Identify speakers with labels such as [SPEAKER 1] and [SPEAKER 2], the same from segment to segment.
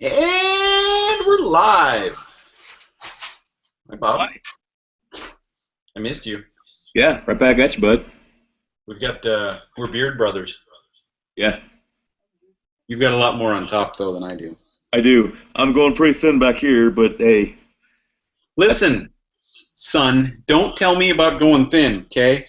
[SPEAKER 1] And we're live. Hi, Bob.
[SPEAKER 2] Hi.
[SPEAKER 1] I missed you.
[SPEAKER 2] Yeah, right back at you, bud.
[SPEAKER 1] We've got, we're Beard Brothers.
[SPEAKER 2] Yeah,
[SPEAKER 1] You've got a lot more on top, though, than I do.
[SPEAKER 2] I do. I'm going pretty thin back here, but hey.
[SPEAKER 1] Listen, son, don't tell me about going thin, okay?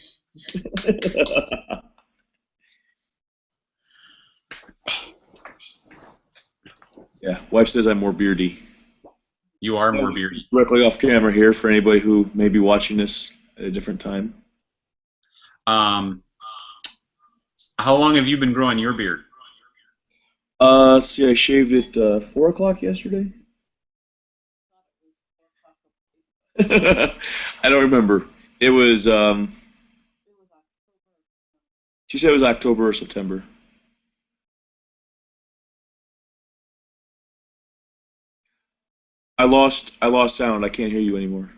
[SPEAKER 2] Yeah, wife says I'm more beardy.
[SPEAKER 1] You are more beardy.
[SPEAKER 2] Directly off camera here for anybody who may be watching this at a different time.
[SPEAKER 1] How long have you been growing your beard?
[SPEAKER 2] See, I shaved it 4 o'clock yesterday. I don't remember. It was, she said it was October or September. I lost sound. I can't hear you anymore.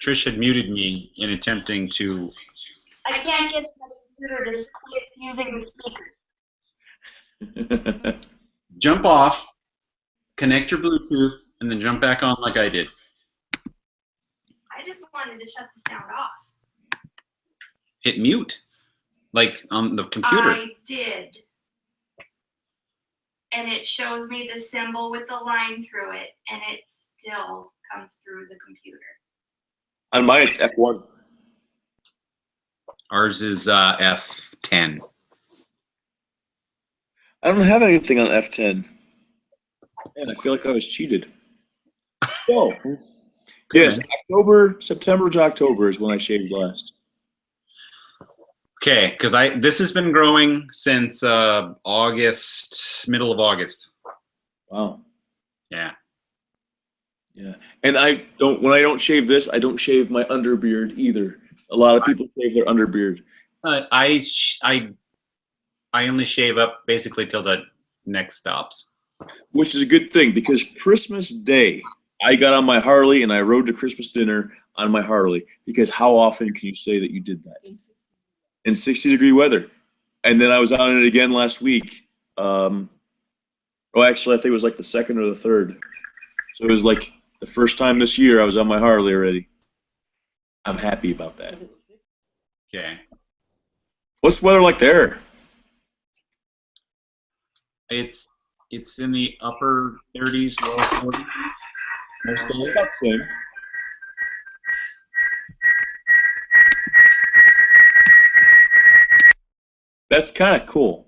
[SPEAKER 1] Trish had muted me in attempting to...
[SPEAKER 3] I can't get the computer to quit using the speaker.
[SPEAKER 1] Jump off, connect your Bluetooth, and then jump back on like I did.
[SPEAKER 3] I just wanted to shut the sound off.
[SPEAKER 1] Hit mute, like on the computer.
[SPEAKER 3] I did. And it shows me the symbol with the line through it, and it still comes through the computer.
[SPEAKER 2] On mine, it's F1.
[SPEAKER 1] Ours is F10.
[SPEAKER 2] I don't have anything on F10. Man, I feel like I was cheated. So, yes, September to October is when I shaved last.
[SPEAKER 1] Okay, because this has been growing since August, middle of August.
[SPEAKER 2] Wow.
[SPEAKER 1] Yeah.
[SPEAKER 2] Yeah, and when I don't shave this, I don't shave my underbeard either. A lot of people shave their underbeard.
[SPEAKER 1] I only shave up basically till the neck stops.
[SPEAKER 2] Which is a good thing because Christmas Day, I got on my Harley and I rode to Christmas dinner on my Harley because how often can you say that you did that? In 60-degree weather. And then I was on it again last week. Actually, I think it was like the second or the third. So it was like the first time this year I was on my Harley already. I'm happy about that.
[SPEAKER 1] Okay.
[SPEAKER 2] What's the weather like there?
[SPEAKER 1] It's in the upper 30s, low 40s. Most days.
[SPEAKER 2] It's about the same. That's kind of cool.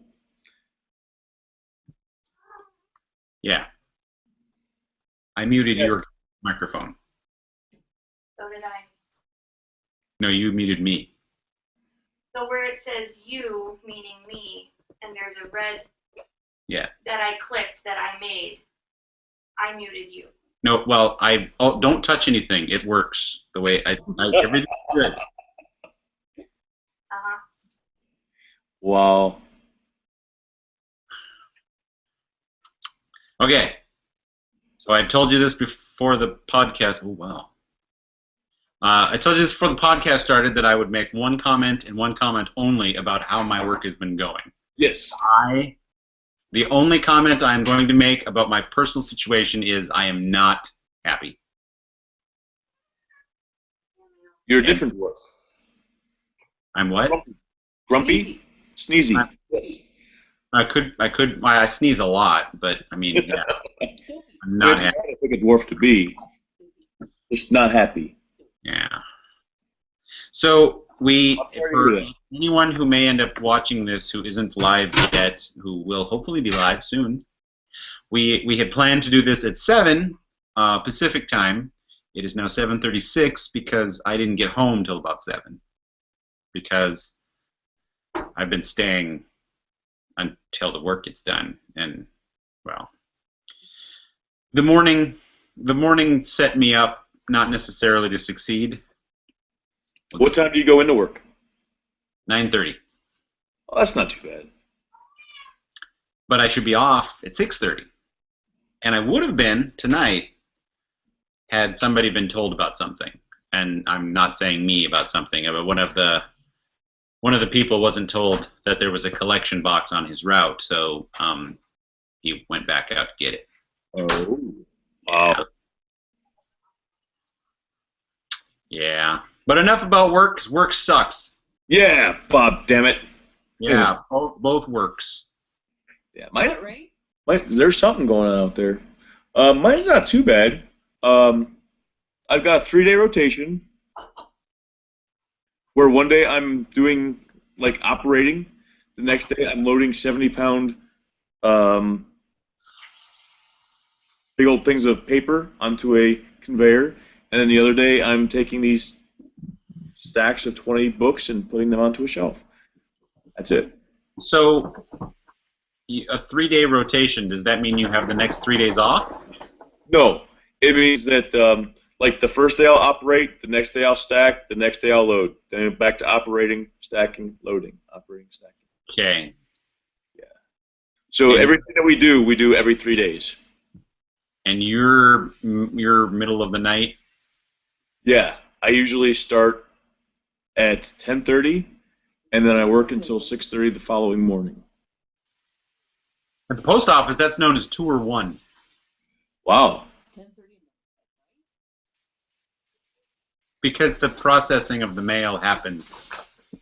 [SPEAKER 1] Yeah. I muted your microphone.
[SPEAKER 3] So did I.
[SPEAKER 1] No, you muted me.
[SPEAKER 3] So where it says you, meaning me, and there's a red
[SPEAKER 1] Yeah.
[SPEAKER 3] that I clicked that I made, I muted you.
[SPEAKER 1] No, well, don't touch anything. It works the way everything's good.
[SPEAKER 3] Uh-huh.
[SPEAKER 2] Wow.
[SPEAKER 1] Okay. So I told you this before the podcast. Oh, wow. I told you this before the podcast started that I would make one comment and one comment only about how my work has been going.
[SPEAKER 2] Yes.
[SPEAKER 1] The only comment I'm going to make about my personal situation is I am not happy.
[SPEAKER 2] You're a different dwarf.
[SPEAKER 1] I'm what?
[SPEAKER 2] Grumpy? Sneezy.
[SPEAKER 1] I sneeze a lot, but I mean, yeah. I'm not happy.
[SPEAKER 2] I think a dwarf to be. Just not happy.
[SPEAKER 1] Yeah. So for
[SPEAKER 2] you.
[SPEAKER 1] anyone who may end up watching this who isn't live yet, who will hopefully be live soon, we had planned to do this at 7 Pacific time. It is now 7:36 because I didn't get home till about 7 because I've been staying until the work gets done, and well, the morning set me up not necessarily to succeed.
[SPEAKER 2] What time do you go into work?
[SPEAKER 1] 9:30.
[SPEAKER 2] Oh, that's not too bad.
[SPEAKER 1] But I should be off at 6:30, and I would have been tonight had somebody been told about something. And I'm not saying me about something, but one of the people wasn't told that there was a collection box on his route, so he went back out to get it.
[SPEAKER 2] Oh.
[SPEAKER 1] Yeah. Yeah. But enough about work, 'cause work sucks.
[SPEAKER 2] Yeah, Bob, damn it.
[SPEAKER 1] Yeah, both works.
[SPEAKER 2] Yeah, there's something going on out there. Mine's not too bad. I've got a 3-day rotation where one day I'm doing like operating, the next day I'm loading 70-pound big old things of paper onto a conveyor, and then the other day I'm taking these stacks of 20 books and putting them onto a shelf. That's it.
[SPEAKER 1] So, a 3-day rotation, does that mean you have the next 3 days off?
[SPEAKER 2] No, it means that like the first day I'll operate, the next day I'll stack, the next day I'll load. Then back to operating, stacking, loading, operating, stacking.
[SPEAKER 1] Okay.
[SPEAKER 2] Yeah. So everything that we do every 3 days.
[SPEAKER 1] And you're middle of the night?
[SPEAKER 2] Yeah, I usually start at 10:30, and then I work until 6:30 the following morning.
[SPEAKER 1] At the post office, that's known as Tour 1.
[SPEAKER 2] Wow.
[SPEAKER 1] Because the processing of the mail happens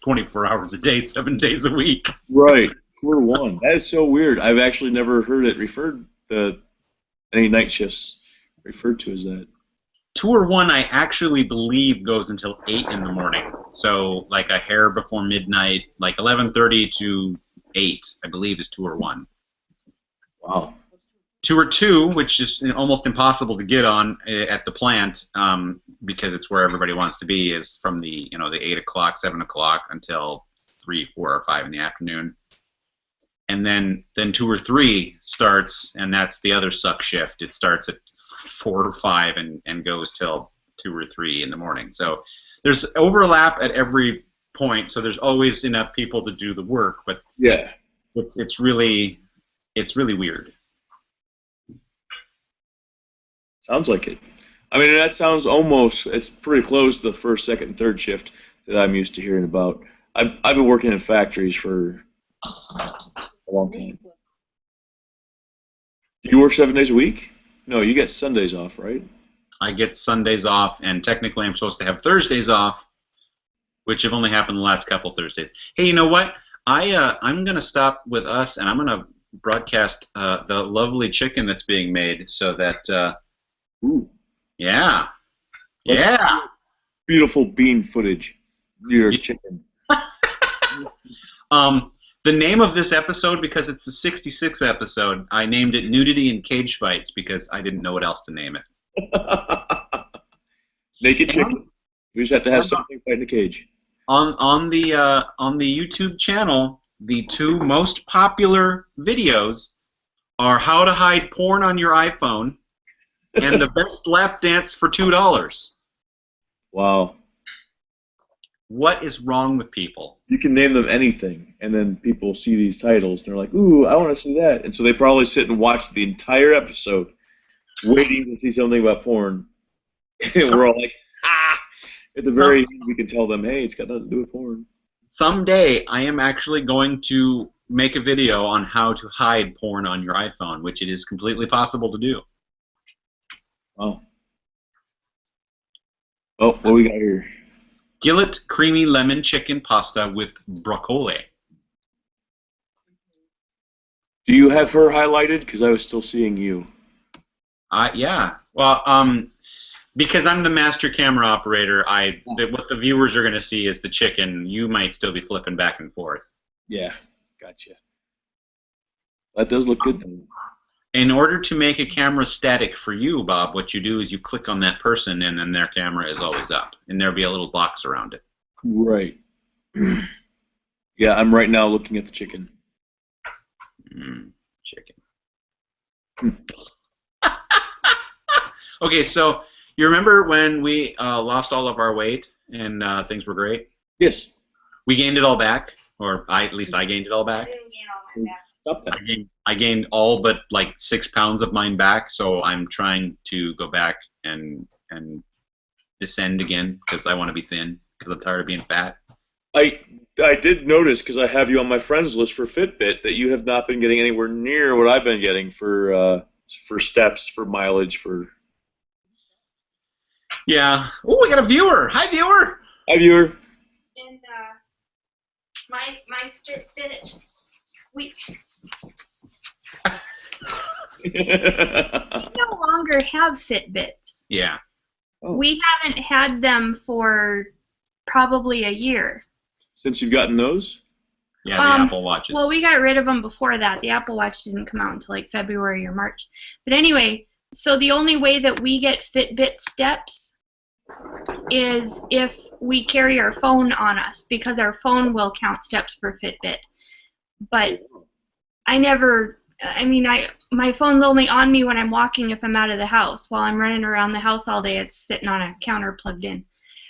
[SPEAKER 1] 24 hours a day, 7 days a week.
[SPEAKER 2] Right. Tour 1. That is so weird. I've actually never heard it referred to any night shifts referred to as that.
[SPEAKER 1] Tour 1, I actually believe, goes until 8 in the morning. So, like a hair before midnight, like 11:30 to 8, I believe, is Tour 1.
[SPEAKER 2] Wow.
[SPEAKER 1] Tour 2, which is almost impossible to get on at the plant because it's where everybody wants to be, is from the 8 o'clock, 7 o'clock until 3, 4, or 5 in the afternoon. And then Tour 3 starts, and that's the other suck shift. It starts at 4 or 5 and goes till 2 or 3 in the morning. So there's overlap at every point. So there's always enough people to do the work, but
[SPEAKER 2] yeah,
[SPEAKER 1] it's really weird.
[SPEAKER 2] Sounds like it. I mean, that sounds it's pretty close to the first, second, and third shift that I'm used to hearing about. I've been working in factories for a long time. Do you work 7 days a week? No, you get Sundays off, right?
[SPEAKER 1] I get Sundays off, and technically I'm supposed to have Thursdays off, which have only happened the last couple Thursdays. Hey, you know what? I'm going to stop with us, and I'm going to broadcast the lovely chicken that's being made so that...
[SPEAKER 2] Ooh.
[SPEAKER 1] Yeah.
[SPEAKER 2] Let's beautiful bean footage. Your chicken.
[SPEAKER 1] The name of this episode, because it's the 66th episode, I named it Nudity and Cage Fights because I didn't know what else to name it.
[SPEAKER 2] Naked chicken. You just have to have something fight in the cage.
[SPEAKER 1] On the YouTube channel, the 2 most popular videos are how to hide porn on your iPhone and the best lap dance for $2.
[SPEAKER 2] Wow.
[SPEAKER 1] What is wrong with people?
[SPEAKER 2] You can name them anything, and then people see these titles, and they're like, ooh, I want to see that. And so they probably sit and watch the entire episode waiting to see something about porn. And we're all like, ah! At the very end, we can tell them, hey, it's got nothing to do with porn.
[SPEAKER 1] Someday, I am actually going to make a video on how to hide porn on your iPhone, which it is completely possible to do.
[SPEAKER 2] Wow. Oh, what we got here?
[SPEAKER 1] Gillet creamy lemon chicken pasta with broccoli.
[SPEAKER 2] Do you have her highlighted? Because I was still seeing you.
[SPEAKER 1] Yeah. Well, because I'm the master camera operator, what the viewers are going to see is the chicken. You might still be flipping back and forth.
[SPEAKER 2] Yeah, gotcha. That does look good, though.
[SPEAKER 1] In order to make a camera static for you, Bob, what you do is you click on that person, and then their camera is always up, and there'll be a little box around it.
[SPEAKER 2] Right. Yeah, I'm right now looking at the chicken.
[SPEAKER 1] Chicken. Okay, so you remember when we lost all of our weight and things were great?
[SPEAKER 2] Yes.
[SPEAKER 1] We gained it all back, or at least I gained it all back.
[SPEAKER 3] I didn't gain all my back.
[SPEAKER 2] Stop that.
[SPEAKER 1] I gained all but like 6 pounds of mine back, so I'm trying to go back and descend again because I want to be thin because I'm tired of being fat.
[SPEAKER 2] I did notice because I have you on my friends list for Fitbit that you have not been getting anywhere near what I've been getting for steps, for mileage, for.
[SPEAKER 1] Yeah. Oh, we got a viewer. Hi, viewer.
[SPEAKER 2] Hi, viewer.
[SPEAKER 3] And my Fitbit, we no longer have Fitbits.
[SPEAKER 1] Yeah.
[SPEAKER 2] Oh.
[SPEAKER 3] We haven't had them for probably a year.
[SPEAKER 2] Since you've gotten those?
[SPEAKER 1] Yeah, the Apple Watches.
[SPEAKER 3] Well, we got rid of them before that. The Apple Watch didn't come out until like February or March. But anyway, so the only way that we get Fitbit steps is if we carry our phone on us, because our phone will count steps for Fitbit. But my phone's only on me when I'm walking if I'm out of the house. While I'm running around the house all day, it's sitting on a counter plugged in.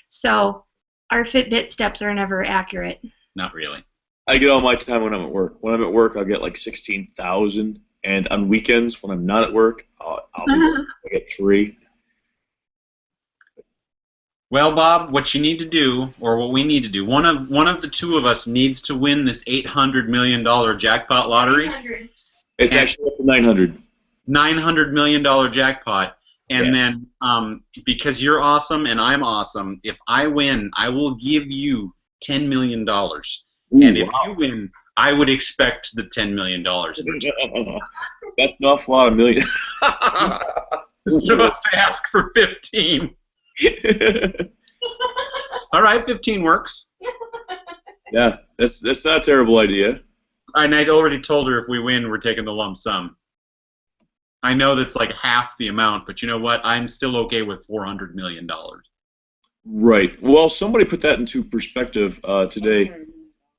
[SPEAKER 3] So our Fitbit steps are never accurate.
[SPEAKER 1] Not really.
[SPEAKER 2] I get all my time when I'm at work. When I'm at work, I'll get like 16,000, and on weekends when I'm not at work, I get 3.
[SPEAKER 1] Well, Bob, what you need to do, or what we need to do, one of the two of us needs to win this $800 million jackpot lottery.
[SPEAKER 3] 900.
[SPEAKER 2] It's actually up to 900.
[SPEAKER 1] $900 million jackpot. And then, because you're awesome and I'm awesome, if I win, I will give you $10 million. And if you win, I would expect the $10 million.
[SPEAKER 2] That's an awful lot of million.
[SPEAKER 1] Supposed to ask for 15. All right, 15 works.
[SPEAKER 2] Yeah, that's not a terrible idea.
[SPEAKER 1] And I already told her if we win, we're taking the lump sum. I know that's like half the amount, but you know what? I'm still okay with $400 million.
[SPEAKER 2] Right. Well, somebody put that into perspective today.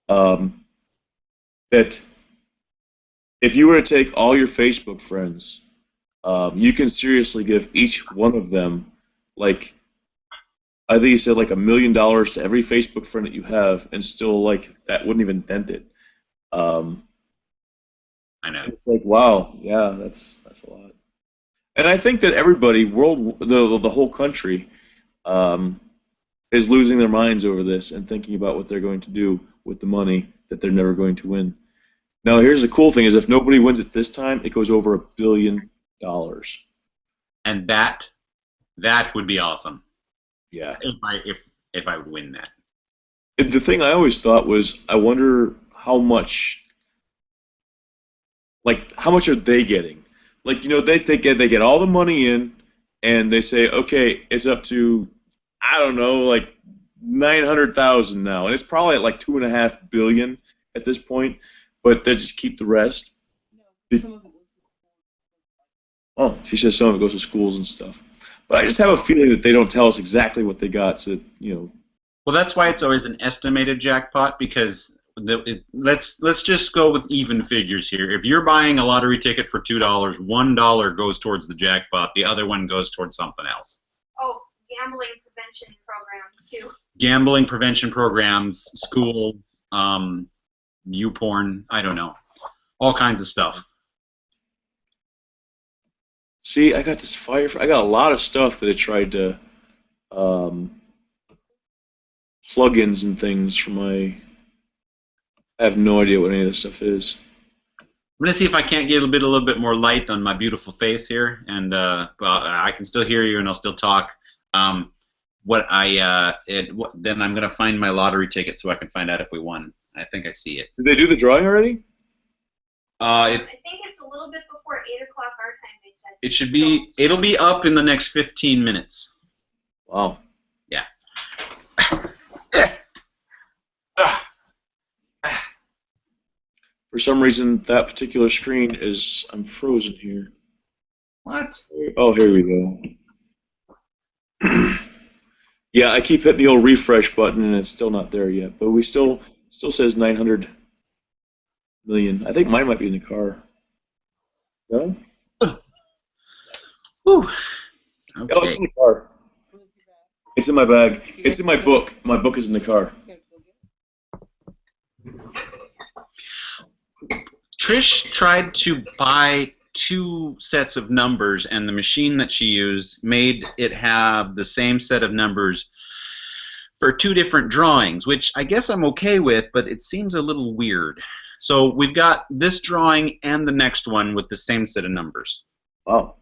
[SPEAKER 2] That if you were to take all your Facebook friends, you can seriously give each one of them, like, I think he said like $1 million to every Facebook friend that you have, and still like that wouldn't even dent it.
[SPEAKER 1] I know.
[SPEAKER 2] It's like, wow, yeah, that's a lot. And I think that everybody, the whole country, is losing their minds over this and thinking about what they're going to do with the money that they're never going to win. Now, here's the cool thing: is if nobody wins it this time, it goes over $1 billion.
[SPEAKER 1] And that would be awesome.
[SPEAKER 2] Yeah.
[SPEAKER 1] If I would win that.
[SPEAKER 2] The thing I always thought was, I wonder how much are they getting? Like, you know, they get all the money in, and they say, okay, it's up to, I don't know, like 900,000 now, and it's probably at like $2.5 billion at this point, but they just keep the rest. Oh, she says some of it goes to schools and stuff. But I just have a feeling that they don't tell us exactly what they got, so you know.
[SPEAKER 1] Well, that's why it's always an estimated jackpot, because let's just go with even figures here. If you're buying a lottery ticket for $2, $1 goes towards the jackpot, the other one goes towards something else.
[SPEAKER 3] Oh, gambling prevention programs too.
[SPEAKER 1] Gambling prevention programs, schools, YouPorn, I don't know, all kinds of stuff.
[SPEAKER 2] See, I got this I got a lot of stuff that I tried to plugins and things for my. I have no idea what any of this stuff is.
[SPEAKER 1] I'm gonna see if I can't get a little bit more light on my beautiful face here, and well, I can still hear you and I'll still talk. Then I'm gonna find my lottery ticket so I can find out if we won. I think I see it.
[SPEAKER 2] Did they do the drawing already?
[SPEAKER 3] I think it's a little bit before 8 o'clock our time. They said
[SPEAKER 1] it should be. It'll be up in the next 15 minutes.
[SPEAKER 2] Wow.
[SPEAKER 1] Yeah.
[SPEAKER 2] For some reason, that particular screen is. I'm frozen here.
[SPEAKER 1] What?
[SPEAKER 2] Oh, here we go. Yeah, I keep hitting the old refresh button, and it's still not there yet. But we still says 900 million. I think mine might be in the car. No?
[SPEAKER 1] Whew. Okay.
[SPEAKER 2] Oh, it's in the car. It's in my bag. It's in my book. My book is in the car.
[SPEAKER 1] Trish tried to buy 2 sets of numbers, and the machine that she used made it have the same set of numbers for 2 different drawings, which I guess I'm okay with, but it seems a little weird. So we've got this drawing and the next one with the same set of numbers.
[SPEAKER 2] Wow.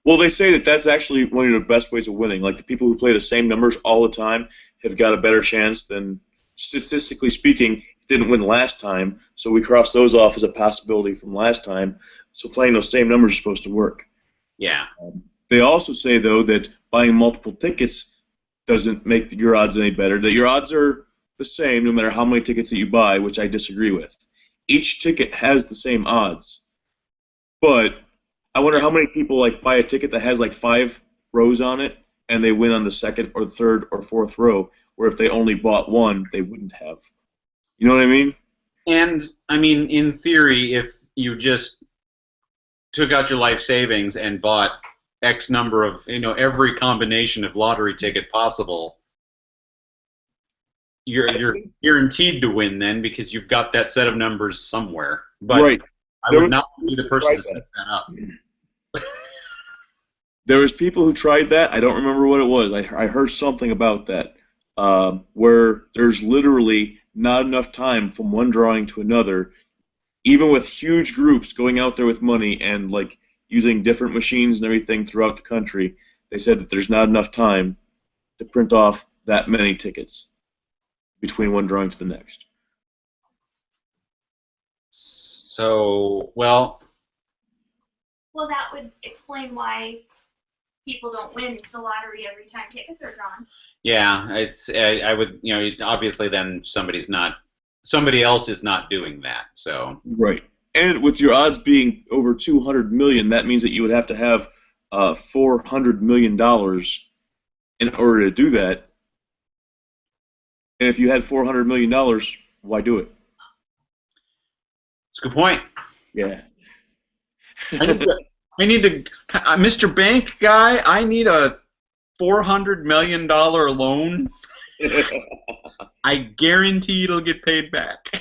[SPEAKER 2] Well, they say that that's actually one of the best ways of winning. Like the people who play the same numbers all the time have got a better chance than, statistically speaking, didn't win last time. So we cross those off as a possibility from last time. So playing those same numbers is supposed to work.
[SPEAKER 1] Yeah.
[SPEAKER 2] They also say, though, that buying multiple tickets doesn't make your odds any better, that your odds are the same no matter how many tickets that you buy, which I disagree with. Each ticket has the same odds. But I wonder how many people like buy a ticket that has like 5 rows on it and they win on the second or third or fourth row, where if they only bought one, they wouldn't have. You know what I mean?
[SPEAKER 1] And, I mean, in theory, if you just took out your life savings and bought X number of, every combination of lottery ticket possible, you're guaranteed to win then because you've got that set of numbers somewhere. But
[SPEAKER 2] right.
[SPEAKER 1] I would not be the person to set that up.
[SPEAKER 2] There was people who tried that. I don't remember what it was. I heard something about that, where there's literally not enough time from one drawing to another, even with huge groups going out there with money and like using different machines and everything throughout the country. They said that there's not enough time to print off that many tickets between one drawing to the next.
[SPEAKER 1] So, well,
[SPEAKER 3] that would explain why people don't win the lottery every time tickets are drawn.
[SPEAKER 1] yeah, I would, obviously then somebody else is not doing that. So
[SPEAKER 2] Right. And with your odds being over 200 million, that means that you would have to have $400 million in order to do that. And if you had $400 million, why do it?
[SPEAKER 1] it's a good point.
[SPEAKER 2] Yeah.
[SPEAKER 1] I need to, Mr. Bank guy, I need a $400 million loan. I guarantee it'll get paid back.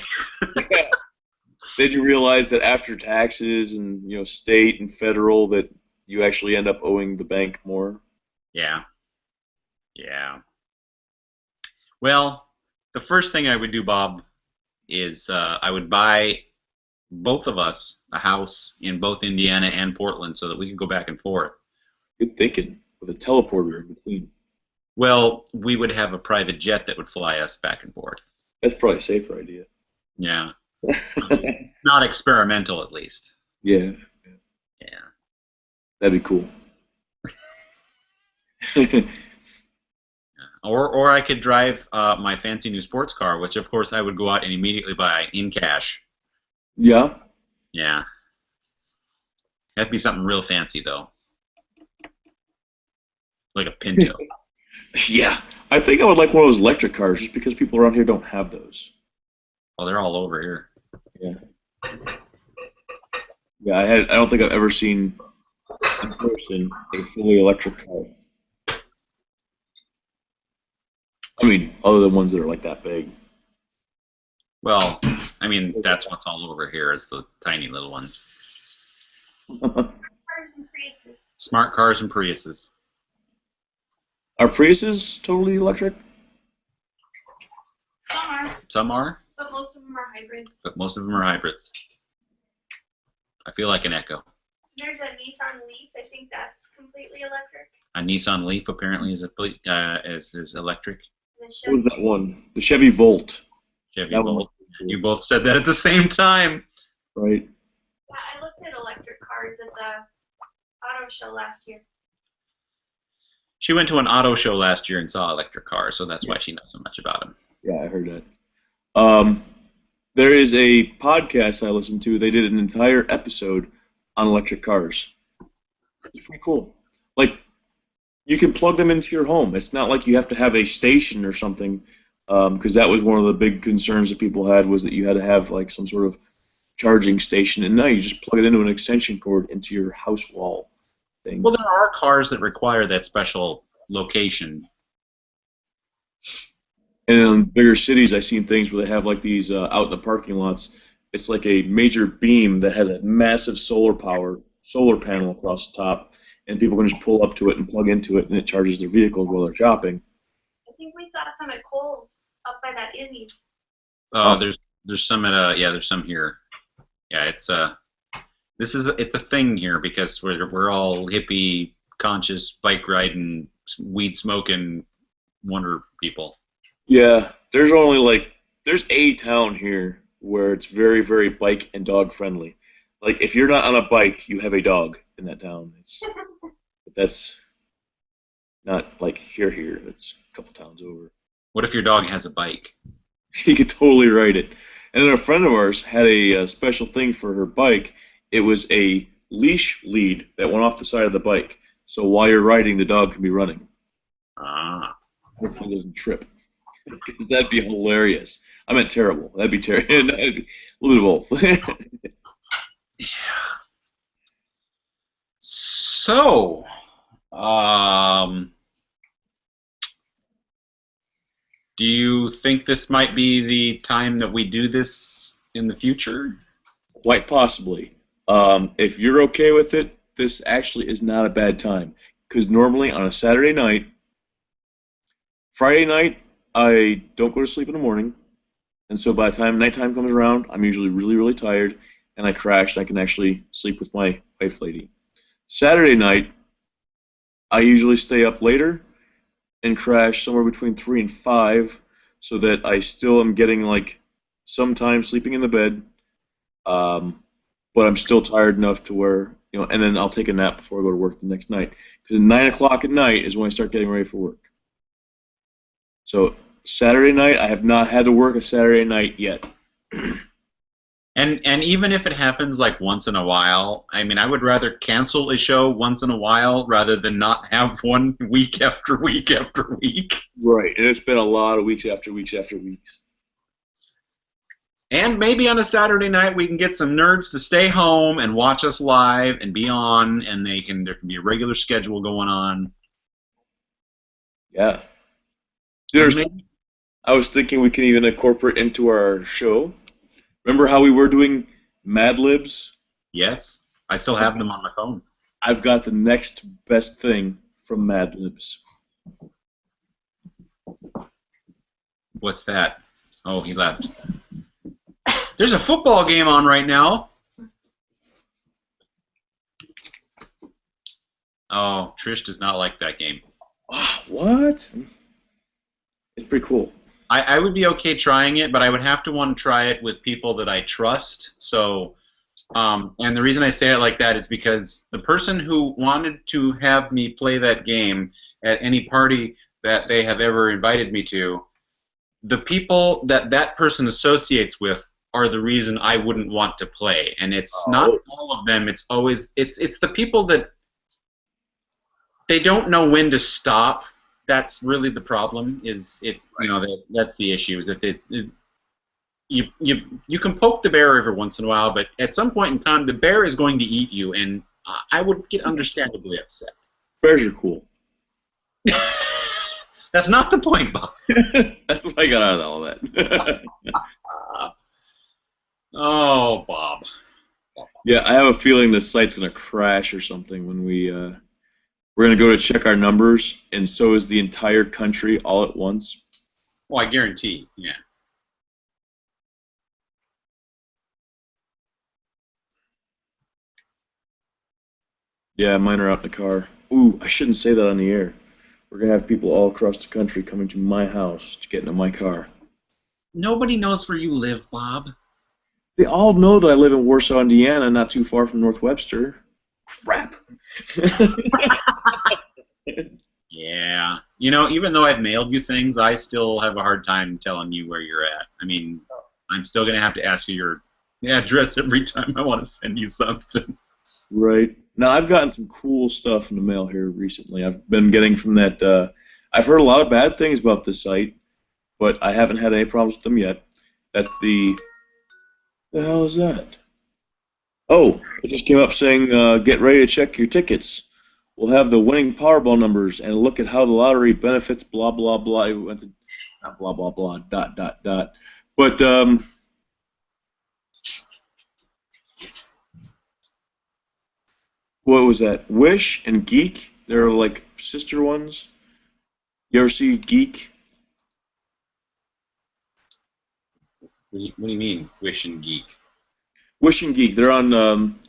[SPEAKER 2] Then you realize that after taxes and state and federal, that you actually end up owing the bank more.
[SPEAKER 1] Yeah. Yeah. Well, the first thing I would do, Bob, is I would buy both of us a house in both Indiana and Portland so that we could go back and forth.
[SPEAKER 2] Good thinking, with a teleporter in between.
[SPEAKER 1] Well, we would have a private jet that would fly us back and forth.
[SPEAKER 2] That's probably a safer idea.
[SPEAKER 1] Yeah. Not experimental, at least.
[SPEAKER 2] Yeah.
[SPEAKER 1] Yeah.
[SPEAKER 2] That'd be cool.
[SPEAKER 1] Or I could drive my fancy new sports car, which of course I would go out and immediately buy in cash.
[SPEAKER 2] Yeah.
[SPEAKER 1] Yeah. That'd be something real fancy, though. Like a Pinto.
[SPEAKER 2] Yeah. I think I would like one of those electric cars just because people around here don't have those.
[SPEAKER 1] Well, they're all over here.
[SPEAKER 2] Yeah. Yeah, I don't think I've ever seen in person a fully electric car. I mean, other than ones that are like that big.
[SPEAKER 1] Well, I mean, that's what's all over here is the tiny little ones.
[SPEAKER 3] Cars and Priuses.
[SPEAKER 1] Smart cars and Priuses.
[SPEAKER 2] Are Priuses totally electric?
[SPEAKER 3] Some are,
[SPEAKER 1] Some are,
[SPEAKER 3] but most of them are hybrids.
[SPEAKER 1] but most of them are hybrids. I feel like an Echo.
[SPEAKER 3] There's a Nissan Leaf. I think that's completely electric.
[SPEAKER 1] A Nissan Leaf apparently is electric.
[SPEAKER 3] The
[SPEAKER 2] What was that one? The Chevy Volt.
[SPEAKER 1] Chevy
[SPEAKER 2] That one
[SPEAKER 1] Volt.
[SPEAKER 2] was cool.
[SPEAKER 1] You both said that at the same time.
[SPEAKER 2] Right.
[SPEAKER 3] Yeah, I looked at electric cars at the auto show last year.
[SPEAKER 1] She went to an auto show last year and saw electric cars, so that's why she knows so much about them.
[SPEAKER 2] Yeah, I heard that. There is a podcast I listened to. They did an entire episode on electric cars. It's pretty cool. Like, you can plug them into your home. It's not like you have to have a station or something, because that was one of the big concerns that people had, was that you had to have like some sort of charging station. And now you just plug it into an extension cord into your house wall thing.
[SPEAKER 1] Well, there are cars that require that special location.
[SPEAKER 2] And in bigger cities, I've seen things where they have like these out in the parking lots. It's like a major beam that has a massive solar panel across the top, and people can just pull up to it and plug into it, and it charges their vehicles while they're shopping.
[SPEAKER 3] I think think we saw some at Kohl's up by that Izzy's.
[SPEAKER 1] Oh, there's some at there's some here. Yeah, it's it's a thing here because we're all hippie, conscious, bike riding, weed smoking, wonder people.
[SPEAKER 2] Yeah, there's a town here where it's very, very bike and dog friendly. Like if you're not on a bike, you have a dog in that town. That's not like here. That's a couple towns over.
[SPEAKER 1] What if your dog has a bike?
[SPEAKER 2] He could totally ride it. And then a friend of ours had a special thing for her bike. It was a leash lead that went off the side of the bike. So while you're riding, the dog can be running.
[SPEAKER 1] Ah.
[SPEAKER 2] Hopefully it doesn't trip. Because that'd be hilarious. I meant terrible. That'd be terrible. A little bit of both.
[SPEAKER 1] Yeah. So, do you think this might be the time that we do this in the future?
[SPEAKER 2] Quite possibly. If you're okay with it, this actually is not a bad time. Because normally on a Saturday night, Friday night, I don't go to sleep in the morning. And so by the time nighttime comes around, I'm usually really, really tired. And I crash, and I can actually sleep with my wife lady. Saturday night, I usually stay up later and crash somewhere between 3 and 5 so that I still am getting like some time sleeping in the bed, but I'm still tired enough to where, and then I'll take a nap before I go to work the next night. Because 9 o'clock at night is when I start getting ready for work. So Saturday night, I have not had to work a Saturday night yet.
[SPEAKER 1] And even if it happens like once in a while, I mean, I would rather cancel a show once in a while rather than not have one week after week after week.
[SPEAKER 2] Right, and it's been a lot of weeks after weeks after weeks.
[SPEAKER 1] And maybe on a Saturday night we can get some nerds to stay home and watch us live and be on, and there can be a regular schedule going on.
[SPEAKER 2] Yeah. I was thinking we can even incorporate into our show. Remember how we were doing Mad Libs?
[SPEAKER 1] Yes, I still have them on my phone.
[SPEAKER 2] I've got the next best thing from Mad Libs.
[SPEAKER 1] What's that? Oh, he left. There's a football game on right now. Oh, Trish does not like that game.
[SPEAKER 2] What? It's pretty cool.
[SPEAKER 1] I would be okay trying it, but I would have to want to try it with people that I trust. So, and the reason I say it like that is because the person who wanted to have me play that game at any party that they have ever invited me to, the people that person associates with are the reason I wouldn't want to play. And it's not all of them. It's always it's the people that they don't know when to stop. That's really the problem. That's the issue. Is that you can poke the bear every once in a while, but at some point in time, the bear is going to eat you, and I would get understandably upset.
[SPEAKER 2] Bears are cool.
[SPEAKER 1] That's not the point, Bob.
[SPEAKER 2] That's what I got out of all that.
[SPEAKER 1] Oh, Bob.
[SPEAKER 2] Yeah, I have a feeling the site's gonna crash or something when we're going to go to check our numbers, and so is the entire country all at once.
[SPEAKER 1] Well, I guarantee, yeah.
[SPEAKER 2] Yeah, mine are out in the car. Ooh, I shouldn't say that on the air. We're going to have people all across the country coming to my house to get into my car.
[SPEAKER 1] Nobody knows where you live, Bob.
[SPEAKER 2] They all know that I live in Warsaw, Indiana, not too far from North Webster. Crap.
[SPEAKER 1] Yeah. Even though I've mailed you things, I still have a hard time telling you where you're at. I mean, I'm still going to have to ask you your address every time I want to send you something.
[SPEAKER 2] Right. Now, I've gotten some cool stuff in the mail here recently. I've been getting from that. I've heard a lot of bad things about this site, but I haven't had any problems with them yet. That's the hell is that? Oh, it just came up saying, get ready to check your tickets. We'll have the winning Powerball numbers and look at how the lottery benefits blah, blah, blah. It went to not blah, blah, blah, ... But, what was that? Wish and Geek? They're like sister ones. You ever see Geek?
[SPEAKER 1] What do you mean, Wish and Geek?
[SPEAKER 2] Wish and Geek. They're on.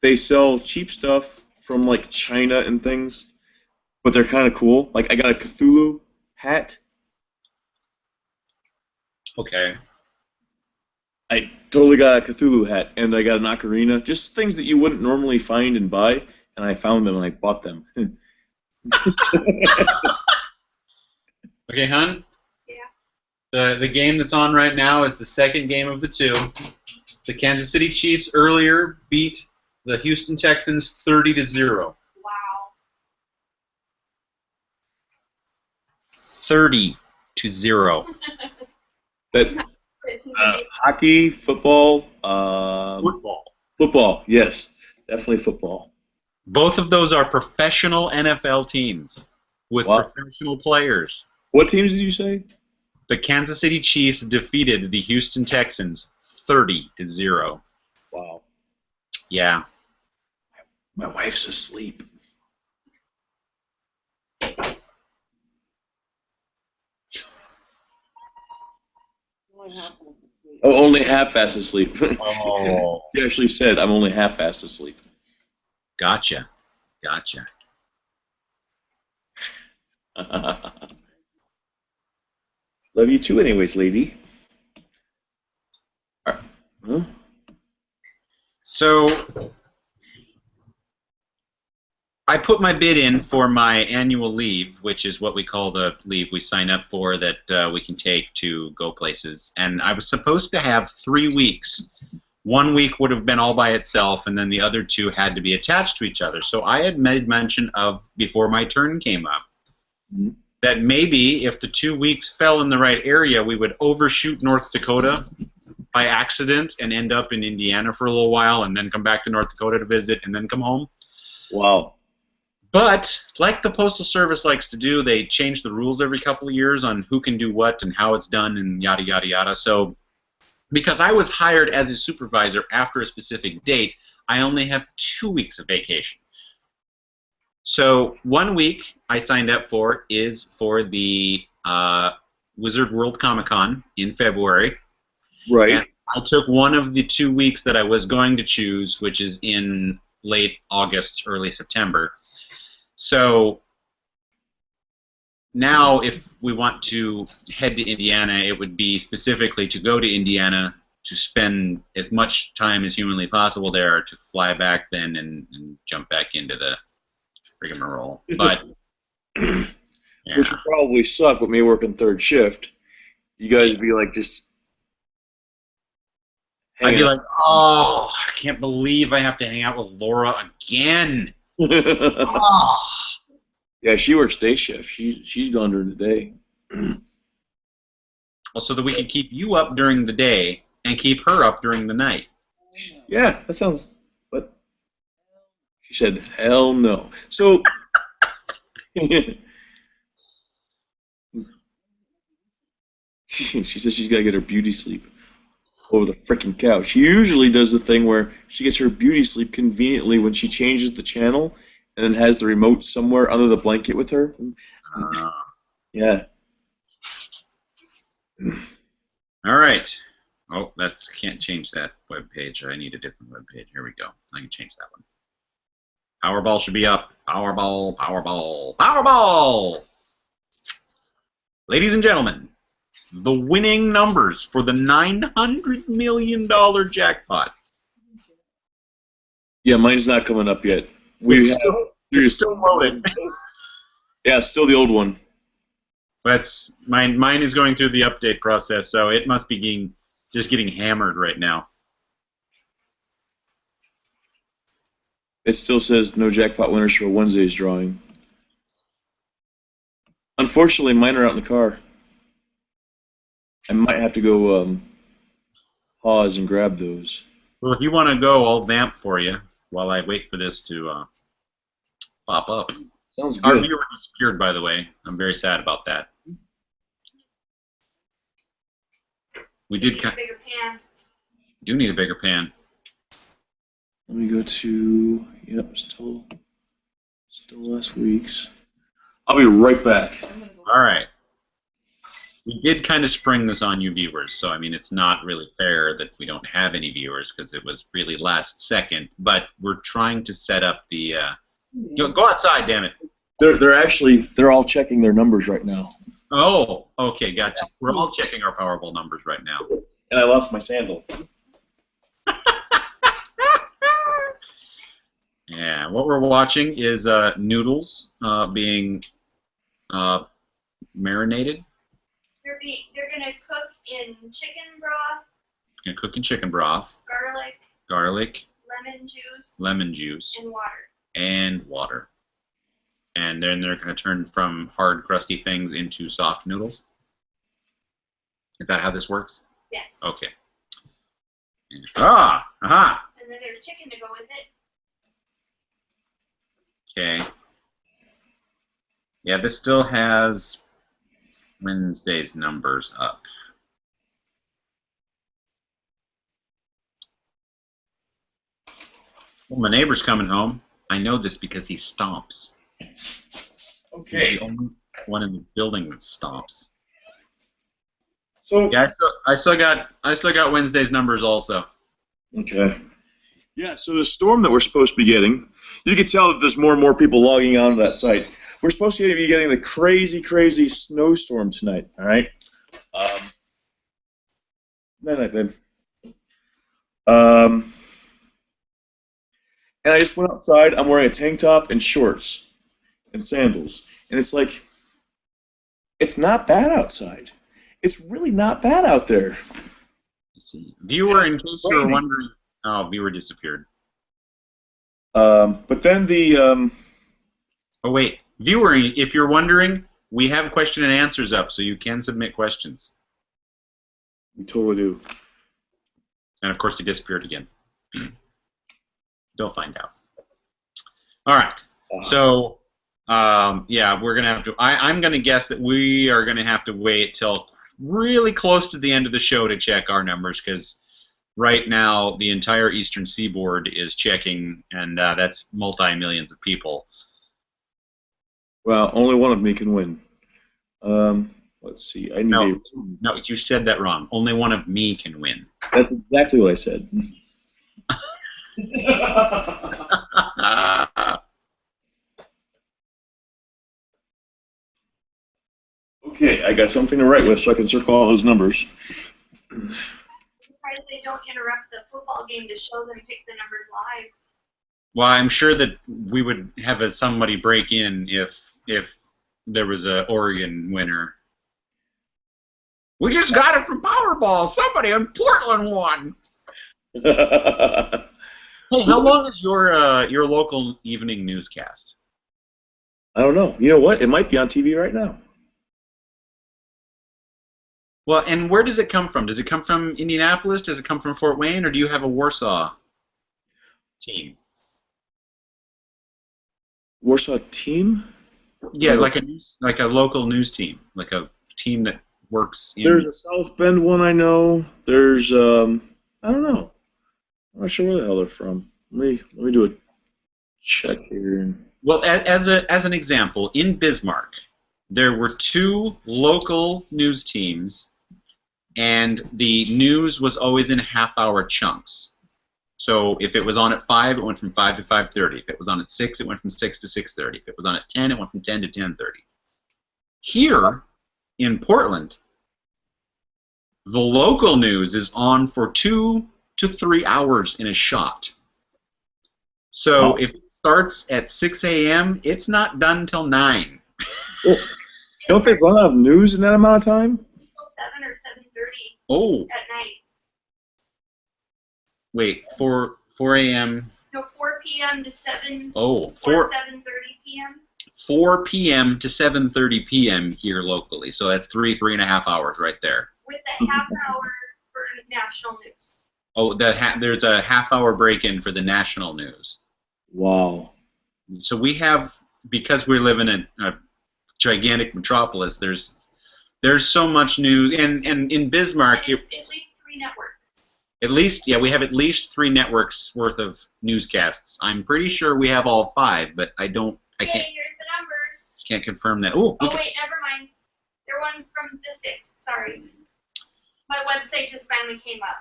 [SPEAKER 2] They sell cheap stuff from like China and things, but they're kind of cool. Like I got a Cthulhu hat.
[SPEAKER 1] Okay.
[SPEAKER 2] I totally got a Cthulhu hat, and I got an ocarina. Just things that you wouldn't normally find and buy, and I found them and I bought them.
[SPEAKER 1] Okay, hon?
[SPEAKER 3] Yeah.
[SPEAKER 1] The game that's on right now is the second game of the two. The Kansas City Chiefs earlier beat the Houston Texans 30-0.
[SPEAKER 3] Wow.
[SPEAKER 1] 30-0.
[SPEAKER 2] That hockey, football,
[SPEAKER 1] Football.
[SPEAKER 2] football. Yes, definitely football.
[SPEAKER 1] Both of those are professional NFL teams with
[SPEAKER 2] Wow.
[SPEAKER 1] professional players.
[SPEAKER 2] What teams did you say?
[SPEAKER 1] The Kansas City Chiefs defeated the Houston Texans 30-0.
[SPEAKER 2] Wow.
[SPEAKER 1] Yeah.
[SPEAKER 2] My wife's asleep. Oh, only half-fast asleep.
[SPEAKER 1] Oh.
[SPEAKER 2] She actually said, I'm only half-fast asleep.
[SPEAKER 1] Gotcha.
[SPEAKER 2] Love you too anyways, lady. Huh?
[SPEAKER 1] So I put my bid in for my annual leave, which is what we call the leave we sign up for that we can take to go places. And I was supposed to have 3 weeks. 1 week would have been all by itself, and then the other 2 had to be attached to each other. So I had made mention of, before my turn came up, that maybe if the 2 weeks fell in the right area, we would overshoot North Dakota by accident and end up in Indiana for a little while and then come back to North Dakota to visit and then come home.
[SPEAKER 2] Wow.
[SPEAKER 1] But, like the Postal Service likes to do, they change the rules every couple of years on who can do what and how it's done and yada, yada, yada. So, because I was hired as a supervisor after a specific date, I only have 2 weeks of vacation. So, 1 week I signed up for is for the Wizard World Comic-Con in February.
[SPEAKER 2] Right.
[SPEAKER 1] And I took one of the 2 weeks that I was going to choose, which is in late August, early September. So now if we want to head to Indiana, it would be specifically to go to Indiana to spend as much time as humanly possible there, to fly back then and jump back into the rigmarole. But yeah.
[SPEAKER 2] Which would probably suck with me working third shift. You guys would be like just
[SPEAKER 1] I'd be
[SPEAKER 2] hanging
[SPEAKER 1] like, oh, I can't believe I have to hang out with Laura again. Oh.
[SPEAKER 2] Yeah, she works day shift. She's gone during the day.
[SPEAKER 1] Well, so that we can keep you up during the day and keep her up during the night.
[SPEAKER 2] Yeah, that sounds. What? She said, "Hell no." So. She says she's got to get her beauty sleep over the freaking couch. She usually does the thing where she gets her beauty sleep conveniently when she changes the channel and then has the remote somewhere under the blanket with her. Yeah.
[SPEAKER 1] All right. Oh, can't change that web page. I need a different web page. Here we go. I can change that one. Powerball should be up. Powerball, Powerball, Powerball! Ladies and gentlemen, the winning numbers for the $900 million jackpot.
[SPEAKER 2] Yeah, mine's not coming up yet.
[SPEAKER 1] It's still loaded.
[SPEAKER 2] Yeah, still the old one.
[SPEAKER 1] That's mine is going through the update process, so it must be just getting hammered right now.
[SPEAKER 2] It still says no jackpot winners for Wednesday's drawing. Unfortunately, mine are out in the car. I might have to go pause and grab those.
[SPEAKER 1] Well, if you want to go, I'll vamp for you while I wait for this to pop up.
[SPEAKER 2] Sounds
[SPEAKER 1] Our
[SPEAKER 2] good.
[SPEAKER 1] viewer disappeared, by the way. I'm very sad about that. We did
[SPEAKER 3] Bigger pan.
[SPEAKER 1] do need a bigger pan.
[SPEAKER 2] Let me go to, yep, still last week's. I'll be right back.
[SPEAKER 1] All right. We did kind of spring this on you viewers, so I mean it's not really fair that we don't have any viewers because it was really last second. But we're trying to set up the. Go outside, damn it.
[SPEAKER 2] They're all checking their numbers right now.
[SPEAKER 1] Oh, okay, gotcha. We're all checking our Powerball numbers right now.
[SPEAKER 2] And I lost my sandal.
[SPEAKER 1] Yeah, what we're watching is noodles being marinated.
[SPEAKER 3] They're gonna cook in chicken broth.
[SPEAKER 1] Gonna cook in chicken broth.
[SPEAKER 3] Garlic.
[SPEAKER 1] Lemon juice.
[SPEAKER 3] And water.
[SPEAKER 1] And then they're gonna turn from hard, crusty things into soft noodles. Is that how this works?
[SPEAKER 3] Yes.
[SPEAKER 1] Okay. Aha!
[SPEAKER 3] And then there's chicken to go with it.
[SPEAKER 1] Okay. Yeah, this still has Wednesday's numbers up. Well, my neighbor's coming home. I know this because he stomps.
[SPEAKER 2] Okay.
[SPEAKER 1] He's the only one in the building that stomps.
[SPEAKER 2] So
[SPEAKER 1] Yeah, I still got Wednesday's numbers also.
[SPEAKER 2] okay. Yeah, so the storm that we're supposed to be getting, you can tell that there's more and more people logging onto that site. We're supposed to be getting the crazy, crazy snowstorm tonight, all right? Night, babe. And I just went outside. I'm wearing a tank top and shorts and sandals. And it's like, it's not bad outside. It's really not bad out there.
[SPEAKER 1] Let's see. Viewer, in case you're wondering, oh, viewer disappeared.
[SPEAKER 2] But then the
[SPEAKER 1] Oh wait, viewer, if you're wondering, we have question and answers up, so you can submit questions.
[SPEAKER 2] we totally do.
[SPEAKER 1] And of course, he disappeared again. They'll find out. All right. So, yeah, we're gonna have to. I'm gonna guess that we are gonna have to wait till really close to the end of the show to check our numbers, because right now the entire Eastern Seaboard is checking, and that's multi-millions of people.
[SPEAKER 2] Well, only one of me can win. Let's see. I need
[SPEAKER 1] No, you said that wrong. Only one of me can win.
[SPEAKER 2] That's exactly what I said. Okay, I got something to write with so I can circle all those numbers.
[SPEAKER 3] Surprised they don't interrupt the football game to show them pick the numbers live.
[SPEAKER 1] Well, I'm sure that we would have somebody break in if there was a Oregon winner. We just got it from Powerball. Somebody in Portland won. Hey, how long is your local evening newscast?
[SPEAKER 2] I don't know. You know what? It might be on TV right now.
[SPEAKER 1] Well, and where does it come from? Does it come from Indianapolis? Does it come from Fort Wayne? Or do you have a Warsaw team?
[SPEAKER 2] Warsaw team?
[SPEAKER 1] Yeah, like a local news team, like a team that works in...
[SPEAKER 2] There's a South Bend one I know. There's I don't know. I'm not sure where the hell they're from. Let me do a check here.
[SPEAKER 1] Well, as an example, in Bismarck, there were 2 local news teams, and the news was always in half-hour chunks. So if it was on at 5, it went from 5 to 5:30. If it was on at 6, it went from 6 to 6:30. If it was on at 10, it went from 10 to 10:30. Here in Portland, the local news is on for 2 to 3 hours in a shot. So if it starts at 6 a.m., it's not done until 9.
[SPEAKER 2] Well, don't they run out of news in that amount of time?
[SPEAKER 3] 7 or 7:30
[SPEAKER 1] Oh,
[SPEAKER 3] at night.
[SPEAKER 1] wait, 4 a.m.
[SPEAKER 3] No, 4 p.m. to 7.
[SPEAKER 1] Oh,
[SPEAKER 3] Or
[SPEAKER 1] 4
[SPEAKER 3] 7:30 p.m.
[SPEAKER 1] 4 p.m. to 7:30 p.m. here locally. So that's 3.5 hours right there.
[SPEAKER 3] With a half hour for national news.
[SPEAKER 1] Oh, there's a half-hour break-in for the national news.
[SPEAKER 2] Wow.
[SPEAKER 1] So we have, because we live in a gigantic metropolis, there's so much news, and in Bismarck,
[SPEAKER 3] At least 3 networks.
[SPEAKER 1] at least, yeah, we have at least 3 networks worth of newscasts. I'm pretty sure we have all 5, but I
[SPEAKER 3] Okay,
[SPEAKER 1] can't
[SPEAKER 3] here's the numbers.
[SPEAKER 1] confirm that. Ooh,
[SPEAKER 3] Oh wait, never mind. They're one from the 6th. Sorry. My website just finally came up.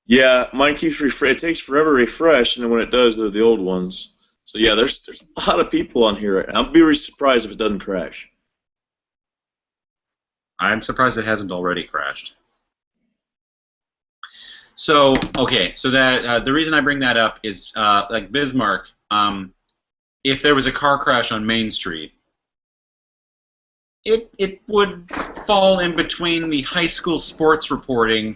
[SPEAKER 2] Yeah, mine keeps it takes forever to refresh, and then when it does, they're the old ones. So yeah, there's a lot of people on here right now. I'll be really surprised if it doesn't crash.
[SPEAKER 1] I'm surprised it hasn't already crashed. So, okay, so that the reason I bring that up is like Bismarck, if there was a car crash on Main Street, it would fall in between the high school sports reporting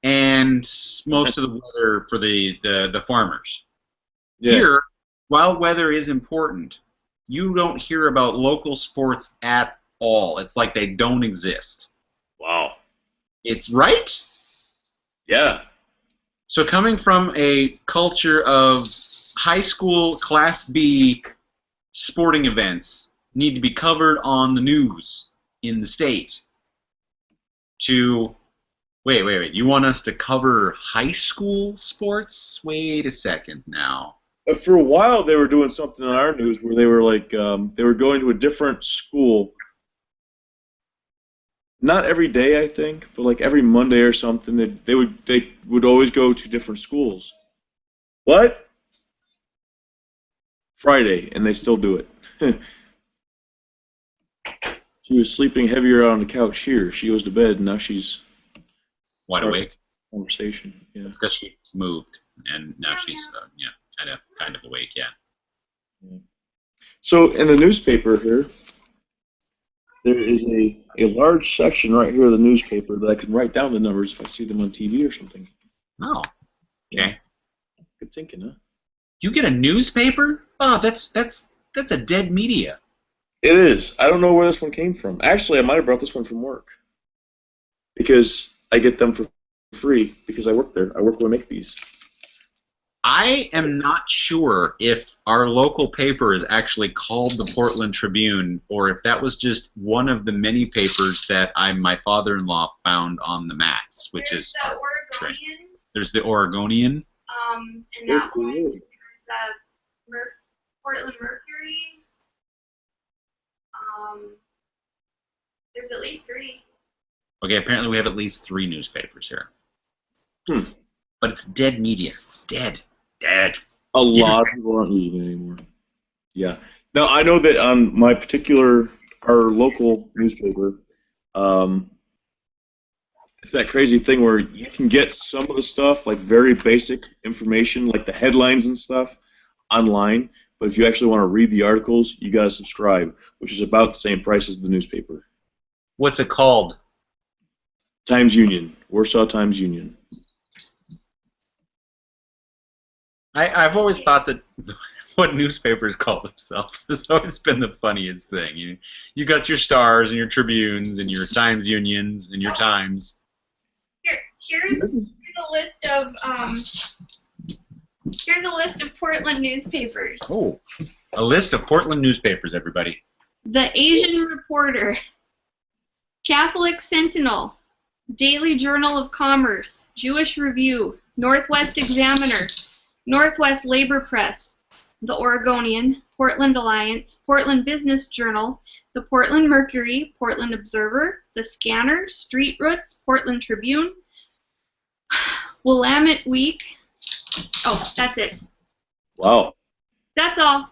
[SPEAKER 1] and most of the weather for the farmers.
[SPEAKER 2] Yeah.
[SPEAKER 1] Here, while weather is important, you don't hear about local sports at all. It's like they don't exist.
[SPEAKER 2] Wow.
[SPEAKER 1] It's right?
[SPEAKER 2] Yeah.
[SPEAKER 1] So coming from a culture of high school Class B sporting events need to be covered on the news in the state to... Wait. You want us to cover high school sports? Wait a second now.
[SPEAKER 2] For a while, they were doing something on our news where they were like, they were going to a different school. Not every day, I think, but like every Monday or something. They would always go to different schools. What? Friday, and they still do it. She was sleeping heavier on the couch here. She goes to bed, and now she's
[SPEAKER 1] Wide awake?
[SPEAKER 2] conversation. Yeah.
[SPEAKER 1] It's because she moved, and now she's kind of awake. Yeah.
[SPEAKER 2] So in the newspaper here, there is a large section right here of the newspaper that I can write down the numbers if I see them on TV or something.
[SPEAKER 1] Oh. Okay.
[SPEAKER 2] Good thinking, huh?
[SPEAKER 1] You get a newspaper? Oh, that's a dead media.
[SPEAKER 2] It is. I don't know where this one came from. Actually, I might have brought this one from work because I get them for free because I work there. I work where I make these.
[SPEAKER 1] I am not sure if our local paper is actually called the Portland Tribune or if that was just one of the many papers that my father-in-law found on the mats, which
[SPEAKER 3] There's
[SPEAKER 1] is
[SPEAKER 3] the Oregonian.
[SPEAKER 1] There's the Oregonian.
[SPEAKER 3] And that one. There's the Portland Mercury. There's at least 3.
[SPEAKER 1] Okay, apparently we have at least 3 newspapers here.
[SPEAKER 2] Hmm.
[SPEAKER 1] But it's dead media. It's dead. Dead.
[SPEAKER 2] A lot of people aren't using it anymore. Yeah. Now, I know that on my our local newspaper, it's that crazy thing where you can get some of the stuff, like very basic information, like the headlines and stuff, online. But if you actually want to read the articles, you got to subscribe, which is about the same price as the newspaper.
[SPEAKER 1] What's it called?
[SPEAKER 2] Times Union. Warsaw Times Union.
[SPEAKER 1] I've always thought that what newspapers call themselves has always been the funniest thing. You got your Stars and your Tribunes and your Times Unions and your Times.
[SPEAKER 3] Here's a list of Portland newspapers.
[SPEAKER 1] Oh, a list of Portland newspapers, everybody.
[SPEAKER 3] The Asian Reporter, Catholic Sentinel, Daily Journal of Commerce, Jewish Review, Northwest Examiner, Northwest Labor Press, the Oregonian, Portland Alliance, Portland Business Journal, the Portland Mercury, Portland Observer, the Scanner, Street Roots, Portland Tribune, Willamette Week. Oh, that's it.
[SPEAKER 2] Wow.
[SPEAKER 3] That's all.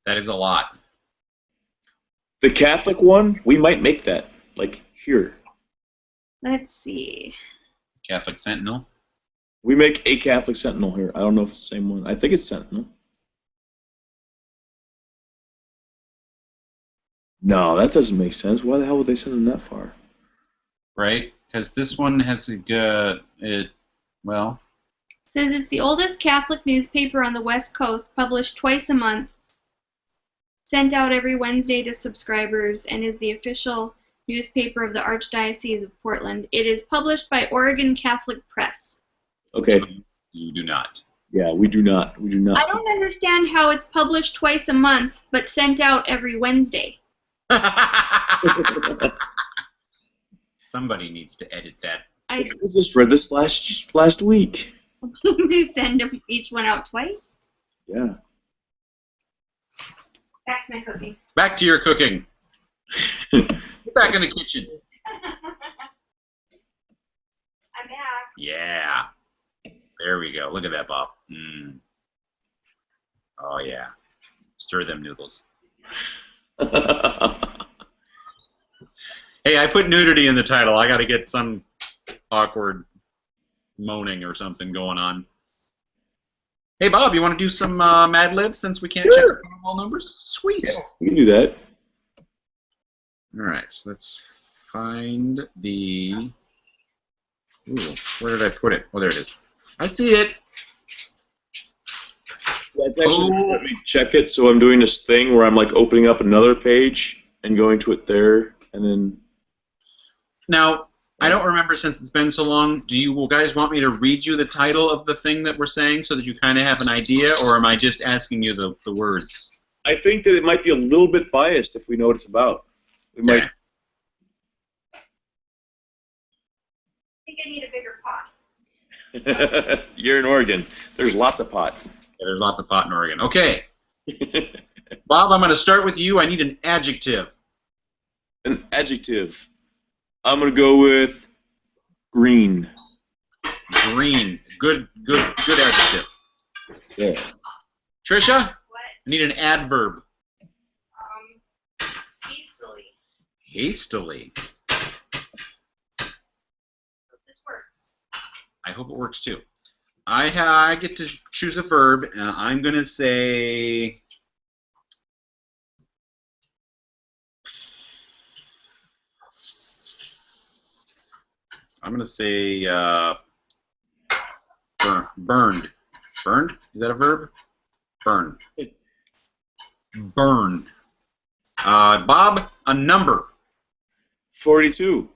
[SPEAKER 1] That is a lot.
[SPEAKER 2] The Catholic one, we might make that, like here.
[SPEAKER 3] Let's see.
[SPEAKER 1] Catholic Sentinel.
[SPEAKER 2] We make a Catholic Sentinel here. I don't know if it's the same one. I think it's Sentinel. No, that doesn't make sense. Why the hell would they send them that far?
[SPEAKER 1] Right? Because this one has well...
[SPEAKER 3] Says it's the oldest Catholic newspaper on the West Coast, published twice a month, sent out every Wednesday to subscribers, and is the official newspaper of the Archdiocese of Portland. It is published by Oregon Catholic Press.
[SPEAKER 2] Okay.
[SPEAKER 1] You do not.
[SPEAKER 2] Yeah, we do not. We do not.
[SPEAKER 3] I don't understand how it's published twice a month, but sent out every Wednesday.
[SPEAKER 1] Somebody needs to edit that.
[SPEAKER 3] I
[SPEAKER 2] just read this last week.
[SPEAKER 3] They send them each one out twice.
[SPEAKER 2] Yeah.
[SPEAKER 3] Back to my cooking.
[SPEAKER 1] Back to your cooking. back in the kitchen.
[SPEAKER 3] I'm back.
[SPEAKER 1] Yeah. There we go. Look at that, Bob. Mm. Oh, yeah. Stir them noodles. Hey, I put nudity in the title. I got to get some awkward moaning or something going on. Hey, Bob, you want to do some Mad Libs since we can't check the Powerball numbers? Sweet.
[SPEAKER 2] Yeah, we can do that.
[SPEAKER 1] All right, so let's find the... Ooh, where did I put it? Oh, there it is. I see it.
[SPEAKER 2] That's actually, let me check it. So I'm doing this thing where I'm like opening up another page and going to it there, and then...
[SPEAKER 1] Now, I don't remember since it's been so long. Do you guys want me to read you the title of the thing that we're saying so that you kind of have an idea, or am I just asking you the words?
[SPEAKER 2] I think that it might be a little bit biased if we know what it's about. We
[SPEAKER 1] Okay.
[SPEAKER 2] might.
[SPEAKER 3] I think I need a bigger pot.
[SPEAKER 2] You're in Oregon. There's lots of pot.
[SPEAKER 1] Yeah, there's lots of pot in Oregon. Okay. Bob, I'm going to start with you. I need an adjective.
[SPEAKER 2] An adjective. I'm going to go with green.
[SPEAKER 1] Green. Good adjective.
[SPEAKER 2] Yeah.
[SPEAKER 1] Trisha,
[SPEAKER 3] What?
[SPEAKER 1] I need an adverb.
[SPEAKER 3] Hastily.
[SPEAKER 1] Hastily.
[SPEAKER 3] This works.
[SPEAKER 1] I hope it works too. I get to choose a verb, and I'm going to say... I'm going to say burned. Burned? Is that a verb? Burn. Burn. Bob, a number.
[SPEAKER 2] 42.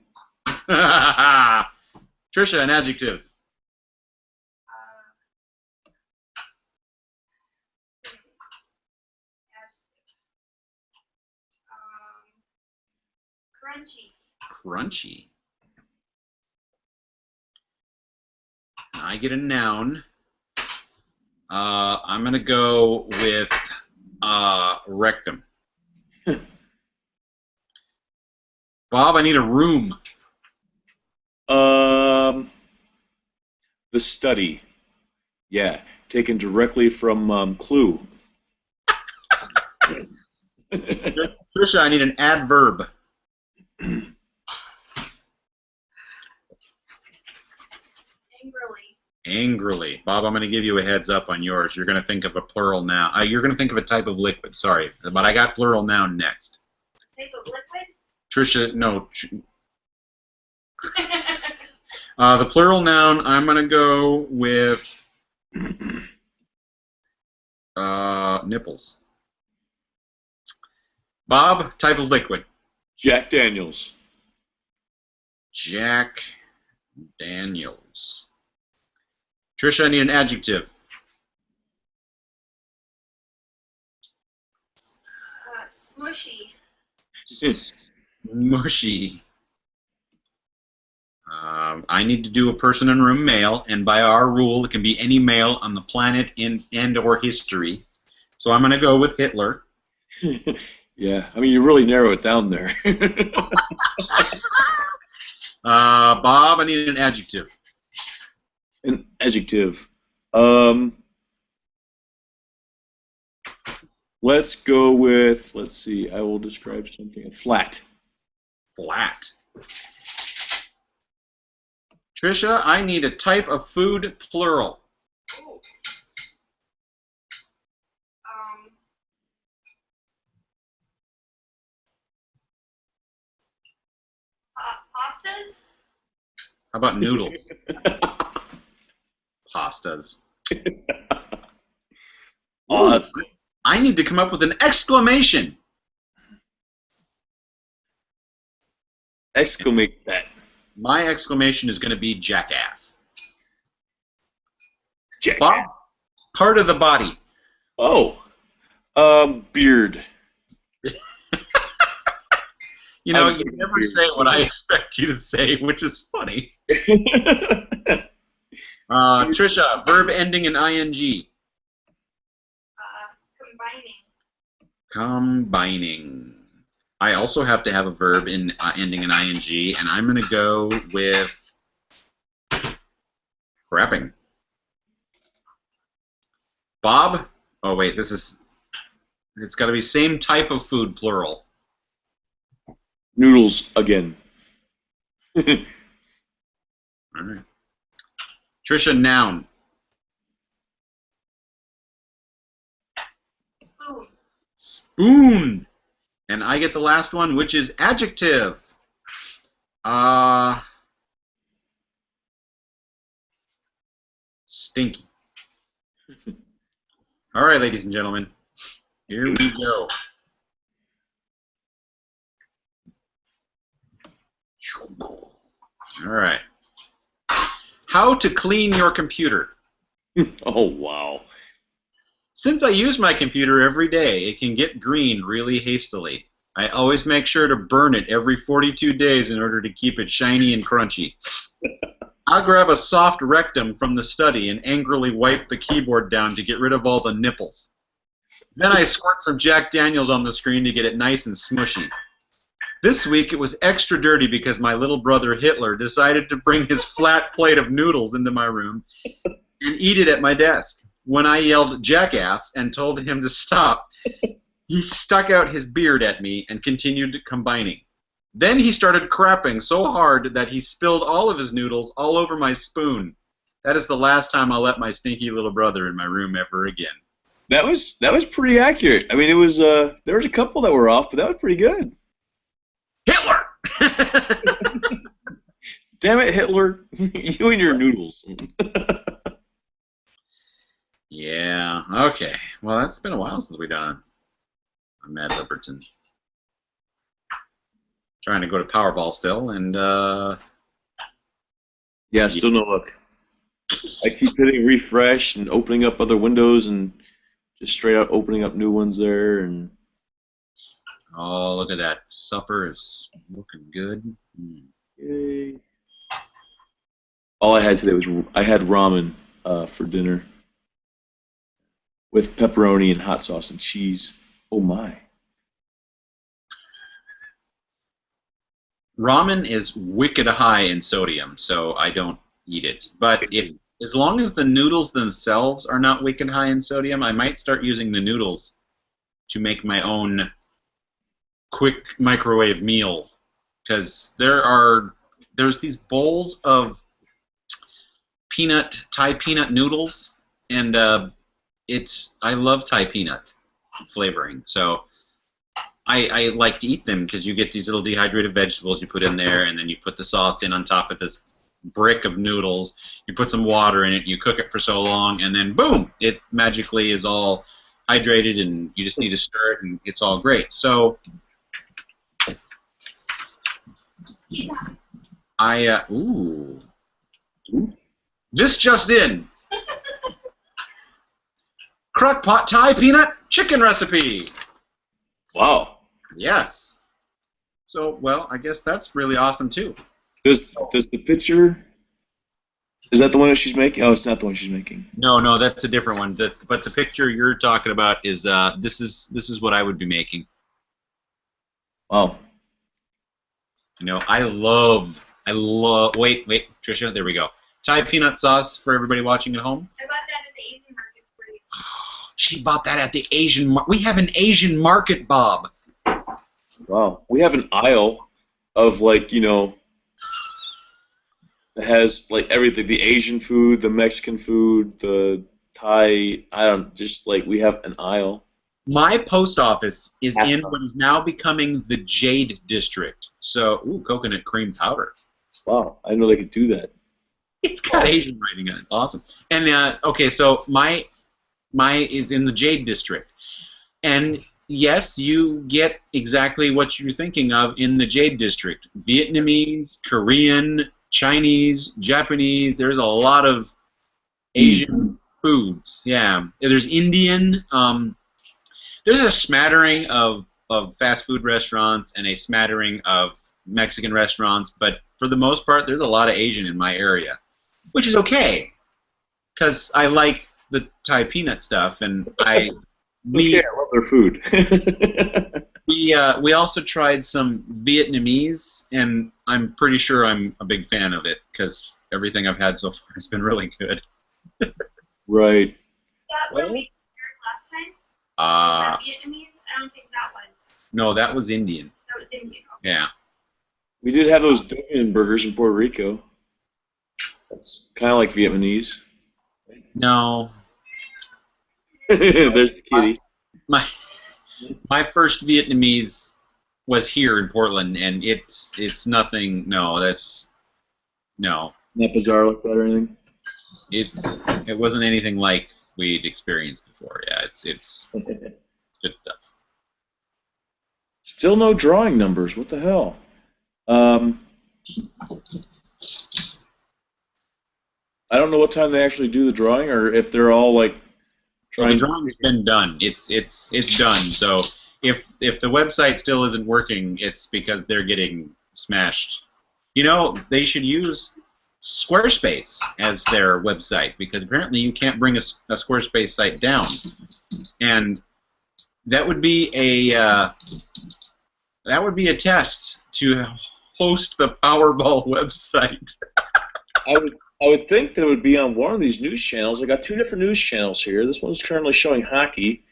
[SPEAKER 1] Trisha, an adjective.
[SPEAKER 3] Crunchy.
[SPEAKER 1] Crunchy. I get a noun. I'm going to go with rectum. Bob, I need a room.
[SPEAKER 2] The study. Yeah, taken directly from Clue.
[SPEAKER 1] Trisha, I need an adverb.
[SPEAKER 3] Angrily.
[SPEAKER 1] Angrily. Bob, I'm going to give you a heads up on yours. You're going to think of a plural noun. You're going to think of a type of liquid, sorry. But I got plural noun next.
[SPEAKER 3] Type of liquid?
[SPEAKER 1] Trisha, no. The plural noun, I'm going to go with nipples. Bob, type of liquid.
[SPEAKER 2] Jack Daniels.
[SPEAKER 1] Jack Daniels. Trisha, I need an adjective.
[SPEAKER 3] Smushy.
[SPEAKER 1] Mushy. I need to do a person in room male, and by our rule, it can be any male on the planet and or history. So I'm going to go with Hitler.
[SPEAKER 2] Yeah, I mean, you really narrow it down there.
[SPEAKER 1] Bob, I need an adjective.
[SPEAKER 2] An adjective. Let's go with, let's see, I will describe something. Flat.
[SPEAKER 1] Flat. Trisha, I need a type of food, plural.
[SPEAKER 3] Oh. Pastas?
[SPEAKER 1] How about noodles? Pastas.
[SPEAKER 2] Awesome.
[SPEAKER 1] I need to come up with an exclamation.
[SPEAKER 2] Exclamate that.
[SPEAKER 1] My exclamation is going to be jackass.
[SPEAKER 2] Jackass.
[SPEAKER 1] Bob, part of the body.
[SPEAKER 2] Oh, beard.
[SPEAKER 1] You know,
[SPEAKER 2] I'm
[SPEAKER 1] you
[SPEAKER 2] getting
[SPEAKER 1] never
[SPEAKER 2] beard.
[SPEAKER 1] say what I expect you to say, which is funny. Trisha, verb ending in ing.
[SPEAKER 3] Combining.
[SPEAKER 1] Combining. I also have to have a verb in ending in ing, and I'm going to go with crapping. Bob? Oh, wait, it's got to be same type of food, plural.
[SPEAKER 2] Noodles again.
[SPEAKER 1] All right. Trisha, noun.
[SPEAKER 3] Spoon.
[SPEAKER 1] Spoon. And I get the last one, which is adjective. Stinky. All right, ladies and gentlemen, here we go. All right. How to clean your computer.
[SPEAKER 2] Oh, wow.
[SPEAKER 1] Since I use my computer every day, it can get green really hastily. I always make sure to burn it every 42 days in order to keep it shiny and crunchy. I'll grab a soft rectum from the study and angrily wipe the keyboard down to get rid of all the nipples. Then I squirt some Jack Daniels on the screen to get it nice and smushy. This week it was extra dirty because my little brother Hitler decided to bring his flat plate of noodles into my room and eat it at my desk. When I yelled jackass and told him to stop, he stuck out his beard at me and continued combining. Then he started crapping so hard that he spilled all of his noodles all over my spoon. That is the last time I'll let my stinky little brother in my room ever again.
[SPEAKER 2] That was pretty accurate. I mean, it was there was a couple that were off, but that was pretty good.
[SPEAKER 1] Hitler!
[SPEAKER 2] Damn it, Hitler! You and your noodles.
[SPEAKER 1] Yeah, okay. Well, that's been a while since we've done a Mad Liberton. Trying to go to Powerball still, and
[SPEAKER 2] Yeah, still no luck. I keep hitting refresh and opening up other windows and just straight out opening up new ones there. And
[SPEAKER 1] oh, look at that. Supper is looking good.
[SPEAKER 2] yay. All I had today was I had ramen for dinner with pepperoni and hot sauce and cheese. Oh my.
[SPEAKER 1] Ramen is wicked high in sodium, so I don't eat it. But as long as the noodles themselves are not wicked high in sodium, I might start using the noodles to make my own quick microwave meal. Because there's these bowls of Thai peanut noodles, and I love Thai peanut flavoring, so I like to eat them because you get these little dehydrated vegetables you put in there, and then you put the sauce in on top of this brick of noodles. You put some water in it, you cook it for so long, and then boom, it magically is all hydrated, and you just need to stir it, and it's all great. So ooh, this just in. Crock-pot Thai peanut chicken recipe.
[SPEAKER 2] Wow.
[SPEAKER 1] Yes. So, well, I guess that's really awesome too.
[SPEAKER 2] Does the picture, is that the one that she's making? Oh, it's not the one she's making.
[SPEAKER 1] No, that's a different one. But the picture you're talking about is this is what I would be making.
[SPEAKER 2] Wow.
[SPEAKER 1] You know, I love. Wait, Trisha, there we go. Thai peanut sauce for everybody watching at home.
[SPEAKER 3] I bought that at the Asian market for you.
[SPEAKER 1] She bought that at the Asian market. We have an Asian market, Bob.
[SPEAKER 2] Wow. We have an aisle of, like, you know, it has like everything, the Asian food, the Mexican food, the Thai, we have an aisle.
[SPEAKER 1] My post office is in what is now becoming the Jade District. So, ooh, coconut cream powder.
[SPEAKER 2] Wow, I didn't know they could do that.
[SPEAKER 1] It's got Asian writing on it. Awesome. And okay, so my is in the Jade District, and yes, you get exactly what you're thinking of in the Jade District: Vietnamese, Korean, Chinese, Japanese. There's a lot of Asian foods. Yeah, there's Indian. There's a smattering of fast food restaurants and a smattering of Mexican restaurants, but for the most part, there's a lot of Asian in my area, which is okay, because I like the Thai peanut stuff, and I
[SPEAKER 2] love their food.
[SPEAKER 1] We also tried some Vietnamese, and I'm pretty sure I'm a big fan of it because everything I've had so far has been really good.
[SPEAKER 2] Right.
[SPEAKER 3] That one we heard last time?
[SPEAKER 1] Uh,
[SPEAKER 3] Vietnamese? I don't think that was.
[SPEAKER 1] no, that was Indian.
[SPEAKER 3] That was Indian.
[SPEAKER 1] Yeah.
[SPEAKER 2] We did have those Dominion burgers in Puerto Rico. That's kind of like Vietnamese.
[SPEAKER 1] No,
[SPEAKER 2] There's the kitty.
[SPEAKER 1] my first Vietnamese was here in Portland, and it's nothing. No, that's no.
[SPEAKER 2] Not bizarre like that or anything.
[SPEAKER 1] It wasn't anything like we'd experienced before. Yeah, it's good stuff.
[SPEAKER 2] Still no drawing numbers. What the hell? I don't know what time they actually do the drawing, or if they're all like
[SPEAKER 1] So the
[SPEAKER 2] trying.
[SPEAKER 1] drawing's been done. It's done. So if the website still isn't working, it's because they're getting smashed. You know, they should use Squarespace as their website because apparently you can't bring a Squarespace site down, and that would be a test to host the Powerball website.
[SPEAKER 2] I would think that it would be on one of these news channels. I got two different news channels here. This one's currently showing hockey.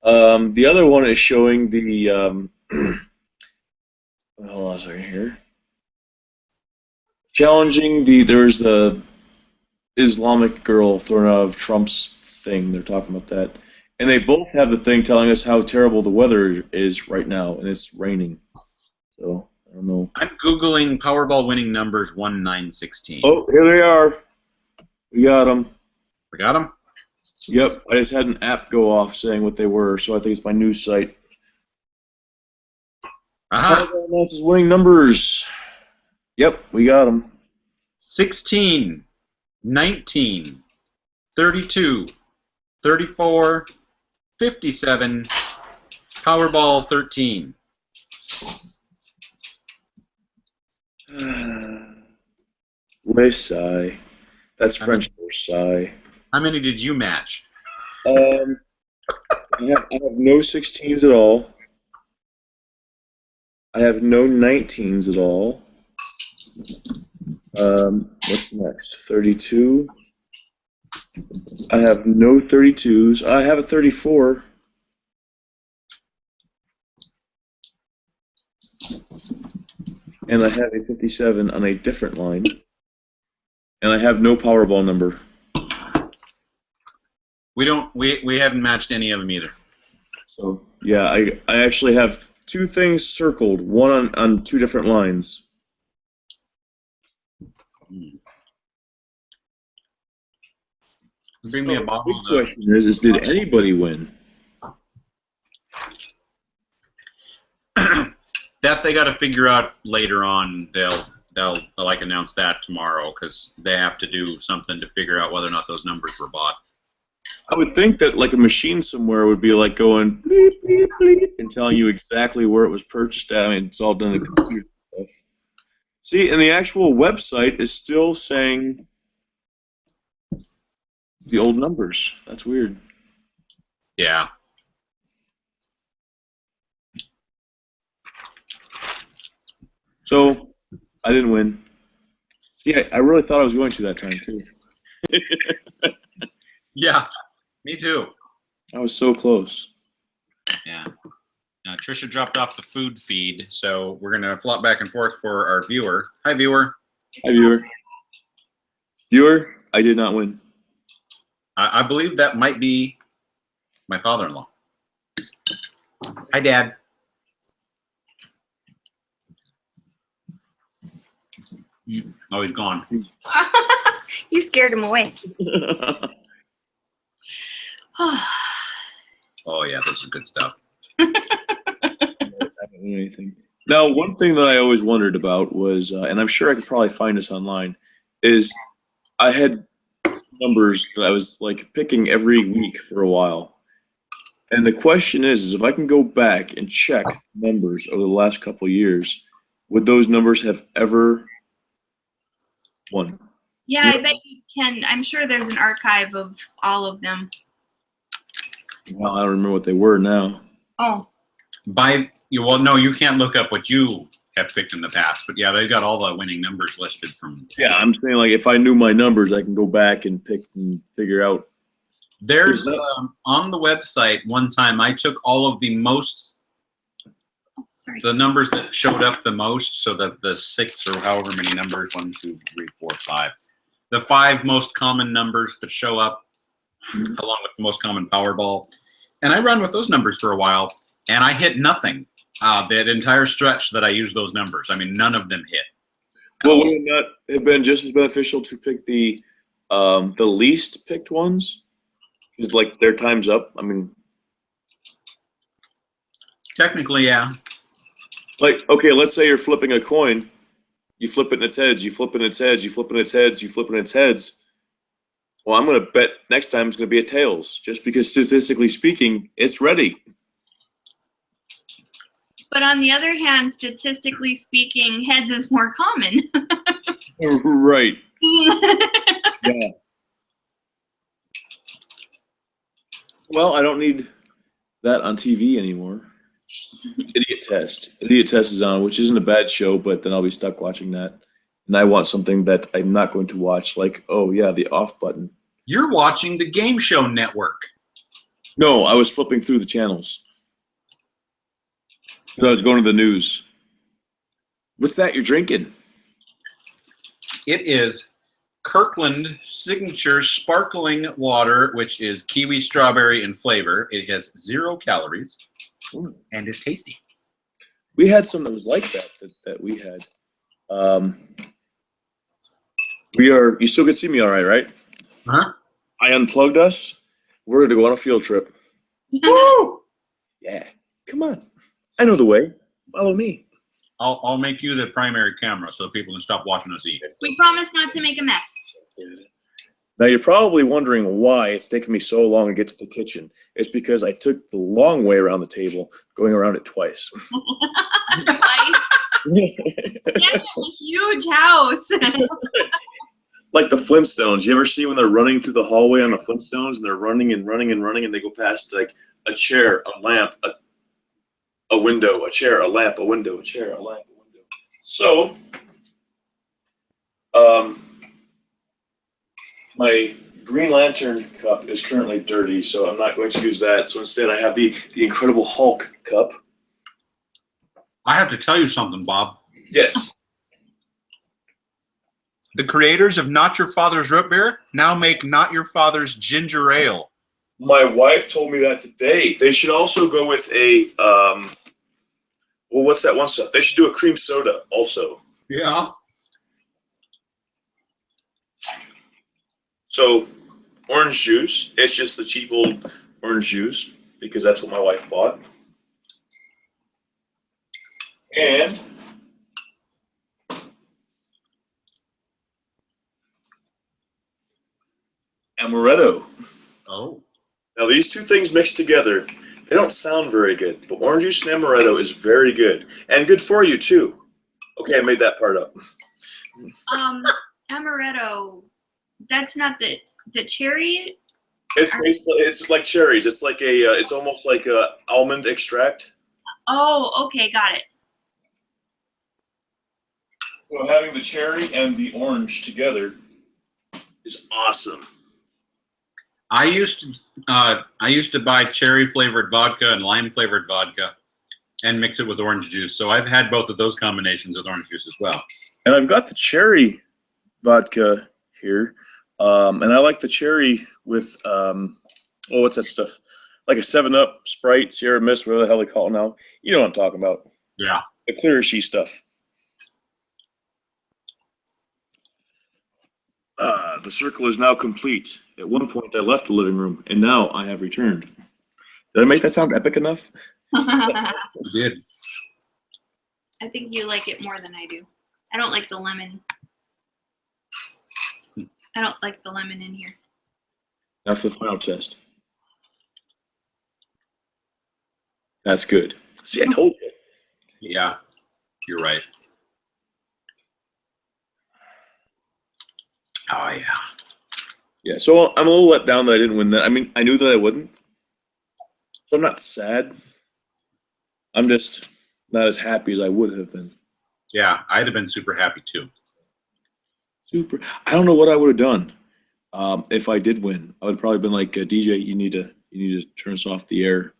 [SPEAKER 2] The other one is showing the. Hold on a second here. Challenging there's the Islamic girl thrown out of Trump's thing. They're talking about that, and they both have the thing telling us how terrible the weather is right now, and it's raining. So I don't know.
[SPEAKER 1] I'm googling Powerball winning numbers 1-9-16.
[SPEAKER 2] Oh, here they are. We got them.
[SPEAKER 1] We got them.
[SPEAKER 2] Yep, I just had an app go off saying what they were, so I think it's my news site.
[SPEAKER 1] Aha.
[SPEAKER 2] Powerball announces winning numbers. Yep, we got them.
[SPEAKER 1] 16, 19, 32, 34, 57, Powerball 13.
[SPEAKER 2] Sigh. That's French for sigh.
[SPEAKER 1] How many did you match?
[SPEAKER 2] I have no 16s at all. I have no 19s at all. What's next? 32. I have no 32s. I have a 34. And I have a 57 on a different line. And I have no Powerball number.
[SPEAKER 1] We haven't matched any of them either.
[SPEAKER 2] So yeah, I actually have two things circled, one on two different lines.
[SPEAKER 1] Bring me a bottle
[SPEAKER 2] The
[SPEAKER 1] of
[SPEAKER 2] big question is did anybody win?
[SPEAKER 1] that they got to figure out later on. They'll like announce that tomorrow because they have to do something to figure out whether or not those numbers were bought.
[SPEAKER 2] I would think that like a machine somewhere would be like going bleep, bleep, bleep, and telling you exactly where it was purchased at. I mean, it's all done in computer stuff. See, and the actual website is still saying the old numbers. That's weird.
[SPEAKER 1] Yeah.
[SPEAKER 2] So I didn't win. See, I really thought I was going to that time too.
[SPEAKER 1] Yeah. Me too.
[SPEAKER 2] I was so close.
[SPEAKER 1] Yeah. Now, Trisha dropped off the food feed, so we're going to flop back and forth for our viewer. Hi, viewer.
[SPEAKER 2] Hi, viewer. Viewer, I did not win.
[SPEAKER 1] I believe that might be my father-in-law. Hi, Dad. Oh, he's gone.
[SPEAKER 4] You scared him away.
[SPEAKER 1] Oh, yeah, this is good stuff.
[SPEAKER 2] Anything. Now, one thing that I always wondered about was, and I'm sure I could probably find this online, is I had numbers that I was like picking every week for a while. And the question is if I can go back and check numbers over the last couple of years, would those numbers have ever won?
[SPEAKER 3] Yeah, I bet you can. I'm sure there's an archive of all of them.
[SPEAKER 2] Well, I don't remember what they were now.
[SPEAKER 3] Oh.
[SPEAKER 1] Well, no, you can't look up what you have picked in the past, but yeah, they've got all the winning numbers listed from.
[SPEAKER 2] Yeah, I'm saying like if I knew my numbers, I can go back and pick and figure out.
[SPEAKER 1] There's on the website one time I took all of the numbers that showed up the most, so that the 6 or however many numbers, 1, 2, 3, 4, 5, the 5 most common numbers that show up, along with the most common Powerball, and I run with those numbers for a while, and I hit nothing. That entire stretch that I used those numbers, I mean, none of them hit.
[SPEAKER 2] Well, would it not have been just as beneficial to pick the least picked ones? Because like their time's up. I mean,
[SPEAKER 1] Technically, yeah.
[SPEAKER 2] like okay, let's say you're flipping a coin, you flip it in its heads, you flip it in its heads, you flip it in its heads, you flip it in its heads. Well, I'm going to bet next time it's going to be a tails, just because statistically speaking, it's ready.
[SPEAKER 3] But on the other hand, statistically speaking, heads is more common.
[SPEAKER 2] Right. Yeah. Well, I don't need that on TV anymore. Idiot Test. Idiot Test is on, which isn't a bad show, but then I'll be stuck watching that. And I want something that I'm not going to watch, like, oh yeah, the off button.
[SPEAKER 1] You're watching the Game Show Network.
[SPEAKER 2] No, I was flipping through the channels. I was going to the news. What's that you're drinking?
[SPEAKER 1] It is Kirkland Signature Sparkling Water, which is kiwi strawberry in flavor. It has 0 calories and is tasty.
[SPEAKER 2] We had some that was like that we had. You still can see me all right?
[SPEAKER 1] Huh?
[SPEAKER 2] I unplugged us. We're going to go on a field trip. Woo! Yeah, come on. I know the way. Follow me.
[SPEAKER 1] I'll make you the primary camera so people can stop watching us eat.
[SPEAKER 3] We promise not to make a mess.
[SPEAKER 2] Now, you're probably wondering why it's taken me so long to get to the kitchen. It's because I took the long way around the table, going around it twice.
[SPEAKER 3] You have a huge house.
[SPEAKER 2] Like the Flintstones. You ever see when they're running through the hallway on the Flintstones and they're running and running and running and they go past like a chair, a lamp, a window, a chair, a lamp, a window, a chair, a lamp, a window. So, my Green Lantern cup is currently dirty, so I'm not going to use that. So instead, I have the Incredible Hulk cup.
[SPEAKER 1] I have to tell you something, Bob.
[SPEAKER 2] Yes.
[SPEAKER 1] The creators of Not Your Father's Root Beer now make Not Your Father's Ginger Ale.
[SPEAKER 2] My wife told me that today. They should also go with a, well, what's that one stuff? They should do a cream soda also.
[SPEAKER 1] Yeah.
[SPEAKER 2] So, orange juice. It's just the cheap old orange juice because that's what my wife bought. And amaretto.
[SPEAKER 1] Oh.
[SPEAKER 2] Now, these two things mixed together, they don't sound very good, but orange juice and amaretto is very good and good for you too. Okay, I made that part up.
[SPEAKER 3] Amaretto. That's not the cherry.
[SPEAKER 2] It's like cherries. It's like it's almost like a almond extract.
[SPEAKER 3] Oh, okay, got it.
[SPEAKER 2] So having the cherry and the orange together is awesome.
[SPEAKER 1] I used to buy cherry flavored vodka and lime flavored vodka and mix it with orange juice. So I've had both of those combinations with orange juice as well.
[SPEAKER 2] And I've got the cherry vodka here. And I like the cherry with what's that stuff? Like a 7-Up, Sprite, Sierra Mist, whatever the hell they call it now. You know what I'm talking about.
[SPEAKER 1] Yeah.
[SPEAKER 2] The clear she stuff. The circle is now complete. At one point, I left the living room, and now I have returned. Did I make that sound epic enough?
[SPEAKER 1] You did.
[SPEAKER 3] I think you like it more than I do. I don't like the lemon. I don't like the lemon in here.
[SPEAKER 2] Now for the final test. That's good. See, I told you.
[SPEAKER 1] Yeah, you're right. Oh, yeah.
[SPEAKER 2] Yeah, so I'm a little let down that I didn't win that. I mean, I knew that I wouldn't. So I'm not sad. I'm just not as happy as I would have been.
[SPEAKER 1] Yeah, I'd have been super happy too.
[SPEAKER 2] Super. I don't know what I would have done if I did win. I would have probably been like, DJ, you need to turn us off the air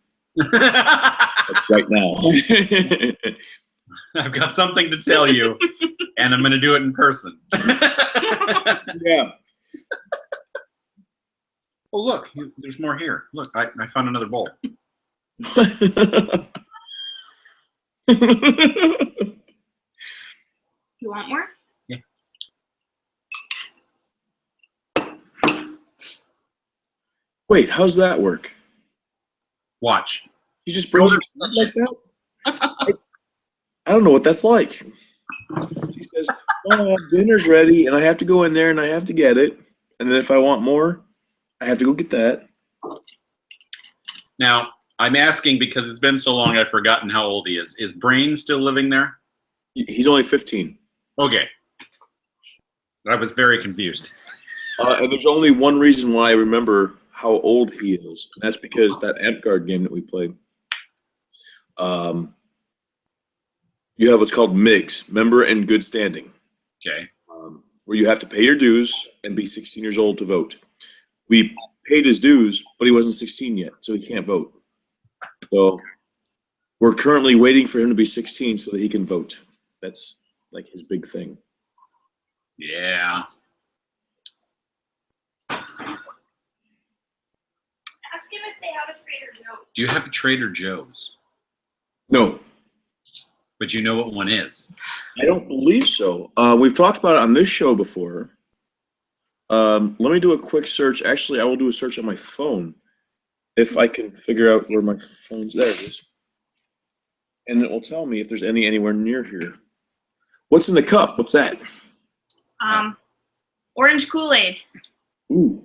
[SPEAKER 2] right now.
[SPEAKER 1] I've got something to tell you, and I'm going to do it in person.
[SPEAKER 2] Yeah.
[SPEAKER 1] Oh, look, there's more here. Look, I found another bowl.
[SPEAKER 3] You want more?
[SPEAKER 1] Yeah.
[SPEAKER 2] Wait, how's that work?
[SPEAKER 1] Watch.
[SPEAKER 2] You just bring it like that? I don't know what that's like. She says, "Oh, dinner's ready," and I have to go in there and I have to get it. And then if I want more, I have to go get that.
[SPEAKER 1] Now, I'm asking because it's been so long I've forgotten how old he is. Is Brain still living there?
[SPEAKER 2] He's only 15.
[SPEAKER 1] Okay. I was very confused.
[SPEAKER 2] And there's only one reason why I remember how old he is. And that's because that Amp Guard game that we played. You have what's called MIGS, Member in Good Standing,
[SPEAKER 1] Okay.
[SPEAKER 2] where you have to pay your dues and be 16 years old to vote. We paid his dues, but he wasn't 16 yet, so he can't vote. So we're currently waiting for him to be 16 so that he can vote. That's like his big thing.
[SPEAKER 1] Yeah.
[SPEAKER 3] Ask him if they have a Trader Joe's.
[SPEAKER 1] Do you have a Trader Joe's?
[SPEAKER 2] No,
[SPEAKER 1] But you know what one is.
[SPEAKER 2] I don't believe so. We've talked about it on this show before. Let me do a quick search. Actually, I will do a search on my phone if I can figure out where my phone's. There it is. And it will tell me if there's any anywhere near here. What's in the cup? What's that?
[SPEAKER 3] Orange Kool-Aid.
[SPEAKER 2] Ooh.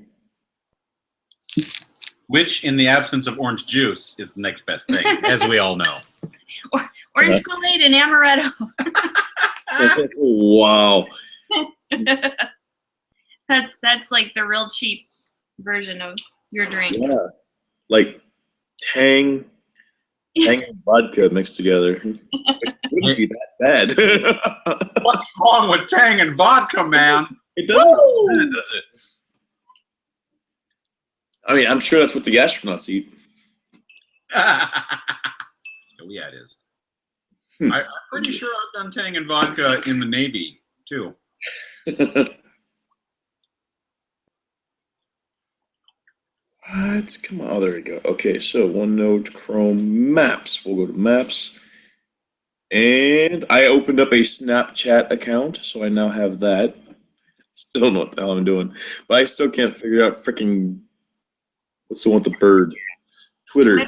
[SPEAKER 1] Which, in the absence of orange juice, is the next best thing, as we all know.
[SPEAKER 3] Orange Kool-Aid and amaretto.
[SPEAKER 2] Wow.
[SPEAKER 3] That's like the real cheap version of your drink.
[SPEAKER 2] Yeah. Like Tang and vodka mixed together. It wouldn't be that bad.
[SPEAKER 1] What's wrong with Tang and vodka, man?
[SPEAKER 2] It doesn't, does it? I mean, I'm sure that's what the astronauts eat.
[SPEAKER 1] Oh, yeah, it is.
[SPEAKER 2] Hmm.
[SPEAKER 1] I'm pretty sure I've done Tang and vodka in the Navy, too.
[SPEAKER 2] What? Come on. Oh, there we go. Okay, so OneNote, Chrome, Maps. We'll go to Maps. And I opened up a Snapchat account, so I now have that. Still don't know what the hell I'm doing. But I still can't figure out freaking what's the one with the bird? Twitter.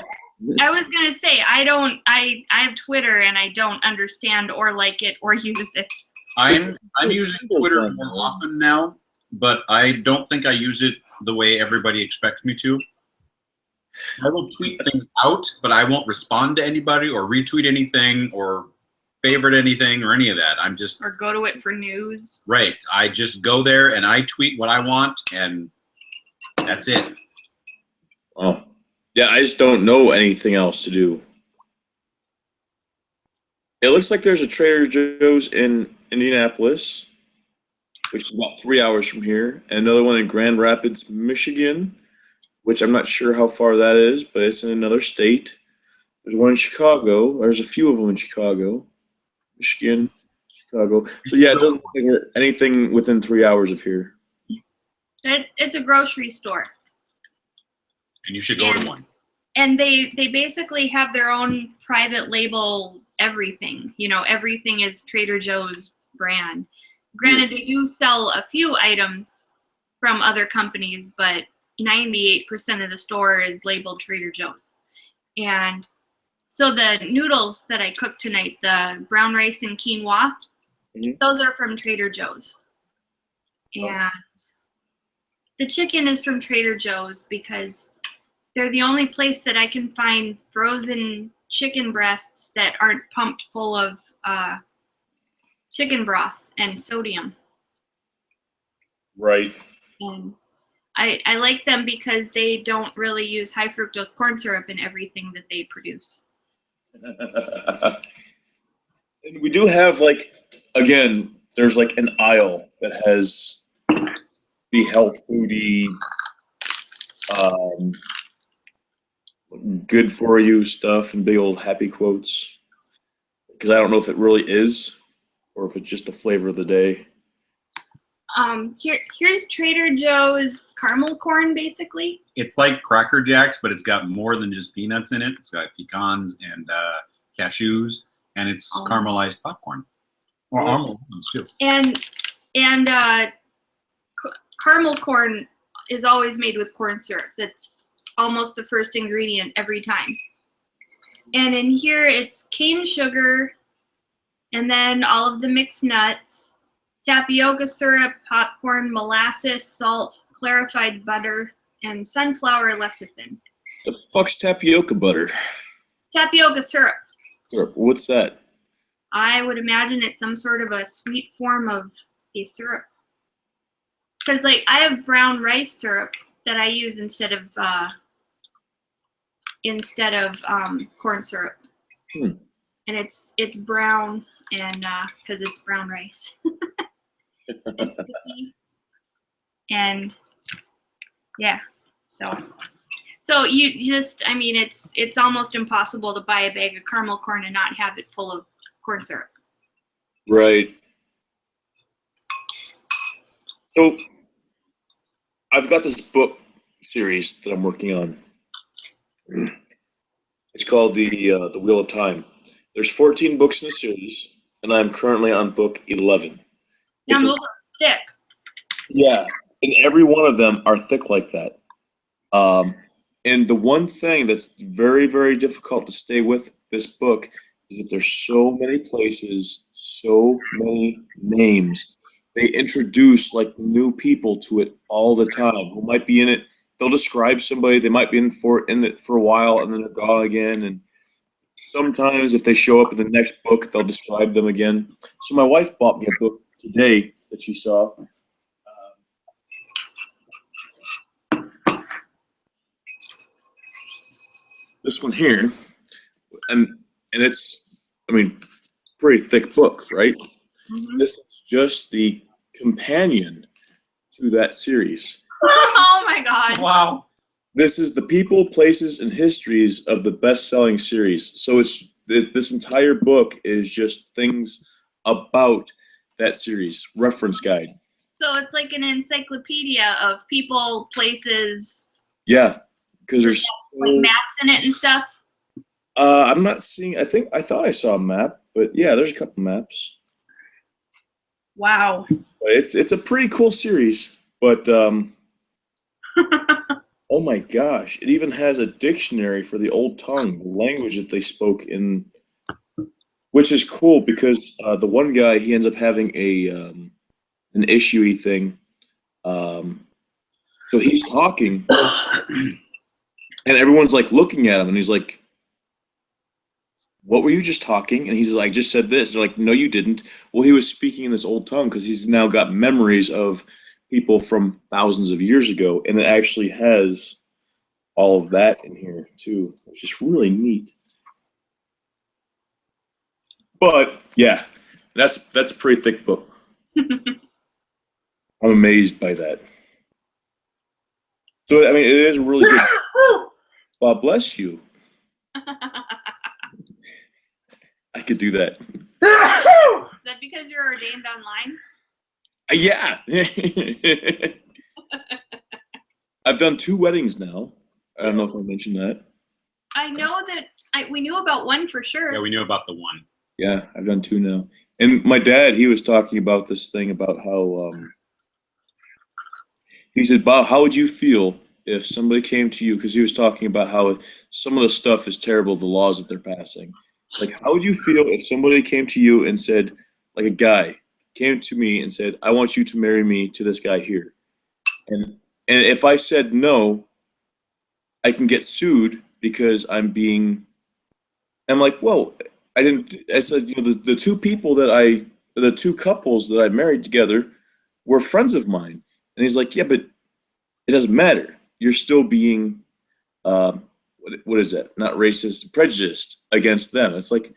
[SPEAKER 3] I was gonna say I have Twitter and I don't understand or like it or use it.
[SPEAKER 1] I'm using Twitter more often now, but I don't think I use it the way everybody expects me to. I will tweet things out, but I won't respond to anybody or retweet anything or favorite anything or any of that. I'm just
[SPEAKER 3] Or go to it for news.
[SPEAKER 1] right. I just go there and I tweet what I want, and that's it.
[SPEAKER 2] Oh. Yeah, I just don't know anything else to do. It looks like there's a Trader Joe's in Indianapolis, which is about 3 hours from here, and another one in Grand Rapids, Michigan, which I'm not sure how far that is, but it's in another state. There's one in Chicago. There's a few of them in Chicago, Michigan, Chicago. So yeah, it doesn't look like we're anything within 3 hours of here.
[SPEAKER 3] It's a grocery store.
[SPEAKER 1] And you should go to one.
[SPEAKER 3] And they basically have their own private label everything. You know, everything is Trader Joe's brand. Granted, they do sell a few items from other companies, but 98% of the store is labeled Trader Joe's. And so the noodles that I cooked tonight, the brown rice and quinoa, those are from Trader Joe's. And the chicken is from Trader Joe's because they're the only place that I can find frozen chicken breasts that aren't pumped full of chicken broth and sodium.
[SPEAKER 2] Right.
[SPEAKER 3] And I like them because they don't really use high fructose corn syrup in everything that they produce.
[SPEAKER 2] And we do have again, there's an aisle that has the health foodie, um, good for you stuff and big old happy quotes. Because I don't know if it really is, or if it's just the flavor of the day.
[SPEAKER 3] Here's Trader Joe's caramel corn, basically.
[SPEAKER 1] It's like Cracker Jacks, but it's got more than just peanuts in it. It's got pecans and cashews, and it's caramelized popcorn. Or almonds too.
[SPEAKER 3] And caramel corn is always made with corn syrup. That's almost the first ingredient every time. And in here it's cane sugar, and then all of the mixed nuts, tapioca syrup, popcorn, molasses, salt, clarified butter, and sunflower lecithin.
[SPEAKER 2] The fuck's tapioca butter?
[SPEAKER 3] Tapioca syrup.
[SPEAKER 2] Syrup. What's that?
[SPEAKER 3] I would imagine it's some sort of a sweet form of a syrup. Because I have brown rice syrup that I use instead of corn syrup. And it's brown, and because it's brown rice. It's sticky. And yeah, so you just, I mean, it's almost impossible to buy a bag of caramel corn and not have it full of corn syrup.
[SPEAKER 2] Right. So I've got this book series that I'm working on. It's called the Wheel of Time. There's 14 books in the series, and I'm currently on book 11.
[SPEAKER 3] Now those are thick.
[SPEAKER 2] Yeah, and every one of them are thick like that. And the one thing that's very, very difficult to stay with this book is that there's so many places, so many names. They introduce new people to it all the time who might be in it. They'll describe somebody, they might be in it for a while, and then they're gone again. And sometimes if they show up in the next book, they'll describe them again. So my wife bought me a book today that she saw. This one here, and it's, I mean, pretty thick book, right?
[SPEAKER 3] Mm-hmm.
[SPEAKER 2] This is just the companion to that series.
[SPEAKER 3] Oh my God.
[SPEAKER 1] Wow.
[SPEAKER 2] This is the people, places, and histories of the best-selling series. So this entire book is just things about that series, reference guide.
[SPEAKER 3] So it's like an encyclopedia of people, places.
[SPEAKER 2] Yeah, because there's
[SPEAKER 3] maps in it and stuff.
[SPEAKER 2] I'm not seeing. I thought I saw a map, but yeah, there's a couple maps.
[SPEAKER 3] Wow.
[SPEAKER 2] But it's a pretty cool series, but oh my gosh, it even has a dictionary for the old tongue, the language that they spoke in, which is cool because the one guy, he ends up having an issue-y thing. So he's talking, and everyone's looking at him, and he's like, "What were you just talking?" And he's like, "I just said this." They're like, "No, you didn't." Well, he was speaking in this old tongue because he's now got memories of people from thousands of years ago, and it actually has all of that in here too, which is really neat. But yeah, that's a pretty thick book. I'm amazed by that. So I mean, it is really good. God bless you. I could do that.
[SPEAKER 3] Is that because you're ordained online?
[SPEAKER 2] Yeah. I've done 2 weddings now. I don't know if I mentioned that.
[SPEAKER 3] I know that we knew about one for sure.
[SPEAKER 1] Yeah, we knew about the one.
[SPEAKER 2] Yeah, I've done 2 now. And my dad, he was talking about this thing about how he said, "Bob, how would you feel if somebody came to you?" Because he was talking about how some of the stuff is terrible, the laws that they're passing. How would you feel if somebody came to you and said, a guy came to me and said, "I want you to marry me to this guy here," and if I said no, I can get sued because I'm like, well, I didn't. I said, the 2 people the 2 couples that I married together were friends of mine, and he's like, "Yeah, but it doesn't matter. You're still being what is that? Not racist, prejudiced against them. It's like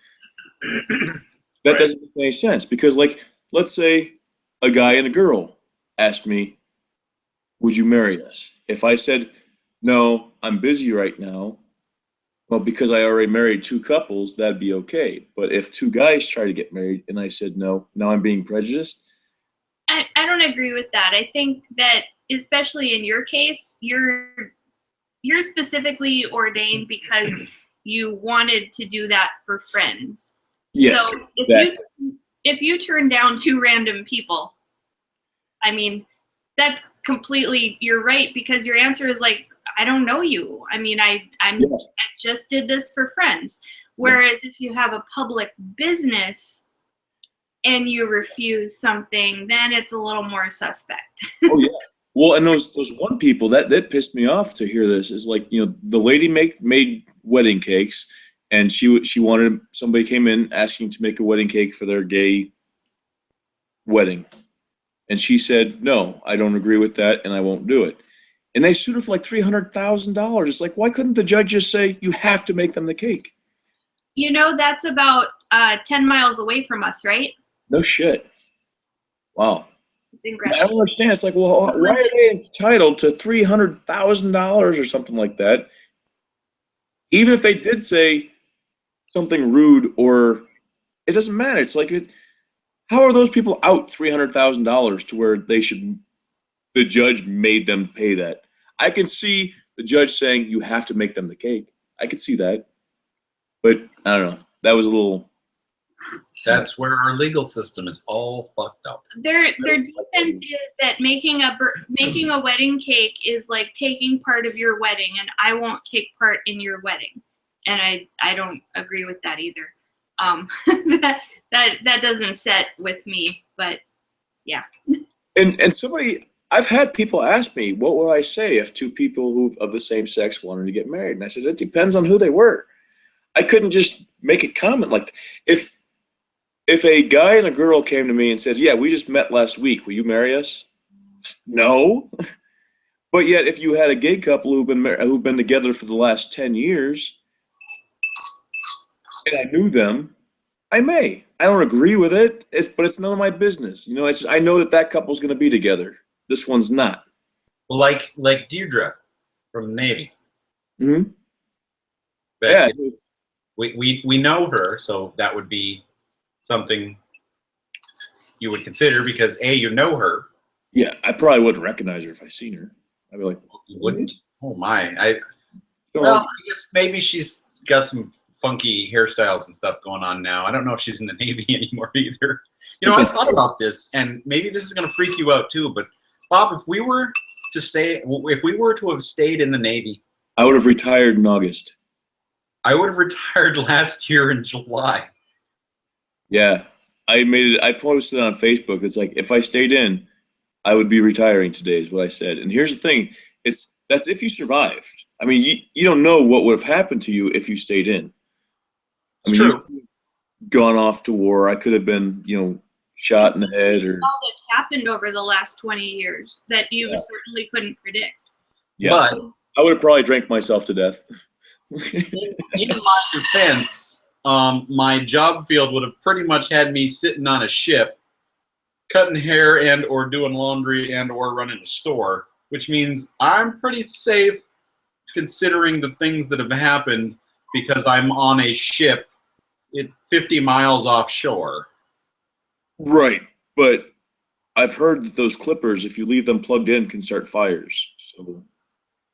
[SPEAKER 2] that doesn't make any sense because, like, let's say a guy and a girl asked me, "Would you marry us?" If I said, "No, I'm busy right now," well, because I already married two couples, that'd be okay. But if two guys try to get married and I said no, now I'm being prejudiced.
[SPEAKER 3] I don't agree with that. I think that especially in your case, you're specifically ordained because you wanted to do that for friends.
[SPEAKER 2] Yes,
[SPEAKER 3] so if you turn down two random people, I mean, that's completely, you're right, because your answer is like, I don't know you. I mean, I just did this for friends. Whereas if you have a public business and you refuse something, then it's a little more suspect.
[SPEAKER 2] Oh yeah. Well, and those one people that pissed me off to hear this is like, the lady made wedding cakes, and she wanted, somebody came in asking to make a wedding cake for their gay wedding, and she said, "No, I don't agree with that, and I won't do it." And they sued her for like $300,000. It's like, why couldn't the judge just say you have to make them the cake?
[SPEAKER 3] That's about 10 miles away from us, right?
[SPEAKER 2] No shit. Wow. I
[SPEAKER 3] think
[SPEAKER 2] don't understand. It's like, well, why are they entitled to $300,000 or something like that? Even if they did say something rude, or it doesn't matter. It's like, how are those people out $300,000 to where the judge made them pay that? I can see the judge saying you have to make them the cake. I could see that, but I don't know. That was a little.
[SPEAKER 5] That's where our legal system is all fucked up.
[SPEAKER 3] Their defense is that making a wedding cake is like taking part of your wedding, and I won't take part in your wedding, and I don't agree with that either. That doesn't set with me, but yeah.
[SPEAKER 2] And somebody, I've had people ask me, what will I say if two people who of the same sex wanted to get married? And I said, it depends on who they were. I couldn't just make a comment like, if a guy and a girl came to me and said, "Yeah, we just met last week, will you marry us?" No. But yet, if you had a gay couple who've been together for the last 10 years, and I knew them, I may. I don't agree with it, but it's none of my business. It's just, I know that couple's going to be together. This one's not.
[SPEAKER 5] Well, like Deirdre from the Navy.
[SPEAKER 2] Mm-hmm.
[SPEAKER 5] Yeah. We know her, so that would be something you would consider because A, you know her.
[SPEAKER 2] Yeah, I probably wouldn't recognize her if I seen her. I'd be like,
[SPEAKER 5] you wouldn't? Oh my! I guess maybe she's got some funky hairstyles and stuff going on now. I don't know if she's in the Navy anymore either. I thought about this, and maybe this is going to freak you out too. But Bob, if we were to have stayed in the Navy,
[SPEAKER 2] I would have retired in August.
[SPEAKER 5] I would have retired last year in July.
[SPEAKER 2] Yeah, I posted on Facebook. It's like, if I stayed in, I would be retiring today is what I said. And here's the thing. That's if you survived. I mean, you don't know what would have happened to you if you stayed in. I mean,
[SPEAKER 5] true.
[SPEAKER 2] Gone off to war. I could have been, shot in the head or.
[SPEAKER 3] All that's happened over the last 20 years that you certainly couldn't predict.
[SPEAKER 2] Yeah, but I would have probably drank myself to death.
[SPEAKER 5] In my defense, my job field would have pretty much had me sitting on a ship, cutting hair and or doing laundry and or running a store, which means I'm pretty safe considering the things that have happened because I'm on a ship 50 miles offshore.
[SPEAKER 2] Right, but I've heard that those clippers, if you leave them plugged in, can start fires. So.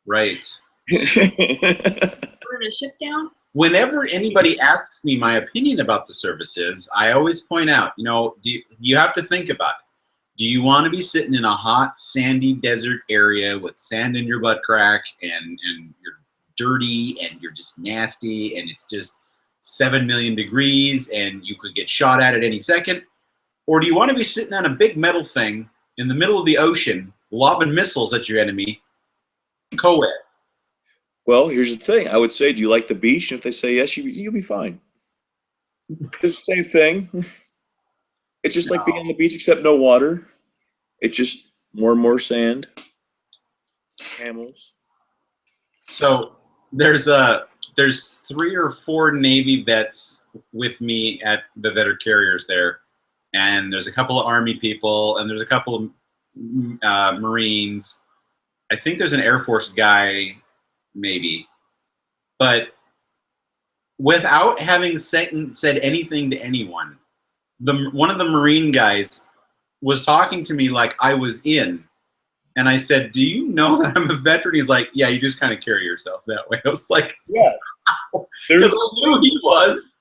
[SPEAKER 5] Right.
[SPEAKER 3] Burn a ship down?
[SPEAKER 5] Whenever anybody asks me my opinion about the services, I always point out, you have to think about it. Do you want to be sitting in a hot, sandy desert area with sand in your butt crack and you're dirty and you're just nasty and it's just 7 million degrees and you could get shot at any second? Or do you want to be sitting on a big metal thing in the middle of the ocean, lobbing missiles at your enemy, co-ed?
[SPEAKER 2] Well, here's the thing. I would say, do you like the beach? And if they say yes, you'll be fine. It's the same thing. It's just like being on the beach, except no water. It's just more and more sand. Camels.
[SPEAKER 5] So there's 3 or 4 Navy vets with me at that are carriers there, and there's a couple of Army people, and there's a couple of Marines. I think there's an Air Force guy, maybe, but without having said anything to anyone, one of the Marine guys was talking to me like I was in. And I said, "Do you know that I'm a veteran?" He's like, "Yeah, you just kind of carry yourself that way." I was like,
[SPEAKER 2] Yeah.
[SPEAKER 5] because I knew he was.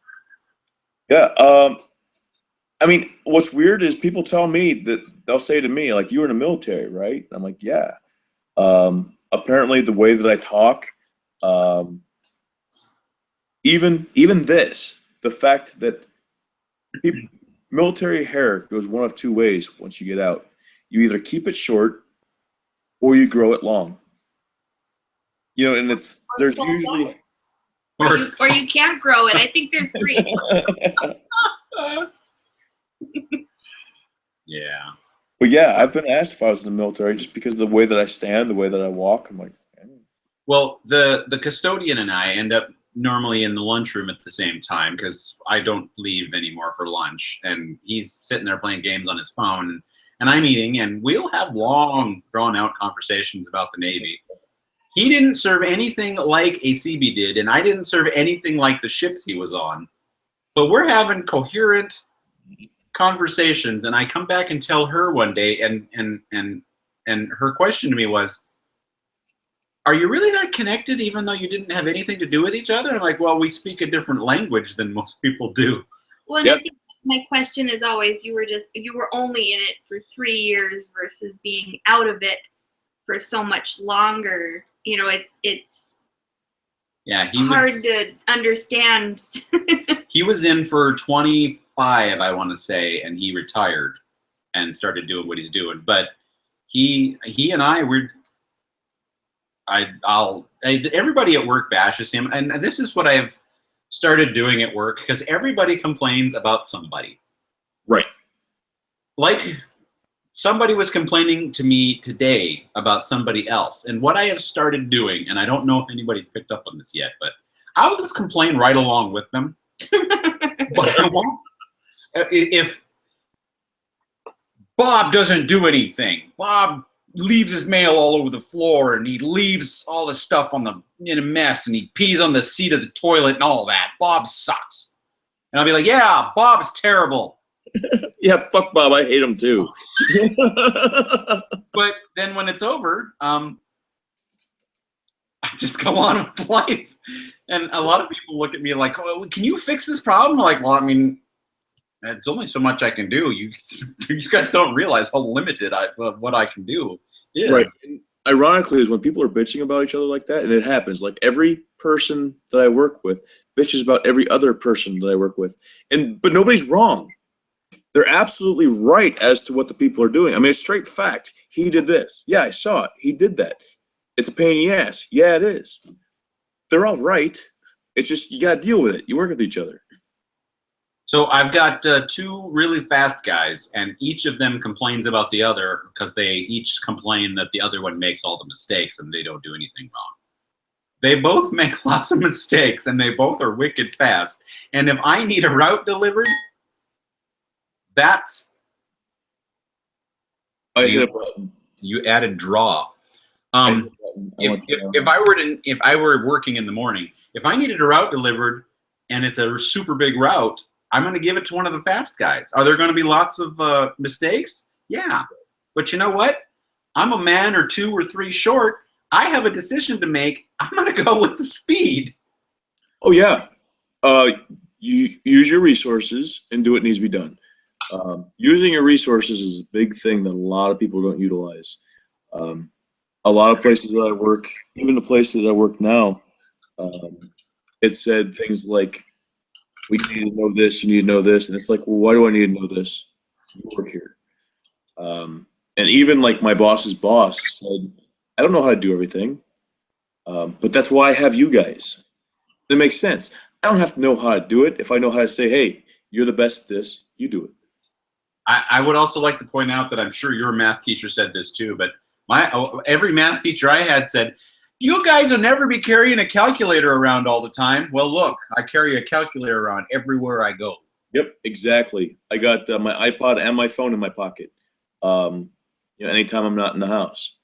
[SPEAKER 2] Yeah. I mean, what's weird is people tell me that they'll say to me, like, "You were in the military, right?" And I'm like, "Yeah." Apparently, the way that I talk, even this, the fact that military hair goes one of 2 ways once you get out. You either keep it short or you grow it long. You know, and there's usually
[SPEAKER 3] Or you can't grow it. I think there's 3.
[SPEAKER 5] Yeah.
[SPEAKER 2] But yeah, I've been asked if I was in the military just because of the way that I stand, the way that I walk. I'm like,
[SPEAKER 5] Well, the custodian and I end up normally in the lunchroom at the same time because I don't leave anymore for lunch, and he's sitting there playing games on his phone, and I'm eating, and we'll have long, drawn-out conversations about the Navy. He didn't serve anything like a CB did, and I didn't serve anything like the ships he was on. But we're having coherent conversations, and I come back and tell her one day, and her question to me was, "Are you really that connected even though you didn't have anything to do with each other?" I'm like, "Well, we speak a different language than most people do."
[SPEAKER 3] Well, and
[SPEAKER 2] Yep.
[SPEAKER 3] I think my question is always, you were only in it for 3 years versus being out of it for so much longer. You know, it's
[SPEAKER 5] Yeah,
[SPEAKER 3] hard to understand.
[SPEAKER 5] he was in for 25, I want to say, and he retired and started doing what he's doing. But he and I were. Everybody at work bashes him, and this is what I've started doing at work because everybody complains about somebody.
[SPEAKER 2] right.
[SPEAKER 5] Like somebody was complaining to me today about somebody else, and what I have started doing, and I don't know if anybody's picked up on this yet, but I'll just complain right along with them. But I won't. If Bob doesn't do anything, Bob leaves his mail all over the floor, and he leaves all the stuff in a mess, and he pees on the seat of the toilet and all that. Bob sucks. And I'll be like, "Yeah, Bob's terrible."
[SPEAKER 2] Yeah, fuck Bob. I hate him too.
[SPEAKER 5] But then when it's over, I just go on with life. And a lot of people look at me like, "Oh, can you fix this problem?" I'm like, "Well, I mean, it's only so much I can do. You guys don't realize how limited what I can do is."
[SPEAKER 2] Right. And ironically, is when people are bitching about each other like that, and it happens. Like every person that I work with bitches about every other person that I work with, but nobody's wrong. They're absolutely right as to what the people are doing. I mean, it's straight fact. He did this. Yeah, I saw it. He did that. It's a pain in the ass. Yeah, it is. They're all right. It's just you got to deal with it. You work with each other.
[SPEAKER 5] So I've got 2 really fast guys, and each of them complains about the other because they each complain that the other one makes all the mistakes and they don't do anything wrong. They both make lots of mistakes, and they both are wicked fast. And if I need a route delivered, that's
[SPEAKER 2] I hit a button.
[SPEAKER 5] you added draw.
[SPEAKER 2] I hit a button.
[SPEAKER 5] If I were working in the morning, if I needed a route delivered and it's a super big route, I'm going to give it to one of the fast guys. Are there going to be lots of mistakes? Yeah. But you know what? I'm a man or 2 or 3 short. I have a decision to make. I'm going to go with the speed.
[SPEAKER 2] Oh, yeah. You use your resources and do what needs to be done. Using your resources is a big thing that a lot of people don't utilize. A lot of places that I work, even the place that I work now, it said things like, "We need to know this, you need to know this." And it's like, well, why do I need to know this? You work here. And even like my boss's boss said, "I don't know how to do everything, but that's why I have you guys." It makes sense. I don't have to know how to do it if I know how to say, "Hey, you're the best at this, you do it."
[SPEAKER 5] I would also like to point out that I'm sure your math teacher said this too, but every math teacher I had said, You guys will never be carrying a calculator around all the time. Well, look, I carry a calculator around everywhere I go.
[SPEAKER 2] Yep, exactly. I got my iPod and my phone in my pocket. Anytime I'm not in the house.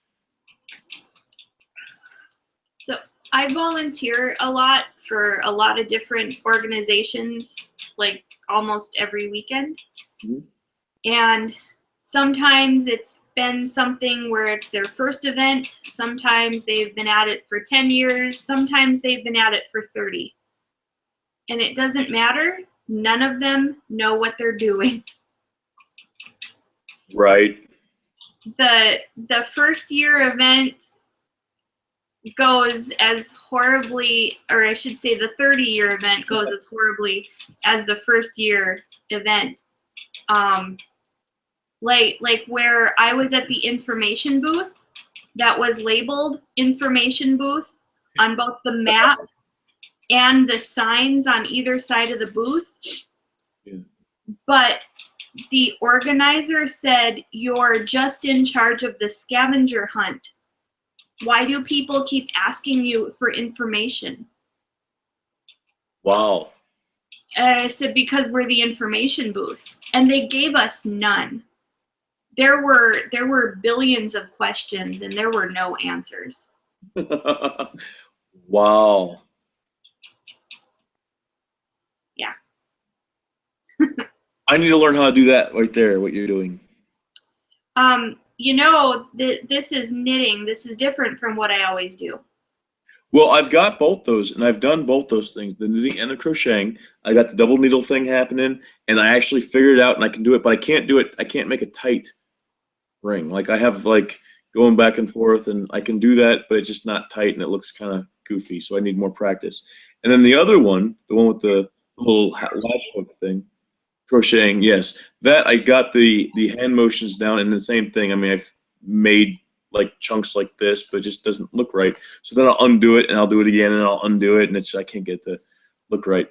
[SPEAKER 3] So I volunteer a lot for a lot of different organizations, like almost every weekend.
[SPEAKER 2] Mhm.
[SPEAKER 3] And sometimes it's been something where it's their first event. Sometimes they've been at it for 10 years. Sometimes they've been at it for 30. And it doesn't matter. None of them know what they're doing.
[SPEAKER 2] Right.
[SPEAKER 3] The first year event goes as horribly, or I should say the 30-year event goes as horribly as the first year event. Like where I was at the information booth that was labeled information booth on both the map and the signs on either side of the booth.
[SPEAKER 2] Yeah.
[SPEAKER 3] But the organizer said, "You're just in charge of the scavenger hunt. Why do people keep asking you for information?"
[SPEAKER 2] Wow.
[SPEAKER 3] I said, "Because we're the information booth." And they gave us none. There were billions of questions and there were no answers.
[SPEAKER 2] Wow.
[SPEAKER 3] Yeah.
[SPEAKER 2] I need to learn how to do that right there, what you're doing.
[SPEAKER 3] This is knitting. This is different from what I always do.
[SPEAKER 2] Well, I've got both those, and I've done both those things, the knitting and the crocheting. I got the double needle thing happening, and I actually figured it out, and I can do it, but I can't do it. I can't make a tight ring. Like, I have, like, going back and forth, and I can do that, but it's just not tight, and it looks kind of goofy, so I need more practice. And then the other one, the one with the little lash hook thing, crocheting, yes, that I got the hand motions down, and the same thing. I mean, I've made like chunks like this, but it just doesn't look right. So then I'll undo it, and I'll do it again, and I'll undo it, and I can't get it to look right.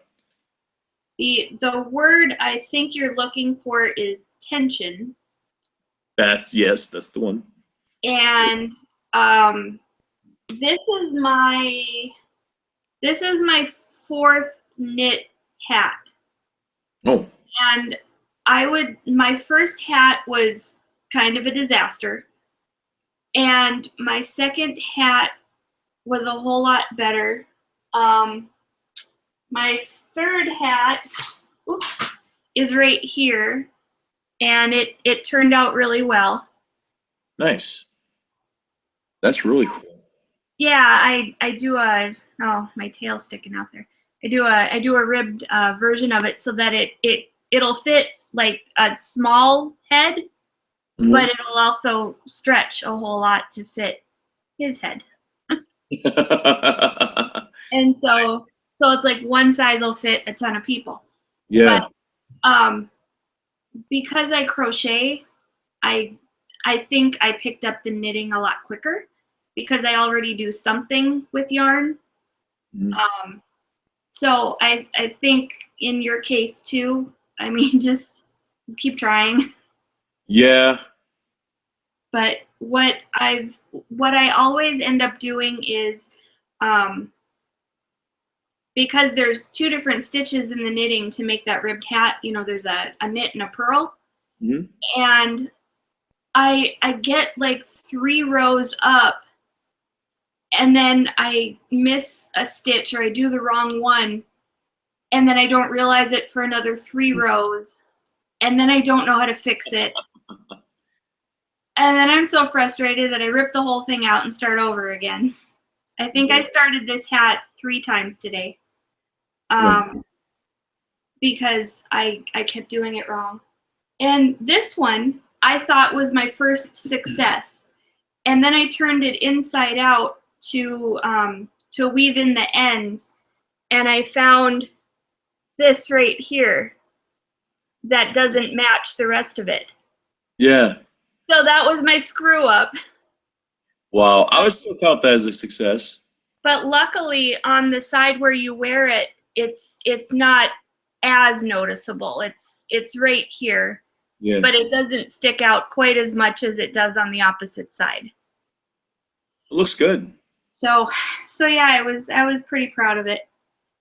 [SPEAKER 3] The word I think you're looking for is tension.
[SPEAKER 2] That's the one.
[SPEAKER 3] And this is my fourth knit hat.
[SPEAKER 2] Oh.
[SPEAKER 3] And my first hat was kind of a disaster. And my second hat was a whole lot better. My third hat, is right here. And it turned out really well.
[SPEAKER 2] Nice. That's really cool.
[SPEAKER 3] Yeah, I do my tail's sticking out there. I do a ribbed version of it so that it'll fit like a small head,
[SPEAKER 2] Mhm.
[SPEAKER 3] but it'll also stretch a whole lot to fit his head. And so it's like one size will fit a ton of people.
[SPEAKER 2] Yeah.
[SPEAKER 3] But because I crochet, I think I picked up the knitting a lot quicker because I already do something with yarn.
[SPEAKER 2] Mhm.
[SPEAKER 3] So I think in your case too, I mean, just keep trying.
[SPEAKER 2] Yeah.
[SPEAKER 3] But what I always end up doing is, because there's two different stitches in the knitting to make that ribbed hat, there's a knit and a purl.
[SPEAKER 2] Mhm.
[SPEAKER 3] And I get like 3 rows up, and then I miss a stitch or I do the wrong one, and then I don't realize it for another 3 rows, and then I don't know how to fix it. And then I'm so frustrated that I rip the whole thing out and start over again. I think I started this hat 3 times today. Because I kept doing it wrong. And this one I thought was my first success. And then I turned it inside out to weave in the ends, and I found this right here that doesn't match the rest of it.
[SPEAKER 2] Yeah.
[SPEAKER 3] So that was my screw up.
[SPEAKER 2] Wow. I would still count that as a success.
[SPEAKER 3] But luckily on the side where you wear it, it's not as noticeable. It's right here.
[SPEAKER 2] Yeah.
[SPEAKER 3] But it doesn't stick out quite as much as it does on the opposite side.
[SPEAKER 2] It looks good.
[SPEAKER 3] So yeah, I was pretty proud of it,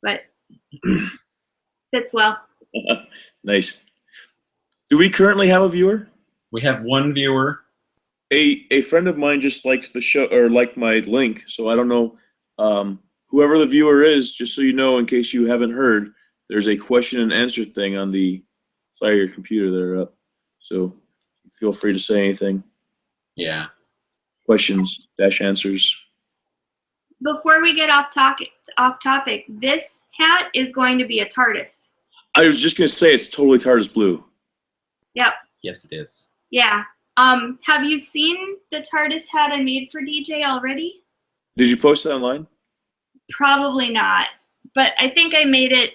[SPEAKER 3] but fits well.
[SPEAKER 2] Nice. Do we currently have a viewer?
[SPEAKER 5] We have one viewer.
[SPEAKER 2] A friend of mine just liked the show or liked my link, so I don't know. Whoever the viewer is, just so you know, in case you haven't heard, there's a question and answer thing on the side of your computer there up. So feel free to say anything.
[SPEAKER 5] Yeah.
[SPEAKER 2] Questions, dash answers.
[SPEAKER 3] Before we get off topic, this hat is going to be a TARDIS.
[SPEAKER 2] I was just gonna say it's totally TARDIS blue.
[SPEAKER 3] Yep.
[SPEAKER 5] Yes, it is.
[SPEAKER 3] Yeah. Have you seen the TARDIS hat I made for DJ already?
[SPEAKER 2] Did you post it online?
[SPEAKER 3] Probably not, but I think I made it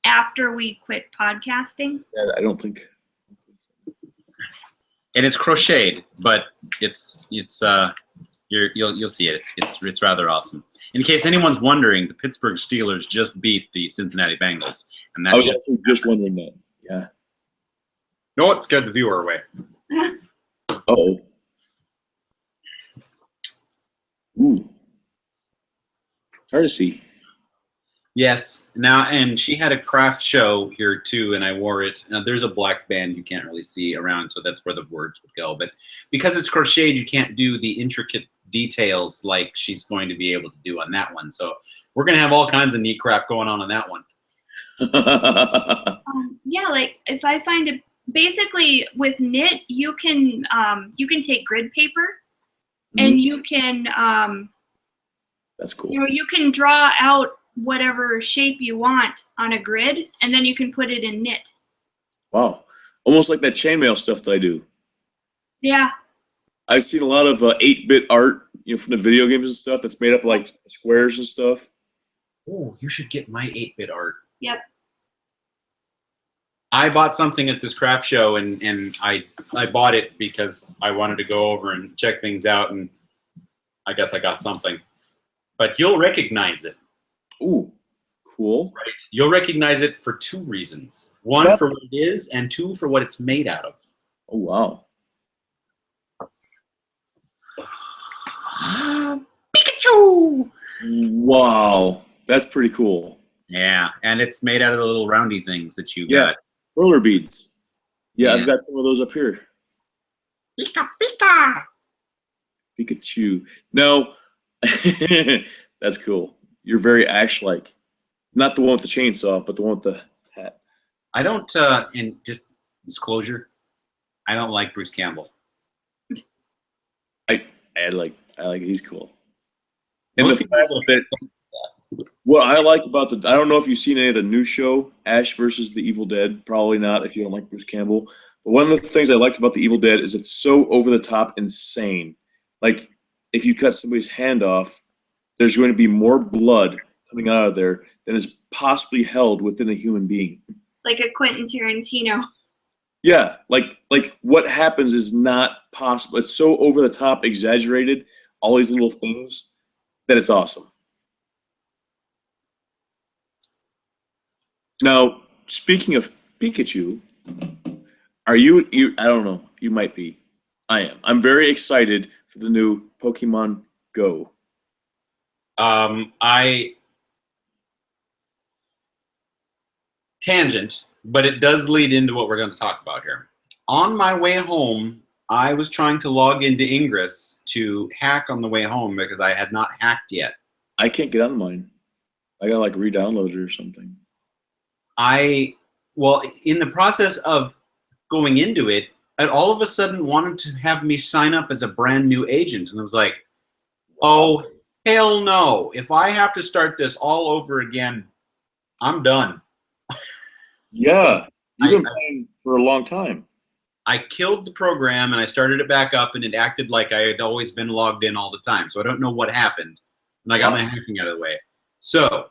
[SPEAKER 3] after we quit podcasting.
[SPEAKER 2] Yeah, I don't think.
[SPEAKER 5] And it's crocheted, but you'll see it. It's rather awesome. In case anyone's wondering, the Pittsburgh Steelers just beat the Cincinnati Bengals, and
[SPEAKER 2] I
[SPEAKER 5] that's
[SPEAKER 2] was actually just wondering that. Yeah.
[SPEAKER 5] oh, it scared the viewer away.
[SPEAKER 2] Oh. Ooh. TARDIS-y.
[SPEAKER 5] Yes. Now, and she had a craft show here too, and I wore it. Now, there's a black band you can't really see around, so that's where the words would go. But because it's crocheted, you can't do the intricate details like she's going to be able to do on that one. So we're gonna have all kinds of neat crap going on that one.
[SPEAKER 3] Yeah, like if I find it, basically with knit, you can take grid paper, and you can
[SPEAKER 2] That's cool.
[SPEAKER 3] you can draw out whatever shape you want on a grid, and then you can put it in knit.
[SPEAKER 2] Wow. Almost like that chainmail stuff that I do.
[SPEAKER 3] Yeah.
[SPEAKER 2] I've seen a lot of 8-bit art, from the video games and stuff that's made up of, like, squares and stuff.
[SPEAKER 5] Oh, you should get my 8-bit art.
[SPEAKER 3] Yep.
[SPEAKER 5] I bought something at this craft show, and I bought it because I wanted to go over and check things out, and I guess I got something. But you'll recognize it.
[SPEAKER 2] Ooh, cool.
[SPEAKER 5] Right. You'll recognize it for two reasons. One, for what it is, and two, for what it's made out of.
[SPEAKER 2] Oh, wow.
[SPEAKER 5] Pikachu!
[SPEAKER 2] Wow. That's pretty cool.
[SPEAKER 5] Yeah, and it's made out of the little roundy things that you
[SPEAKER 2] Yeah.
[SPEAKER 5] got.
[SPEAKER 2] Roller beads. Yeah,
[SPEAKER 5] Yeah.
[SPEAKER 2] I've got some of those up here.
[SPEAKER 5] Pika Pika!
[SPEAKER 2] Pikachu. No. That's cool. You're very Ash-like. Not the one with the chainsaw, but the one with the hat.
[SPEAKER 5] I don't, and just disclosure, I don't like Bruce Campbell.
[SPEAKER 2] I like it. He's cool. And
[SPEAKER 5] Most
[SPEAKER 2] the
[SPEAKER 5] people
[SPEAKER 2] fact
[SPEAKER 5] don't.
[SPEAKER 2] that what I like about I don't know if you've seen any of the new show, Ash versus the Evil Dead. Probably not if you don't like Bruce Campbell. But one of the things I liked about the Evil Dead is it's so over the top insane. Like, if you cut somebody's hand off, there's going to be more blood coming out of there than is possibly held within a human being.
[SPEAKER 3] Like a Quentin Tarantino.
[SPEAKER 2] Yeah, like what happens is not possible. It's so over the top, exaggerated, all these little things, that it's awesome. Now, speaking of Pikachu, are you I don't know, you might be. I am. I'm very excited for the new Pokemon Go.
[SPEAKER 5] Tangent, but it does lead into what we're going to talk about here. On my way home, I was trying to log into Ingress to hack on the way home because I had not hacked yet.
[SPEAKER 2] I can't get on mine. I gotta like re-download it or something.
[SPEAKER 5] Well, in the process of going into it, it all of a sudden wanted to have me sign up as a brand new agent. And I was like, oh, hell no. If I have to start this all over again, I'm done.
[SPEAKER 2] Yeah, you've been playing for a long time.
[SPEAKER 5] I killed the program and I started it back up, and it acted like I had always been logged in all the time. So I don't know what happened. And I got my hacking out of the way. So,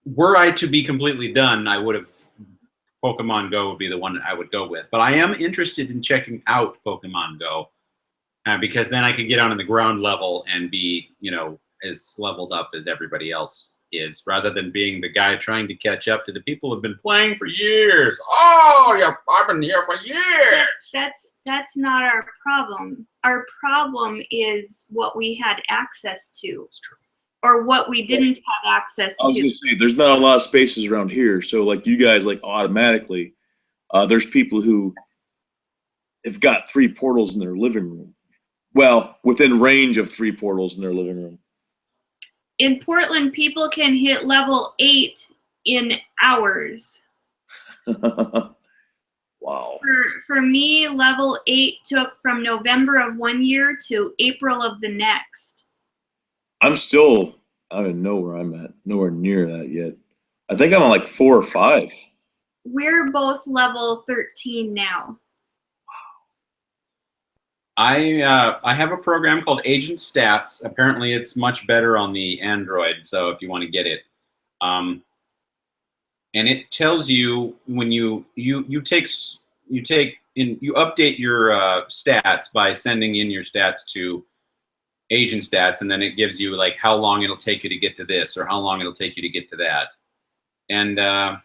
[SPEAKER 5] were I to be completely done, I would have Pokemon Go would be the one I would go with. But I am interested in checking out Pokemon Go because then I could get on the ground level and be, as leveled up as everybody else is, rather than being the guy trying to catch up to the people who've been playing for years. Oh, yeah, I've been here for years.
[SPEAKER 3] That's not our problem. Our problem is what we had access to, or what we didn't have access
[SPEAKER 2] I was
[SPEAKER 3] to.
[SPEAKER 2] gonna say, there's not a lot of spaces around here, so like you guys, like automatically, there's people who have got 3 portals in their living room. Well, within range of 3 portals in their living room.
[SPEAKER 3] In Portland, people can hit level 8 in hours.
[SPEAKER 2] Wow.
[SPEAKER 3] For me, level 8 took from November of one year to April of the next.
[SPEAKER 2] I don't even know where I'm at. Nowhere near that yet. I think I'm on like 4 or 5.
[SPEAKER 3] We're both level 13 now.
[SPEAKER 5] I have a program called Agent Stats. Apparently, it's much better on the Android. So if you want to get it, and it tells you when you update your stats by sending in your stats to Agent Stats, and then it gives you like how long it'll take you to get to this or how long it'll take you to get to that. And I'm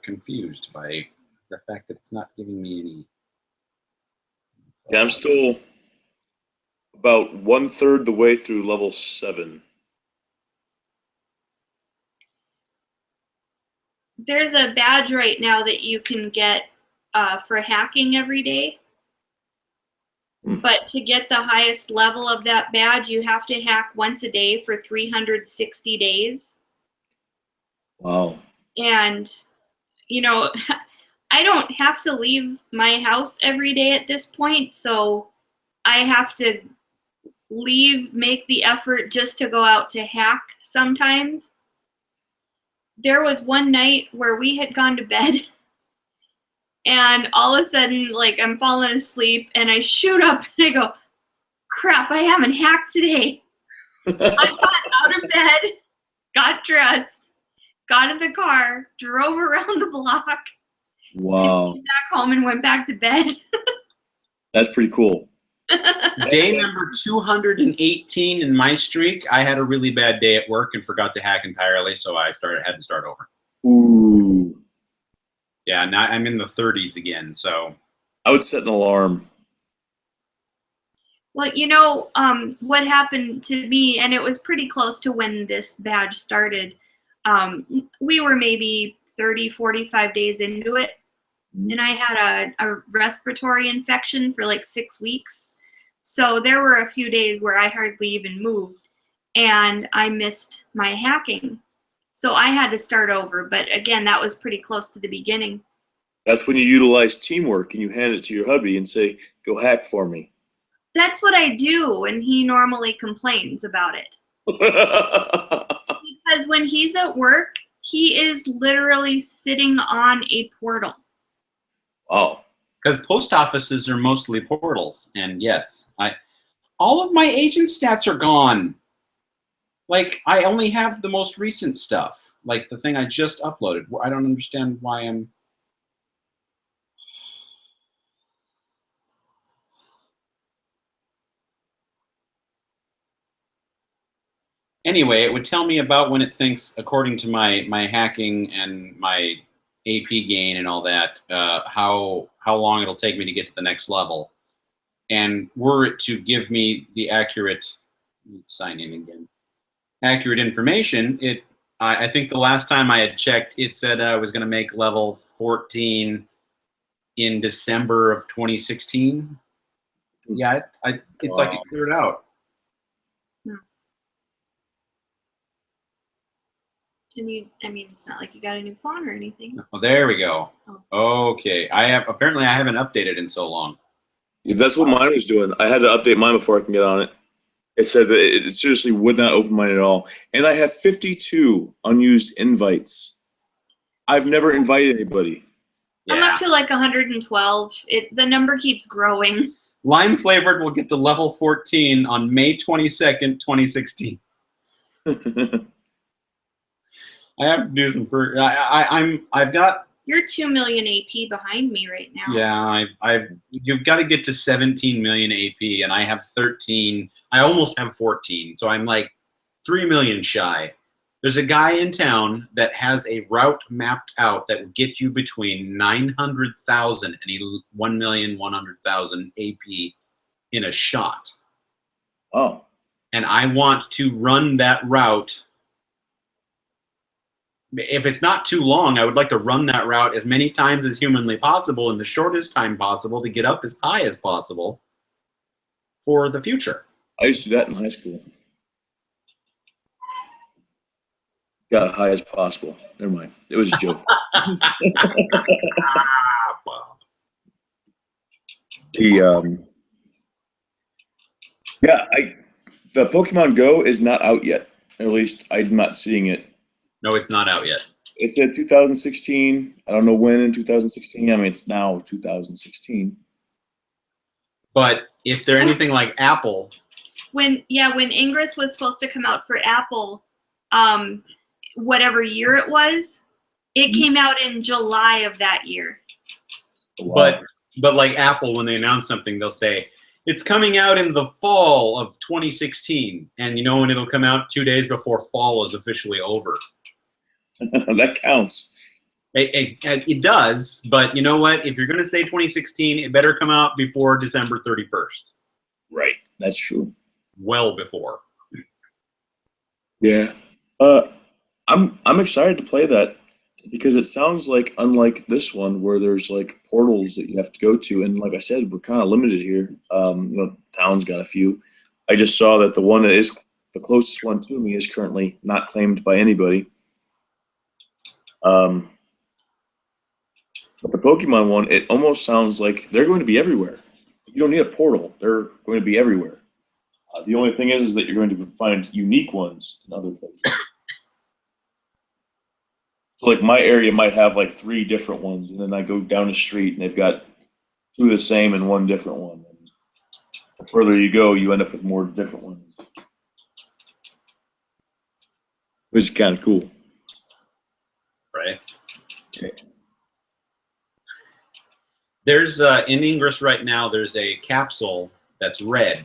[SPEAKER 5] confused by the fact that it's not giving me any.
[SPEAKER 2] Yeah, I'm still about 1/3 the way through level 7.
[SPEAKER 3] There's a badge right now that you can get for hacking every day. But to get the highest level of that badge, you have to hack once a day for 360 days.
[SPEAKER 2] Wow.
[SPEAKER 3] And, you know, I don't have to leave my house every day at this point, so I have to make the effort just to go out to hack sometimes. There was one night where we had gone to bed and all of a sudden, like, I'm falling asleep and I shoot up and I go, crap, I haven't hacked today. I got out of bed, got dressed, got in the car, drove around the block,
[SPEAKER 2] Wow.
[SPEAKER 3] came back home and went back to bed.
[SPEAKER 2] That's pretty cool.
[SPEAKER 5] Day number 218 in my streak, I had a really bad day at work and forgot to hack entirely, so I had to start over.
[SPEAKER 2] Ooh.
[SPEAKER 5] Yeah, now I'm in the 30s again, so.
[SPEAKER 2] I would set an alarm.
[SPEAKER 3] Well, you know, what happened to me, and it was pretty close to when this badge started, we were maybe 30, 45 days into it, and I had a respiratory infection for like 6 weeks. So there were a few days where I hardly even moved, and I missed my hacking. So I had to start over, but again, that was pretty close to the beginning.
[SPEAKER 2] That's when you utilize teamwork and you hand it to your hubby and say, go hack for me.
[SPEAKER 3] That's what I do, and he normally complains about it. Because when he's at work, he is literally sitting on a portal.
[SPEAKER 2] Wow.
[SPEAKER 5] Because post offices are mostly portals, and yes, all of my agent stats are gone. Like, I only have the most recent stuff, like the thing I just uploaded. I don't understand why I'm... Anyway, it would tell me about when it thinks, according to my hacking and my AP gain and all that, how long it'll take me to get to the next level. And were it to give me the accurate, sign in again, accurate information, I think the last time I had checked, it said I was going to make level 14 in December of 2016. Yeah, it's like it cleared out.
[SPEAKER 3] And I mean, it's not like you got a new phone or anything.
[SPEAKER 5] Oh, there we go.
[SPEAKER 3] Oh.
[SPEAKER 5] Okay, I haven't updated in so long.
[SPEAKER 2] That's what mine was doing. I had to update mine before I can get on it. It said that it seriously would not open mine at all. And I have 52 unused invites. I've never invited anybody.
[SPEAKER 3] I'm
[SPEAKER 5] Yeah.
[SPEAKER 3] up to like 112. The number keeps growing.
[SPEAKER 5] Lime Flavored will get to level 14 on May 22nd, 2016. I have to do some. I've got
[SPEAKER 3] You're 2 million AP behind me right now.
[SPEAKER 5] Yeah, you've got to get to 17 million AP, and I have 13. I almost have 14, so I'm like 3 million shy. There's a guy in town that has a route mapped out that will get you between 900,000 and 1,100,000 AP in a shot.
[SPEAKER 2] Oh,
[SPEAKER 5] And I want to run that route. If it's not too long, I would like to run that route as many times as humanly possible in the shortest time possible to get up as high as possible for the future.
[SPEAKER 2] I used to do that in high school. Got as high as possible. Never mind. It was a joke.
[SPEAKER 5] Bob.
[SPEAKER 2] The the Pokemon Go is not out yet. Or at least I'm not seeing it.
[SPEAKER 5] No, it's not out yet.
[SPEAKER 2] It said 2016. I don't know when in 2016. I mean, it's now 2016.
[SPEAKER 5] But if they're anything like Apple,
[SPEAKER 3] When Ingress was supposed to come out for Apple, whatever year it was, it came out in July of that year.
[SPEAKER 2] Wow.
[SPEAKER 5] but like Apple, when they announce something, they'll say it's coming out in the fall of 2016, and you know when it'll come out 2 days before fall is officially over.
[SPEAKER 2] That counts.
[SPEAKER 5] It does, but you know what? If you're going to say 2016, it better come out before December 31st.
[SPEAKER 2] Right. That's true.
[SPEAKER 5] Well before.
[SPEAKER 2] Yeah. I'm excited to play that because it sounds like, unlike this one where there's like portals that you have to go to, and like I said, we're kind of limited here. Town's got a few. I just saw that the one that is the closest one to me is currently not claimed by anybody. But the Pokemon one, it almost sounds like they're going to be everywhere. You don't need a portal. They're going to be everywhere. The only thing is that you're going to find unique ones in other places. So like my area might have like 3 different ones, and then I go down the street and they've got 2 the same and 1 different one. And the further you go, you end up with more different ones. Which is kind of cool.
[SPEAKER 5] Right?
[SPEAKER 2] Okay.
[SPEAKER 5] There's in Ingress right now, there's a capsule that's red.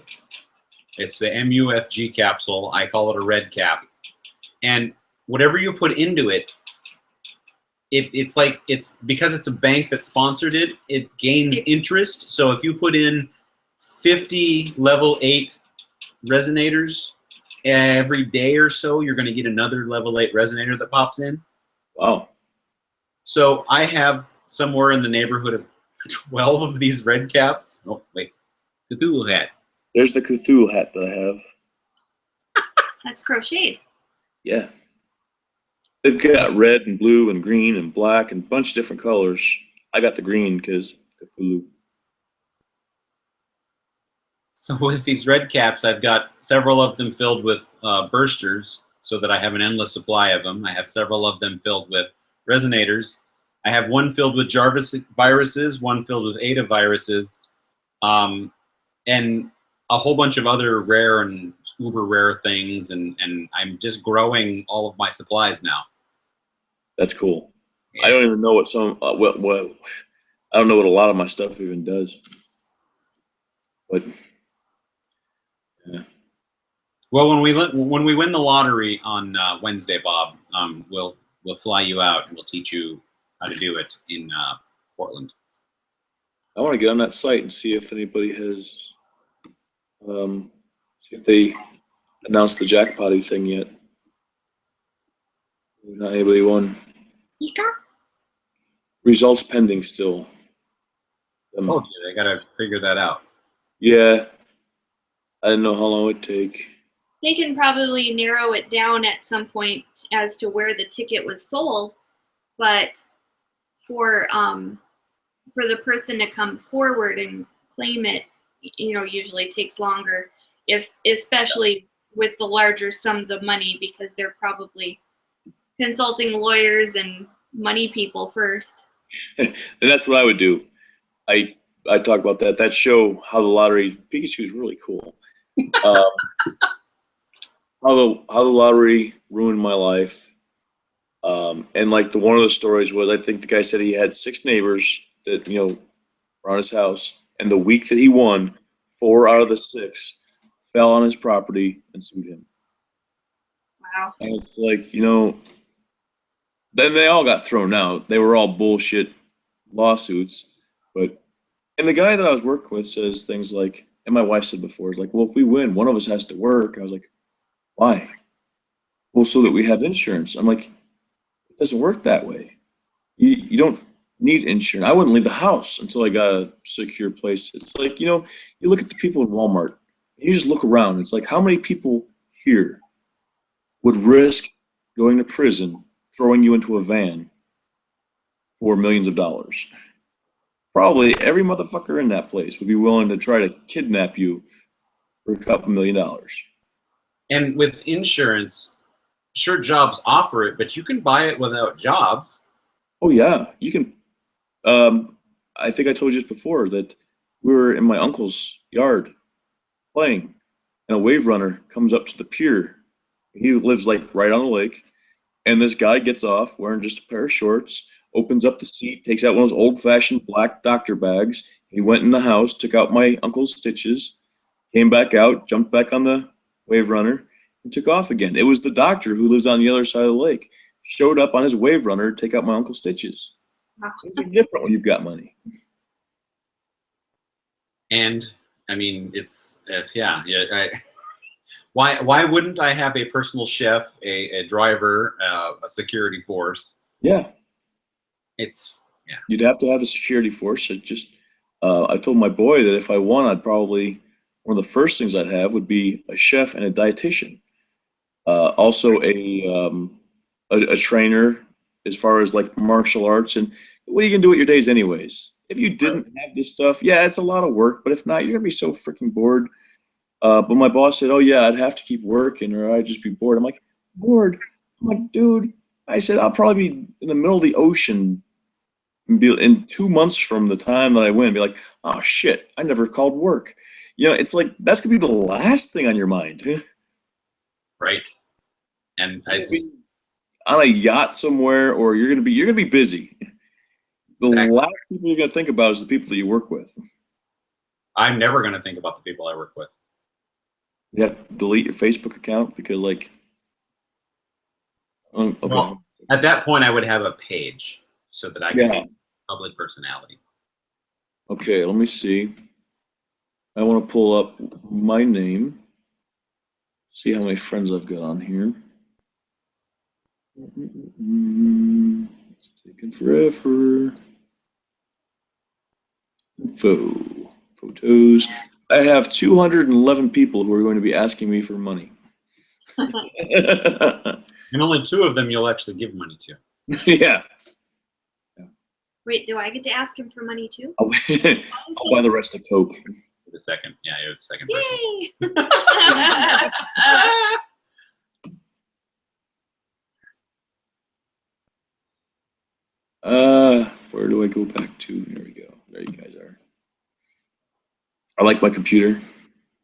[SPEAKER 5] It's the MUFG capsule. I call it a red cap. And whatever you put into it, it's because it's a bank that sponsored it, it gains interest. So if you put in 50 level 8 resonators every day or so, you're going to get another level 8 resonator that pops in.
[SPEAKER 2] Wow.
[SPEAKER 5] So I have somewhere in the neighborhood of 12 of these red caps. Oh, wait. Cthulhu hat.
[SPEAKER 2] There's the Cthulhu hat that I have.
[SPEAKER 3] That's crocheted.
[SPEAKER 2] Yeah. They've got red and blue and green and black and a bunch of different colors. I got the green because Cthulhu.
[SPEAKER 5] So with these red caps, I've got several of them filled with bursters so that I have an endless supply of them. I have several of them filled with resonators. I have one filled with Jarvis viruses, one filled with Ada viruses, and a whole bunch of other rare and uber rare things, and I'm just growing all of my supplies now.
[SPEAKER 2] That's cool.
[SPEAKER 5] Yeah.
[SPEAKER 2] I don't even know what some I don't know what a lot of my stuff even does. But yeah.
[SPEAKER 5] Well, when we win the lottery on Wednesday, Bob, we'll fly you out and we'll teach you how to do it in Portland.
[SPEAKER 2] I want to get on that site and see if anybody has see if they announced the jackpotty thing yet. Not anybody won. Results pending still.
[SPEAKER 5] Oh, I gotta figure that out.
[SPEAKER 2] Yeah. I didn't know how long it would take.
[SPEAKER 3] They can probably narrow it down at some point as to where the ticket was sold, but for the person to come forward and claim it, usually takes longer, especially with the larger sums of money, because they're probably consulting lawyers and money people first.
[SPEAKER 2] And that's what I would do. I talk about that show, How the Lottery, Pikachu is really cool. How the lottery ruined my life. And like one of the stories was, I think the guy said he had 6 neighbors that were on his house, and the week that he won, 4 out of the 6 fell on his property and sued him.
[SPEAKER 3] Wow.
[SPEAKER 2] And it's like, then they all got thrown out. They were all bullshit lawsuits. But and the guy that I was working with says things like, and my wife said before, is like, well, if we win, one of us has to work. I was like, why? Well, so that we have insurance. I'm like, it doesn't work that way. You don't need insurance. I wouldn't leave the house until I got a secure place. It's like, you look at the people in Walmart, and you just look around. It's like, how many people here would risk going to prison, throwing you into a van for millions of dollars? Probably every motherfucker in that place would be willing to try to kidnap you for a couple $1,000,000.
[SPEAKER 5] And with insurance, sure, jobs offer it, but you can buy it without jobs.
[SPEAKER 2] Oh yeah, you can. I think I told you just before that we were in my uncle's yard playing, and a wave runner comes up to the pier. He lives like right on the lake, and this guy gets off wearing just a pair of shorts, opens up the seat, takes out one of those old-fashioned black doctor bags. He went in the house, took out my uncle's stitches, came back out, jumped back on the wave runner, and took off again. It was the doctor who lives on the other side of the lake. Showed up on his wave runner to take out my uncle's stitches.
[SPEAKER 3] Wow.
[SPEAKER 2] Things are different when you've got money.
[SPEAKER 5] And I mean, it's yeah. Why wouldn't I have a personal chef, a driver, a security force?
[SPEAKER 2] Yeah.
[SPEAKER 5] It's
[SPEAKER 2] You'd have to have a security force. I told my boy that if I won, I'd probably, one of the first things I'd have would be a chef and a dietitian. Also a trainer as far as like martial arts. And what are you gonna do with your days anyways? If you didn't have this stuff, yeah, it's a lot of work, but if not, you're gonna be so freaking bored. But my boss said, oh yeah, I'd have to keep working or I'd just be bored. I'm like, bored? I'm like, dude, I said, I'll probably be in the middle of the ocean and be in 2 months from the time that I win, be like, oh shit, I never called work. It's like, that's gonna be the last thing on your mind.
[SPEAKER 5] right. And
[SPEAKER 2] You're gonna be on a yacht somewhere, or you're gonna be busy. The
[SPEAKER 5] Exactly.
[SPEAKER 2] last people you're gonna think about is the people that you work with.
[SPEAKER 5] I'm never going to think about the people I work with.
[SPEAKER 2] You have to delete your Facebook account because, like, okay.
[SPEAKER 5] Well, at that point, I would have a page so that I can be a public personality.
[SPEAKER 2] Okay, let me see. I want to pull up my name, see how many friends I've got on here. It's taking forever. Photos. I have 211 people who are going to be asking me for money.
[SPEAKER 5] And only 2 of them you'll actually give money to.
[SPEAKER 2] Yeah.
[SPEAKER 4] Wait, do I get to ask him for money too?
[SPEAKER 2] I'll buy the rest of Coke.
[SPEAKER 5] You're the second. Yeah, you're the second person.
[SPEAKER 2] Where do I go back to? There we go. There you guys are. I like my computer.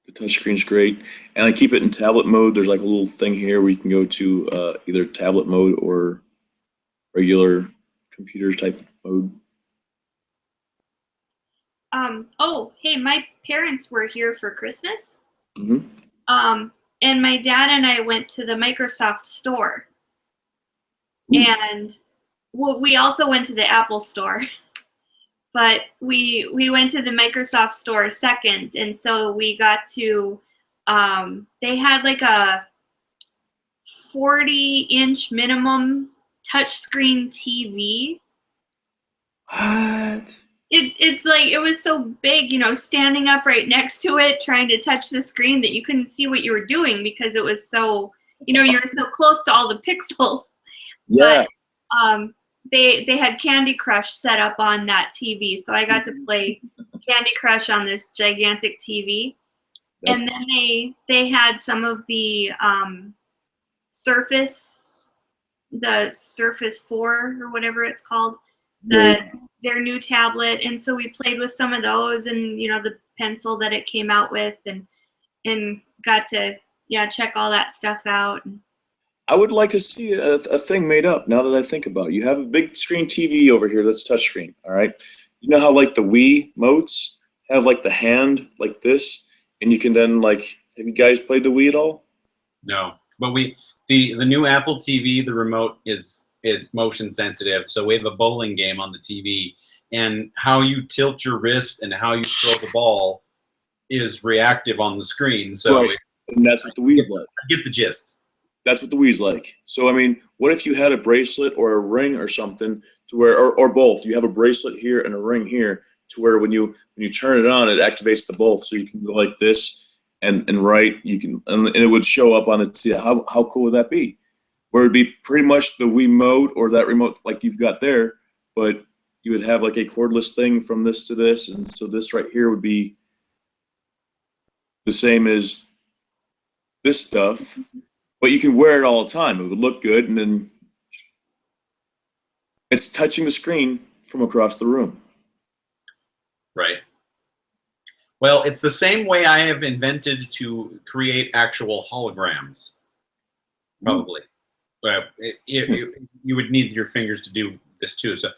[SPEAKER 2] The touchscreen's great. And I keep it in tablet mode. There's like a little thing here where you can go to either tablet mode or regular computer type mode.
[SPEAKER 3] Oh, hey, my parents were here for Christmas.
[SPEAKER 2] Mm-hmm.
[SPEAKER 3] And my dad and I went to the Microsoft store.
[SPEAKER 2] Ooh.
[SPEAKER 3] And we also went to the Apple store. But we went to the Microsoft store second, and so we got to, they had like a 40-inch minimum touchscreen TV.
[SPEAKER 2] What?
[SPEAKER 3] It's like, it was so big, standing up right next to it, trying to touch the screen that you couldn't see what you were doing because it was so, you're so close to all the pixels.
[SPEAKER 2] Yeah.
[SPEAKER 3] But, they had Candy Crush set up on that TV, so I got to play Candy Crush on this gigantic TV.
[SPEAKER 2] That's
[SPEAKER 3] and then they had some of the Surface 4 or whatever it's called, their new tablet, and so we played with some of those and the pencil that it came out with and got to check all that stuff out.
[SPEAKER 2] I would like to see a thing made up now that I think about it. You have a big screen TV over here that's touchscreen, all right? You know how like the Wii motes have like the hand like this, and you can then like, have you guys played the Wii at all?
[SPEAKER 5] No, but the new Apple TV, the remote is motion sensitive, so we have a bowling game on the TV, and how you tilt your wrist and how you throw the ball is reactive on the screen. So
[SPEAKER 2] Right. And that's what the Wii's like.
[SPEAKER 5] I get the gist.
[SPEAKER 2] That's what the Wii's like. So I mean, what if you had a bracelet or a ring or something to where, or both? You have a bracelet here and a ring here, to where when you turn it on, it activates the both, so you can go like this and right. You can and it would show up on the TV. How cool would that be? Where it'd be pretty much the Wii mode or that remote like you've got there, but you would have like a cordless thing from this to this, and so this right here would be the same as this stuff, but you can wear it all the time. It would look good, and then it's touching the screen from across the room.
[SPEAKER 5] Right. Well, it's the same way I have invented to create actual holograms. Probably. But you would need your fingers to do this too. So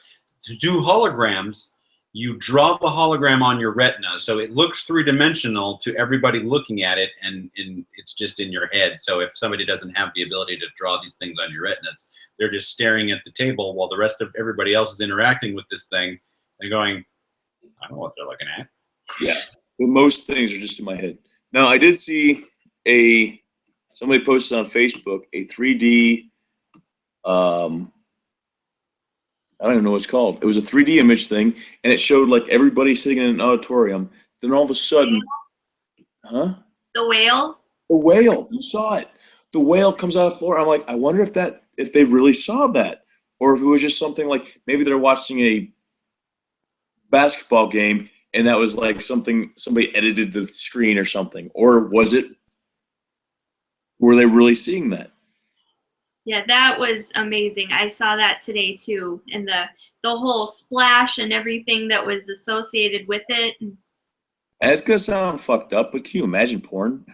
[SPEAKER 5] to do holograms, you draw the hologram on your retina, so it looks three-dimensional to everybody looking at it, and it's just in your head. So if somebody doesn't have the ability to draw these things on your retinas, they're just staring at the table while the rest of everybody else is interacting with this thing and going, I don't know what they're looking at.
[SPEAKER 2] Yeah, but most things are just in my head. Now, I did see somebody posted on Facebook a 3D, I don't even know what it's called. It was a 3D image thing, and it showed like everybody sitting in an auditorium. Then all of a sudden, huh?
[SPEAKER 4] The whale?
[SPEAKER 2] The whale. You saw it. The whale comes out of the floor. I'm like, I wonder if they really saw that, or if it was just something like maybe they're watching a basketball game and that was like something somebody edited the screen or something, or were they really seeing that?
[SPEAKER 4] Yeah, that was amazing. I saw that today too, and the whole splash and everything that was associated with it.
[SPEAKER 2] And it's gonna sound fucked up, but can you imagine porn?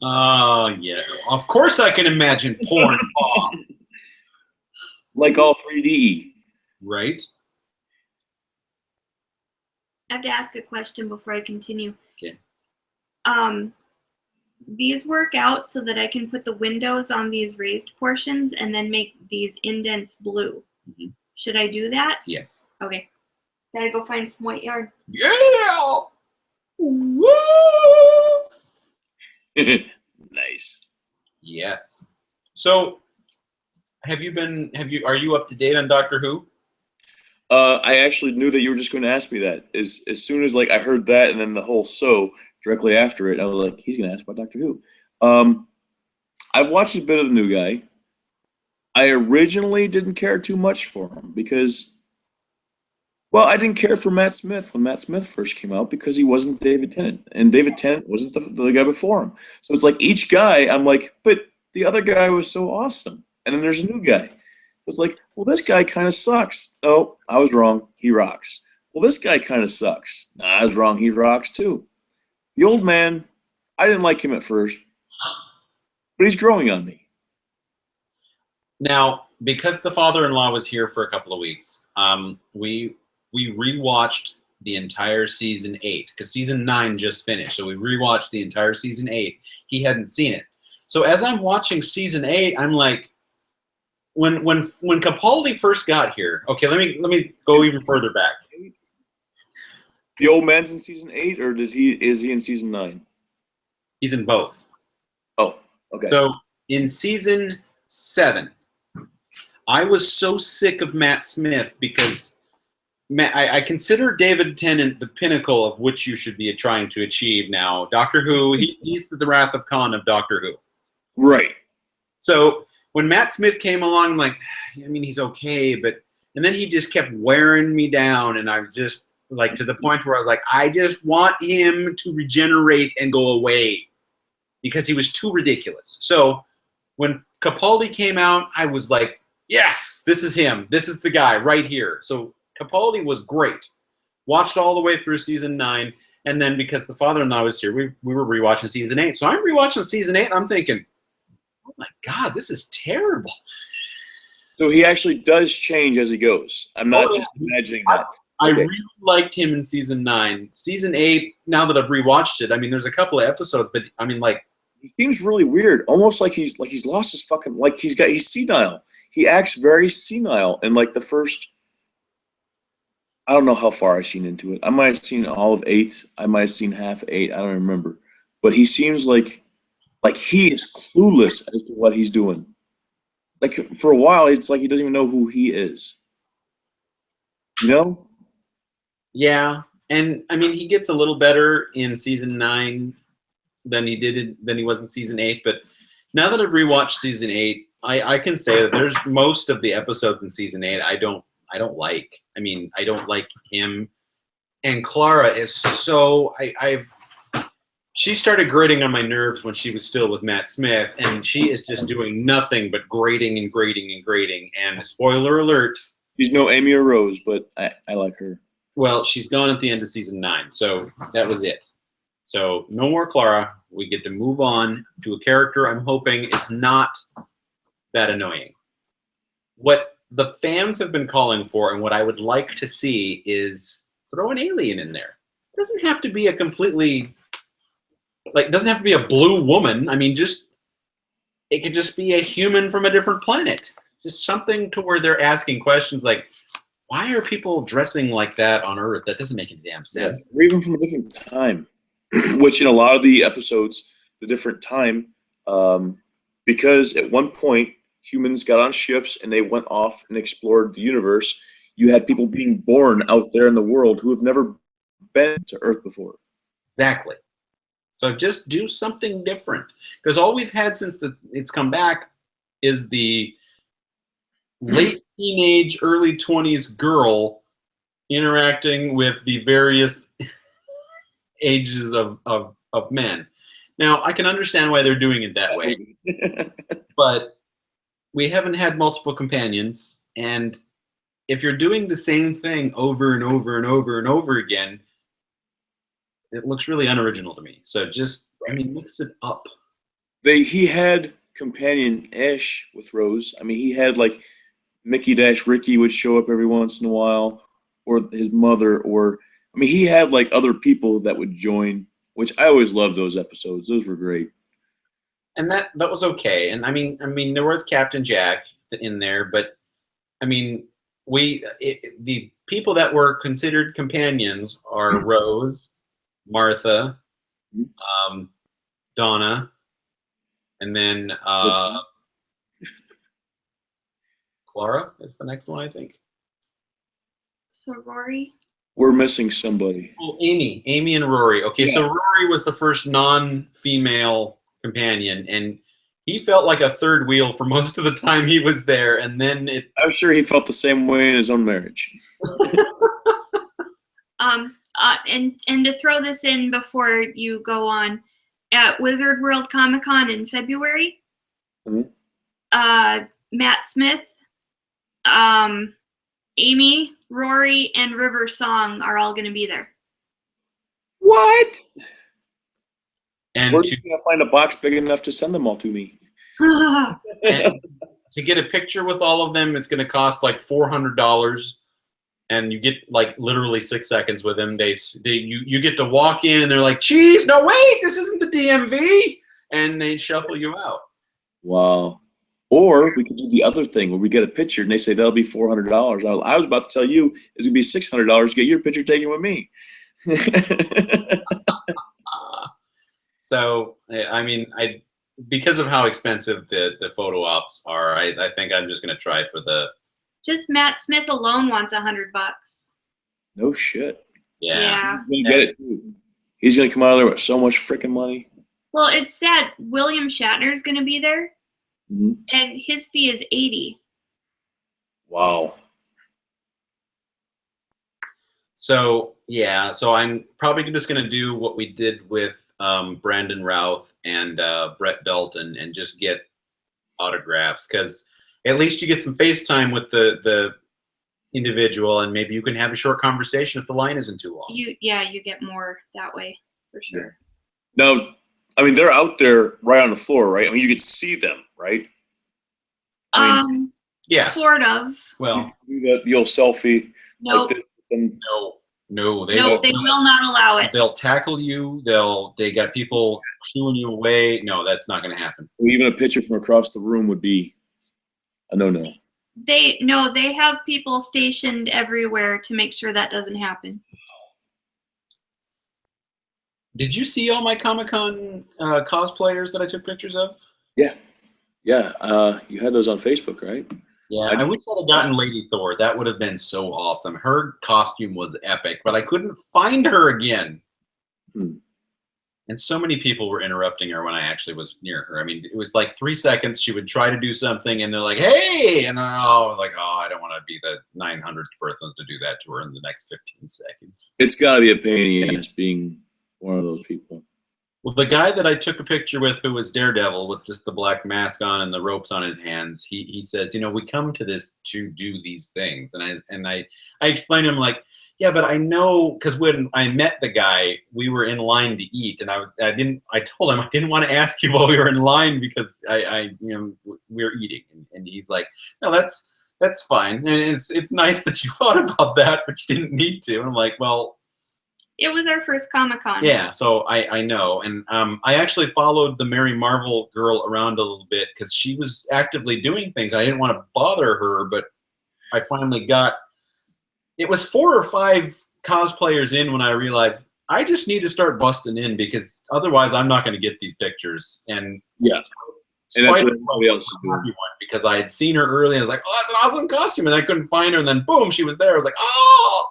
[SPEAKER 5] Oh, yeah. Of course I can imagine porn.
[SPEAKER 2] Like all 3D.
[SPEAKER 5] Right?
[SPEAKER 4] I have to ask a question before I continue.
[SPEAKER 5] Okay.
[SPEAKER 4] These work out so that I can put the windows on these raised portions and then make these indents blue.
[SPEAKER 5] Mm-hmm.
[SPEAKER 4] Should I do that?
[SPEAKER 5] Yes.
[SPEAKER 4] Okay. Gotta go find some white yarn.
[SPEAKER 5] Yeah! Woo!
[SPEAKER 2] Nice.
[SPEAKER 5] Yes. So, are you up to date on Doctor Who?
[SPEAKER 2] I actually knew that you were just going to ask me that. As soon as like I heard that, and then the whole directly after it, I was like, he's going to ask about Doctor Who. I've watched a bit of the new guy. I originally didn't care too much for him because, well, I didn't care for Matt Smith when Matt Smith first came out because he wasn't David Tennant, and David Tennant wasn't the guy before him. So it's like each guy, I'm like, but the other guy was so awesome, and then there's a new guy. It's like, well, this guy kind of sucks. Oh, I was wrong. He rocks. Well, this guy kind of sucks. Nah, I was wrong. He rocks too. The old man, I didn't like him at first, but he's growing on me.
[SPEAKER 5] Now, because the father-in-law was here for a couple of weeks, we rewatched the entire season 8 because season 9 just finished. So we rewatched the entire season 8. He hadn't seen it. So as I'm watching season 8, I'm like, when Capaldi first got here. Okay, let me go even further back.
[SPEAKER 2] The old man's in season 8, or is he in season 9?
[SPEAKER 5] He's in both.
[SPEAKER 2] Oh, okay.
[SPEAKER 5] So in season 7, I was so sick of Matt Smith because I consider David Tennant the pinnacle of which you should be trying to achieve now. Doctor Who, he's the Wrath of Khan of Doctor Who.
[SPEAKER 2] Right.
[SPEAKER 5] So when Matt Smith came along, I'm like, I mean, he's okay, and then he just kept wearing me down, and I was just like to the point where I was like, I just want him to regenerate and go away because he was too ridiculous. So when Capaldi came out, I was like, yes, this is him. This is the guy right here. So Capaldi was great. Watched all the way through season 9. And then because the father-in-law was here, we were rewatching season 8. So I'm rewatching season 8, and I'm thinking, oh my God, this is terrible.
[SPEAKER 2] So he actually does change as he goes. I'm not just imagining that.
[SPEAKER 5] I
[SPEAKER 2] Okay.
[SPEAKER 5] really liked him in season 9. Season 8, now that I've rewatched it, I mean, there's a couple of episodes, but I mean, like,
[SPEAKER 2] He seems really weird, almost like he's lost his fucking, like he's senile. He acts very senile in like the first. I don't know how far I've seen into it. I might have seen all of 8. I might have seen half 8. I don't remember. But he seems like he is clueless as to what he's doing. Like for a while, it's like he doesn't even know who he is. You know?
[SPEAKER 5] yeah. And I mean, he gets a little better in season 9 than he was in season 8. But now that I've rewatched season 8, I can say that there's most of the episodes in season 8 I don't like. I mean, I don't like him. And Clara is so she started grating on my nerves when she was still with Matt Smith, and she is just doing nothing but grating and grating and grating. And spoiler alert,
[SPEAKER 2] She's no Amy or Rose, but I like her.
[SPEAKER 5] well, she's gone at the end of season 9, so that was it. So no more Clara. We get to move on to a character I'm hoping is not that annoying. What the fans have been calling for and what I would like to see is throw an alien in there. It doesn't have to be a completely, like, it doesn't have to be a blue woman. I mean, it could just be a human from a different planet. Just something to where they're asking questions like, why are people dressing like that on Earth? That doesn't make any damn sense.
[SPEAKER 2] Or even from a different time, which in a lot of the episodes, the different time, because at one point humans got on ships and they went off and explored the universe. You had people being born out there in the world who have never been to Earth before.
[SPEAKER 5] Exactly. So just do something different. Because all we've had since it's come back is the late teenage, early 20s girl interacting with the various ages of men. Now, I can understand why they're doing it that way, but we haven't had multiple companions, and if you're doing the same thing over and over and over and over again, it looks really unoriginal to me. So just, I mean, mix it up.
[SPEAKER 2] He had companion-ish with Rose. I mean, he had like Mickey Dash Ricky would show up every once in a while, or his mother, or I mean, he had like other people that would join, which I always loved those episodes. Those were great.
[SPEAKER 5] And that was okay. And I mean, there was Captain Jack in there, but I mean, the people that were considered companions are Rose, Martha, Donna, and then Clara is the next one, I think.
[SPEAKER 4] So Rory.
[SPEAKER 2] We're missing somebody.
[SPEAKER 5] Oh, Amy and Rory. Okay,
[SPEAKER 2] Yeah.
[SPEAKER 5] so Rory was the first non-female companion, and he felt like a third wheel for most of the time he was there, and then
[SPEAKER 2] I'm sure he felt the same way in his own marriage.
[SPEAKER 4] And to throw this in before you go on, at Wizard World Comic Con in February, Matt Smith, Amy, Rory, and River Song are all going to be there.
[SPEAKER 2] What?
[SPEAKER 5] and
[SPEAKER 2] Where's he gonna find a box big enough to send them all to me?
[SPEAKER 5] and to get a picture with all of them, it's going to cost like $400, and you get like literally 6 seconds with them. You get to walk in, and they're like, "Geez, no, wait, this isn't the DMV," and they shuffle you out.
[SPEAKER 2] Wow. Or we could do the other thing where we get a picture and they say that'll be $400. I was about to tell you it's gonna be $600 to get your picture taken with me.
[SPEAKER 5] So I mean, because of how expensive the photo ops are, I think I'm just going to try for the.
[SPEAKER 4] Just Matt Smith alone wants $100.
[SPEAKER 2] No shit.
[SPEAKER 5] Yeah.
[SPEAKER 2] He's gonna get it too. He's gonna come out of there with so much freaking money.
[SPEAKER 4] Well, it's sad. William Shatner's going to be there, and his fee is $80.
[SPEAKER 2] Wow.
[SPEAKER 5] So yeah, so I'm probably just going to do what we did with Brandon Routh and Brett Dalton, and just get autographs, because at least you get some FaceTime with the individual, and maybe you can have a short conversation if the line isn't too long.
[SPEAKER 3] You get more that way for sure.
[SPEAKER 2] Now, I mean, they're out there right on the floor, right? I mean, you could see them, right? I mean,
[SPEAKER 5] Yeah.
[SPEAKER 3] Sort of.
[SPEAKER 5] Well,
[SPEAKER 2] do the old selfie.
[SPEAKER 3] Nope.
[SPEAKER 2] Like this, and
[SPEAKER 5] no,
[SPEAKER 3] They will not allow it.
[SPEAKER 5] They'll tackle you. They got people shooing you away. No, that's not going to happen.
[SPEAKER 2] even a picture from across the room would be a no-no.
[SPEAKER 3] They have people stationed everywhere to make sure that doesn't happen.
[SPEAKER 5] Did you see all my Comic-Con cosplayers that I took pictures of?
[SPEAKER 2] Yeah. You had those on Facebook, right?
[SPEAKER 5] Yeah, I wish I'd have gotten Lady Thor. That would have been so awesome. Her costume was epic, but I couldn't find her again. And so many people were interrupting her when I actually was near her. I mean, it was like 3 seconds. She would try to do something, and they're like, "Hey!" And I was like, "Oh, I don't want to be the 900th person to do that to her in the next 15 seconds."
[SPEAKER 2] It's got to be a pain in the ass being one of those people.
[SPEAKER 5] Well, the guy that I took a picture with, who was Daredevil with just the black mask on and the ropes on his hands, he says, we come to this to do these things. And I explained to him, like, yeah, but I know, because when I met the guy, we were in line to eat, and I told him I didn't want to ask you while we were in line because we were eating, and he's like, no, that's fine, and it's nice that you thought about that, but you didn't need to. And I'm like, well.
[SPEAKER 3] It was our first Comic-Con.
[SPEAKER 5] Yeah, so I know. And I actually followed the Mary Marvel girl around a little bit because she was actively doing things. I didn't want to bother her, but I finally got – it was 4 or 5 cosplayers in when I realized I just need to start busting in because otherwise I'm not going to get these pictures. And
[SPEAKER 2] yeah.
[SPEAKER 5] Spider was a happy one because I had seen her early. I was like, oh, that's an awesome costume. And I couldn't find her. And then, boom, she was there. I was like, oh!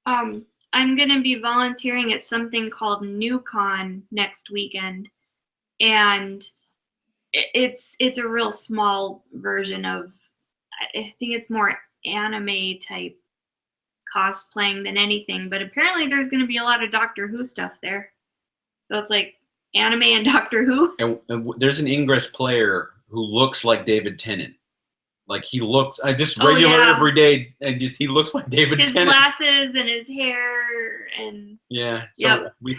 [SPEAKER 3] I'm going to be volunteering at something called NewCon next weekend, and it's a real small version of, I think it's more anime type cosplaying than anything, but apparently there's going to be a lot of Doctor Who stuff there. So it's like anime and Doctor Who.
[SPEAKER 5] And there's an Ingress player who looks like David Tennant. Like he looks, every day, and he looks like David Tennant.
[SPEAKER 3] His glasses and his hair and.
[SPEAKER 5] Yeah, so we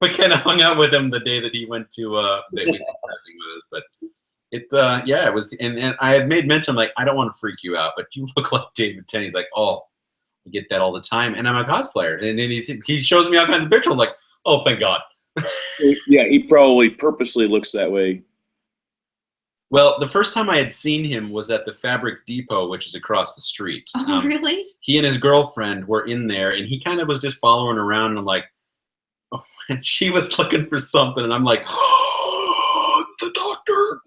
[SPEAKER 5] kind of hung out with him the day that he went to that we were pressing with us, but it was, and I had made mention, like, I don't want to freak you out, but you look like David Tennant. He's like, oh, I get that all the time, and I'm a cosplayer, and then he shows me all kinds of pictures. I was like, oh, thank God.
[SPEAKER 2] Yeah, he probably purposely looks that way.
[SPEAKER 5] Well, the first time I had seen him was at the Fabric Depot, which is across the street.
[SPEAKER 3] Oh, really?
[SPEAKER 5] He and his girlfriend were in there, and he kind of was just following around, and I'm like, oh, and she was looking for something, and I'm like, oh, the doctor.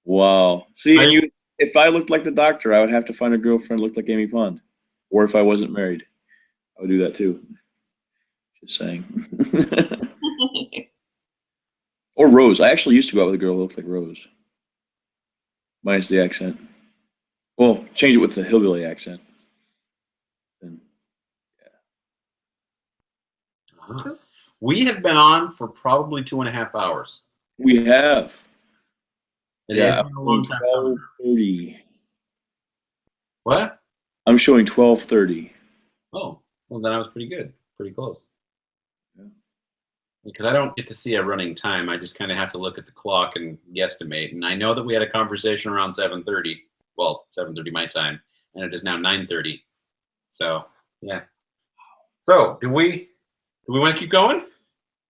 [SPEAKER 2] Wow. See, if I looked like the doctor, I would have to find a girlfriend who looked like Amy Pond. Or if I wasn't married, I would do that too. Just saying. Or Rose. I actually used to go out with a girl who looked like Rose. Minus the accent. Well, change it with the hillbilly accent. Then,
[SPEAKER 5] yeah. Oops. We have been on for probably 2.5 hours.
[SPEAKER 2] We have.
[SPEAKER 5] It has been a long time.
[SPEAKER 2] 12:30.
[SPEAKER 5] What?
[SPEAKER 2] I'm showing 12:30.
[SPEAKER 5] Oh, well then I was pretty good. Pretty close. Because I don't get to see a running time. I just kind of have to look at the clock and guesstimate. And I know that we had a conversation around 7:30. Well, 7:30 my time, and it is now 9:30. So, yeah. So, do we want to keep going?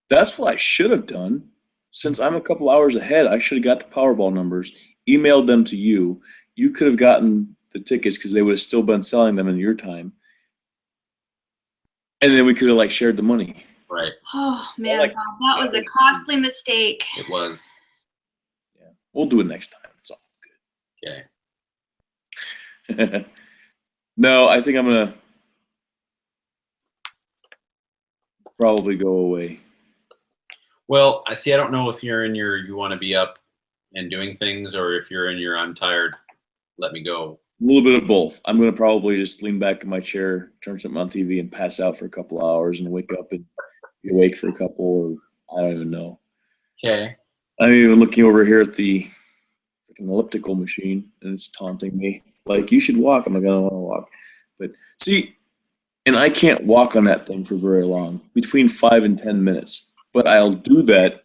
[SPEAKER 2] That's what I should have done. Since I'm a couple hours ahead, I should have got the Powerball numbers, emailed them to you. You could have gotten the tickets because they would have still been selling them in your time. And then we could have shared the money.
[SPEAKER 5] Right.
[SPEAKER 3] Oh, man, Bob, that was a costly mistake.
[SPEAKER 5] It was.
[SPEAKER 2] Yeah. We'll do it next time. It's all good.
[SPEAKER 5] Okay.
[SPEAKER 2] No, I think I'm going to probably go away.
[SPEAKER 5] Well, I don't know if you're in you want to be up and doing things, or if you're in I'm tired, let me go.
[SPEAKER 2] A little bit of both. I'm going to probably just lean back in my chair, turn something on TV, and pass out for a couple of hours and wake up and be awake for a couple, or I don't even know.
[SPEAKER 5] Okay.
[SPEAKER 2] I'm even looking over here at the an elliptical machine, and it's taunting me. Like, you should walk. I'm like, I don't want to walk. But see, and I can't walk on that thing for very long, between 5 and 10 minutes. But I'll do that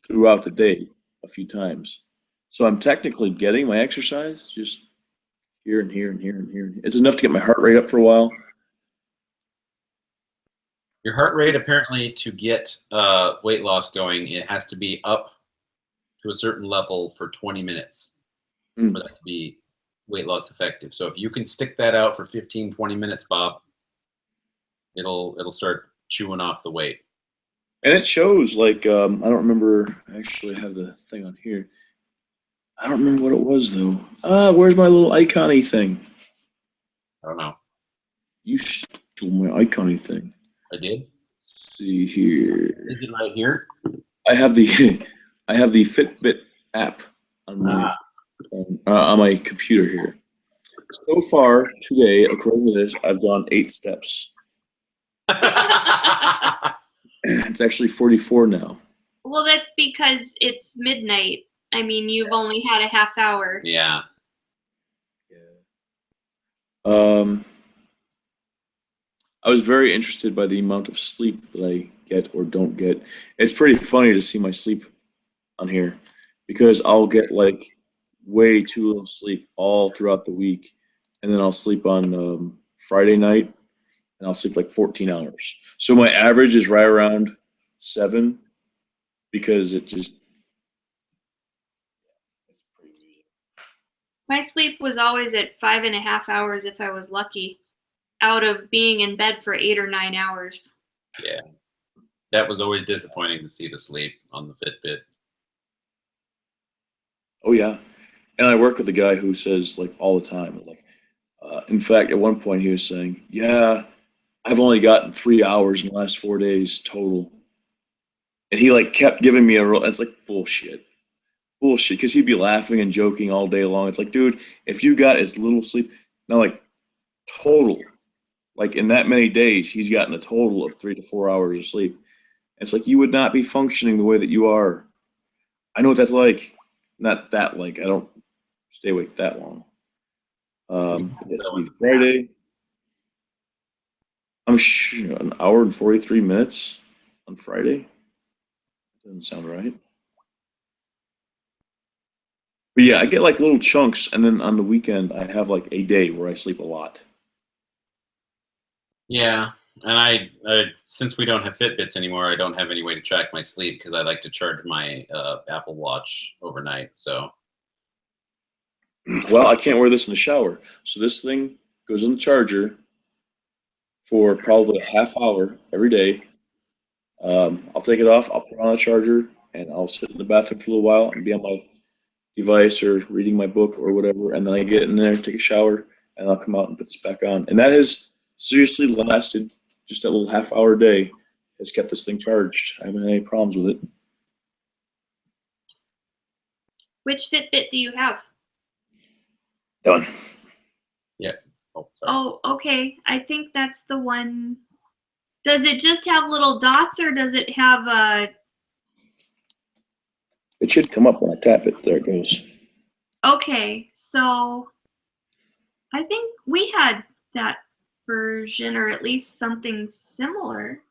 [SPEAKER 2] throughout the day a few times. So I'm technically getting my exercise, just here and here and here and here. It's enough to get my heart rate up for a while.
[SPEAKER 5] Your heart rate, apparently, to get weight loss going, it has to be up to a certain level for 20 minutes for that to be weight loss effective. So if you can stick that out for 15, 20 minutes, Bob, it'll start chewing off the weight.
[SPEAKER 2] And it shows, like, I don't remember, I actually have the thing on here. I don't remember what it was, though. Where's my little icon-y thing?
[SPEAKER 5] I don't know.
[SPEAKER 2] You stole my icon-y thing.
[SPEAKER 5] I did?
[SPEAKER 2] Let's see here.
[SPEAKER 5] Is it right here?
[SPEAKER 2] I have the I have the Fitbit app on my computer here. So far today, according to this, I've done 8 steps. It's actually 44 now.
[SPEAKER 4] Well, that's because it's midnight. I mean, you've only had a half hour.
[SPEAKER 5] Yeah.
[SPEAKER 2] I was very interested by the amount of sleep that I get or don't get. It's pretty funny to see my sleep on here because I'll get like way too little sleep all throughout the week, and then I'll sleep on Friday night, and I'll sleep like 14 hours. So my average is right around 7 because it just.
[SPEAKER 4] My sleep was always at 5.5 hours if I was lucky, out of being in bed for 8 or 9 hours.
[SPEAKER 5] Yeah. That was always disappointing to see the sleep on the Fitbit.
[SPEAKER 2] Oh yeah, and I work with a guy who says like all the time, like, in fact, at one point he was saying, "Yeah, I've only gotten 3 hours in the last 4 days total," and he like kept giving me a real. It's like bullshit, because he'd be laughing and joking all day long. It's like, dude, if you got as little sleep, now like total, like in that many days, he's gotten a total of 3 to 4 hours of sleep. It's like you would not be functioning the way that you are. I know what that's like. Not that like I don't stay awake that long. Let's see, Friday. I'm sure an hour and 43 minutes on Friday. Doesn't sound right. But yeah, I get like little chunks, and then on the weekend I have like a day where I sleep a lot.
[SPEAKER 5] Yeah, and I since we don't have Fitbits anymore, I don't have any way to track my sleep because I like to charge my Apple Watch overnight. So,
[SPEAKER 2] Well, I can't wear this in the shower, so this thing goes in the charger for probably a half hour every day. I'll take it off, I'll put on a charger, and I'll sit in the bathroom for a little while and be on my device or reading my book or whatever, and then I get in there, take a shower, and I'll come out and put this back on. And that has seriously lasted. Just that little half hour a day has kept this thing charged. I haven't had any problems with it.
[SPEAKER 4] Which Fitbit do you have?
[SPEAKER 2] Done.
[SPEAKER 5] yeah. Oh, sorry.
[SPEAKER 4] Oh, okay. I think that's the one. Does it just have little dots, or does it have a?
[SPEAKER 2] It should come up when I tap it. There it goes.
[SPEAKER 4] Okay, so I think we had that version, or at least something similar.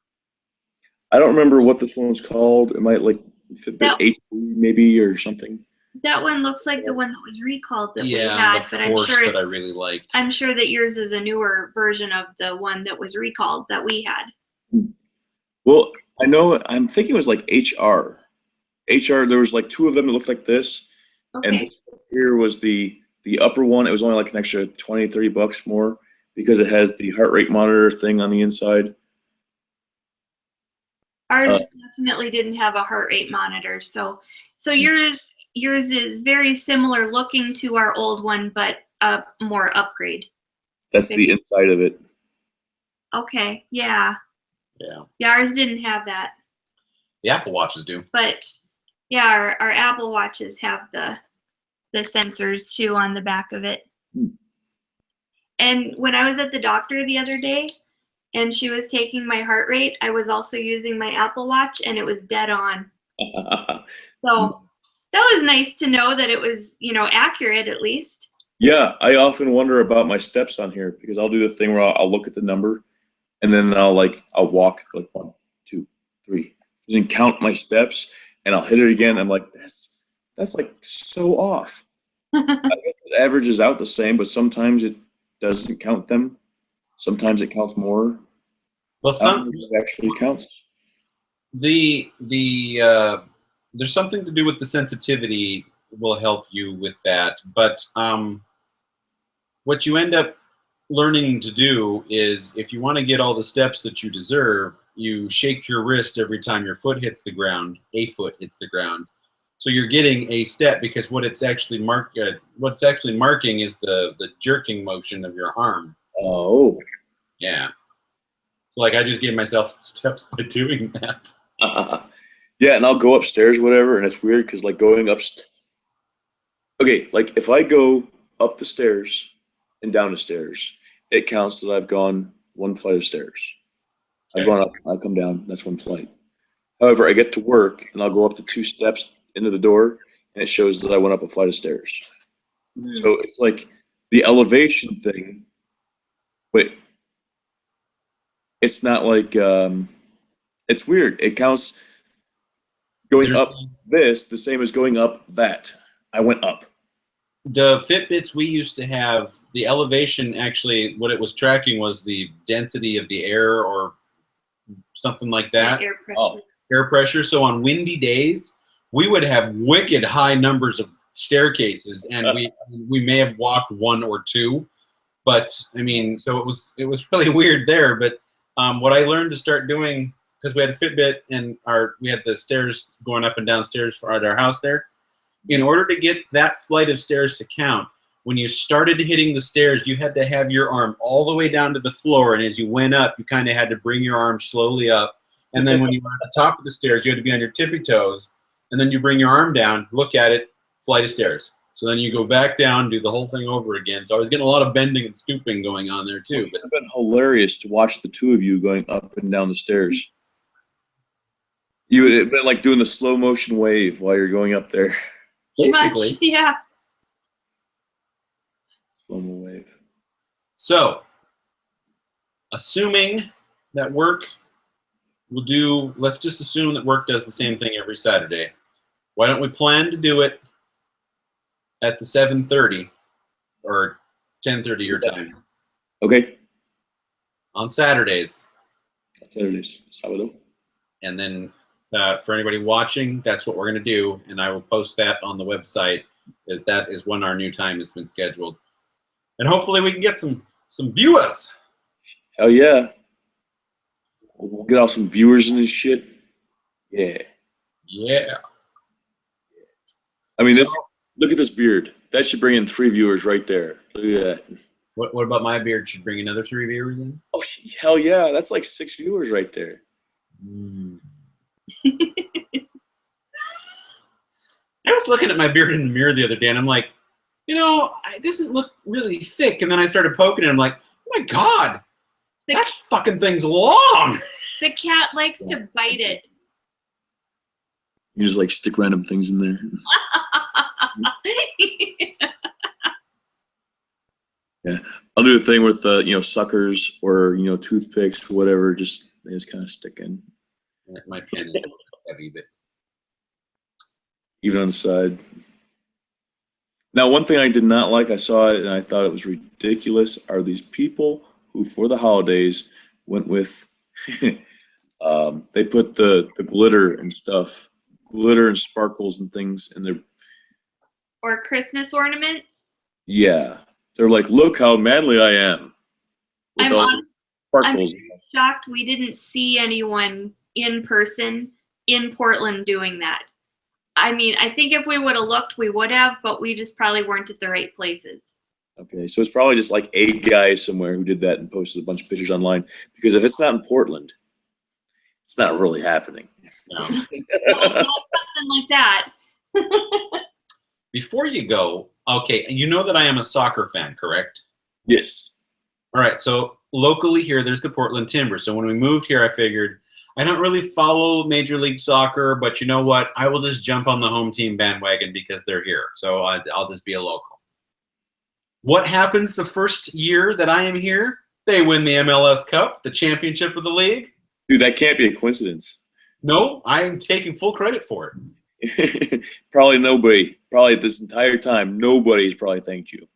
[SPEAKER 2] I don't remember what this one's called. It might like Fitbit HD maybe or something.
[SPEAKER 4] That one looks like the one that was recalled that we
[SPEAKER 5] Yeah,
[SPEAKER 4] had,
[SPEAKER 5] the
[SPEAKER 4] but I'm
[SPEAKER 5] Force
[SPEAKER 4] sure
[SPEAKER 5] that I
[SPEAKER 4] it's,
[SPEAKER 5] really liked.
[SPEAKER 4] I'm sure that yours is a newer version of the one that was recalled that we had.
[SPEAKER 2] Well, I know. I'm thinking it was like HR. HR. There was like 2 of them that looked like this, and
[SPEAKER 4] Okay.
[SPEAKER 2] this here was the upper one. It was only like an extra 20, 30 bucks more because it has the heart rate monitor thing on the inside.
[SPEAKER 4] Ours definitely didn't have a heart rate monitor, so yours is very similar looking to our old one, but more upgrade.
[SPEAKER 2] That's the inside of it.
[SPEAKER 4] Okay, yeah.
[SPEAKER 5] Yeah.
[SPEAKER 4] Ours didn't have that,
[SPEAKER 5] The Apple Watches do.
[SPEAKER 4] but yeah, our Apple Watches have the sensors too on the back of it. And when I was at the doctor the other day and she was taking my heart rate, I was also using my Apple Watch and it was dead on. So That was nice to know that it was, accurate at least.
[SPEAKER 2] Yeah, I often wonder about my steps on here because I'll do the thing where I'll look at the number and then I'll walk like 1, 2, 3, and count my steps and I'll hit it again. I'm like, that's like so off. I guess it averages out the same, but sometimes it doesn't count them. Sometimes it counts more.
[SPEAKER 5] Well,
[SPEAKER 2] It actually counts.
[SPEAKER 5] There's something to do with the sensitivity will help you with that. But what you end up learning to do is, if you want to get all the steps that you deserve, you shake your wrist every time your foot hits the ground. A foot hits the ground. So you're getting a step, because what it's actually marking is the jerking motion of your arm.
[SPEAKER 2] Oh.
[SPEAKER 5] Yeah. So like I just gave myself steps by doing that.
[SPEAKER 2] Yeah, and I'll go upstairs, whatever, and it's weird because like going up. Okay, like if I go up the stairs and down the stairs, it counts that I've gone 1 flight of stairs. I've gone up, I come down, that's 1 flight. However, I get to work and I'll go up the 2 steps into the door, and it shows that I went up a flight of stairs. So it's like the elevation thing. Wait, it's not like it's weird. It counts going up this the same as going up that. I went up.
[SPEAKER 5] The Fitbits we used to have, the elevation actually, what it was tracking was the density of the air or something like that.
[SPEAKER 4] Air pressure.
[SPEAKER 5] Air pressure. So on windy days, we would have wicked high numbers of staircases, and we may have walked 1 or 2. But I mean, so it was really weird there. But what I learned to start doing, because we had a Fitbit and we had the stairs going up and down stairs at our house there. In order to get that flight of stairs to count, when you started hitting the stairs, you had to have your arm all the way down to the floor, and as you went up, you kind of had to bring your arm slowly up. And then when you were at the top of the stairs, you had to be on your tippy toes, and then you bring your arm down, look at it, flight of stairs. So then you go back down, do the whole thing over again. So I was getting a lot of bending and stooping going on there too.
[SPEAKER 2] It would have been hilarious to watch the 2 of you going up and down the stairs. You would have been like doing the slow motion wave while you're going up there.
[SPEAKER 5] Basically.
[SPEAKER 4] Much, yeah.
[SPEAKER 2] Slow mo wave.
[SPEAKER 5] So, assuming that work will do, let's just assume that work does the same thing every Saturday. Why don't we plan to do it at the 7:30 or 10:30 your time
[SPEAKER 2] Okay.
[SPEAKER 5] on Saturdays?
[SPEAKER 2] Saturdays. Sábado.
[SPEAKER 5] And then for anybody watching, that's what we're going to do, and I will post that on the website, as that is when our new time has been scheduled. And hopefully we can get some viewers.
[SPEAKER 2] Hell yeah. We'll get all some viewers in this shit. Yeah.
[SPEAKER 5] Yeah.
[SPEAKER 2] I mean, look at this beard. That should bring in 3 viewers right there. Look at that.
[SPEAKER 5] What about my beard? Should bring another 3 viewers in?
[SPEAKER 2] Oh, hell yeah. That's like 6 viewers right there.
[SPEAKER 5] I was looking at my beard in the mirror the other day, and I'm like, it doesn't look really thick. And then I started poking it, and I'm like, oh my God, that fucking thing's long.
[SPEAKER 4] The cat likes to bite it.
[SPEAKER 2] You just like stick random things in there. Yeah. I'll do the thing with, suckers or, toothpicks, whatever. They just kind of stick in.
[SPEAKER 5] My pen is heavy, but
[SPEAKER 2] Even on the side. Now, one thing I did not like, I saw it and I thought it was ridiculous, are these people who, for the holidays, went with, they put the glitter and stuff, glitter and sparkles and things in their.
[SPEAKER 4] Or Christmas ornaments.
[SPEAKER 2] Yeah. They're like, look how manly I am. With all the sparkles.
[SPEAKER 4] I'm shocked we didn't see anyone in person in Portland doing that. I mean, I think if we would have looked, we would have, but we just probably weren't at the right places.
[SPEAKER 2] Okay, so it's probably just like a guy somewhere who did that and posted a bunch of pictures online. Because if it's not in Portland, it's not really happening.
[SPEAKER 5] no.
[SPEAKER 4] Something like that.
[SPEAKER 5] Before you go, okay, you know that I am a soccer fan, correct?
[SPEAKER 2] Yes.
[SPEAKER 5] All right, so locally here, there's the Portland Timbers. So when we moved here, I figured I don't really follow Major League Soccer, but you know what? I will just jump on the home team bandwagon because they're here. So I'll just be a local. What happens the first year that I am here? They win the MLS Cup, the championship of the league.
[SPEAKER 2] Dude, that can't be a coincidence.
[SPEAKER 5] No, I am taking full credit for it.
[SPEAKER 2] Probably this entire time, nobody's probably thanked you.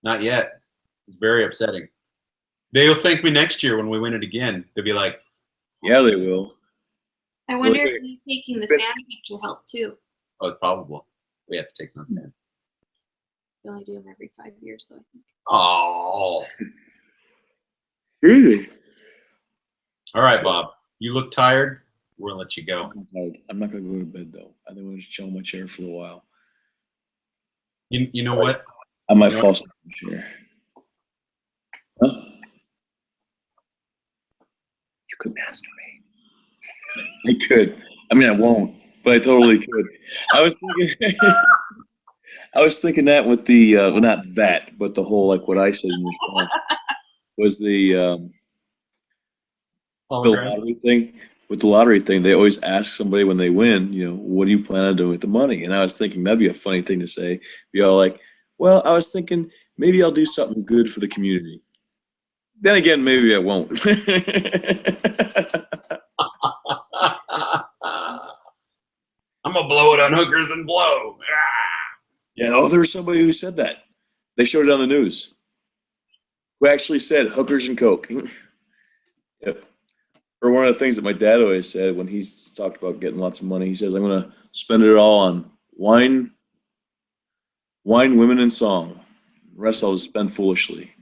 [SPEAKER 5] Not yet. It's very upsetting. They'll thank me next year when we win it again. They'll be like,
[SPEAKER 2] Yeah, they will.
[SPEAKER 4] I wonder
[SPEAKER 2] Wait.
[SPEAKER 4] if you taking the fan picture helped too.
[SPEAKER 5] oh, it's probable. We have to take them then.
[SPEAKER 4] You only do them every 5 years, though, I think.
[SPEAKER 5] Oh.
[SPEAKER 2] Really?
[SPEAKER 5] All right, Bob. You look tired. We're going to let you go.
[SPEAKER 2] I'm not going to go to bed, though. I think I'm going to chill in my chair for a while.
[SPEAKER 5] You know what?
[SPEAKER 2] I might
[SPEAKER 5] You know
[SPEAKER 2] fall asleep in the chair. Huh? You could masturbate. I could. I mean, I won't, but I totally could. I was thinking that with the well, not that, but the whole like what I said in response was the lottery thing. With the lottery thing, they always ask somebody when they win, what do you plan on doing with the money? And I was thinking that'd be a funny thing to say. Be all like, well, I was thinking maybe I'll do something good for the community. Then again, maybe I won't.
[SPEAKER 5] I'm going to blow it on hookers and blow.
[SPEAKER 2] Yeah. Oh, there was somebody who said that. They showed it on the news. Who actually said hookers and coke. Yep. Or one of the things that my dad always said when he talked about getting lots of money, he says, I'm going to spend it all on wine, women, and song. The rest I'll just spend foolishly.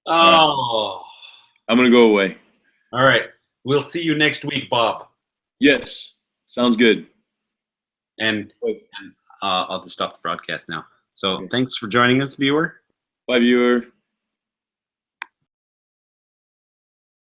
[SPEAKER 5] Oh.
[SPEAKER 2] I'm going to go away.
[SPEAKER 5] All right. We'll see you next week, Bob.
[SPEAKER 2] Yes. Sounds good.
[SPEAKER 5] And I'll just stop the broadcast now. So thanks for joining us, viewer.
[SPEAKER 2] Bye, viewer.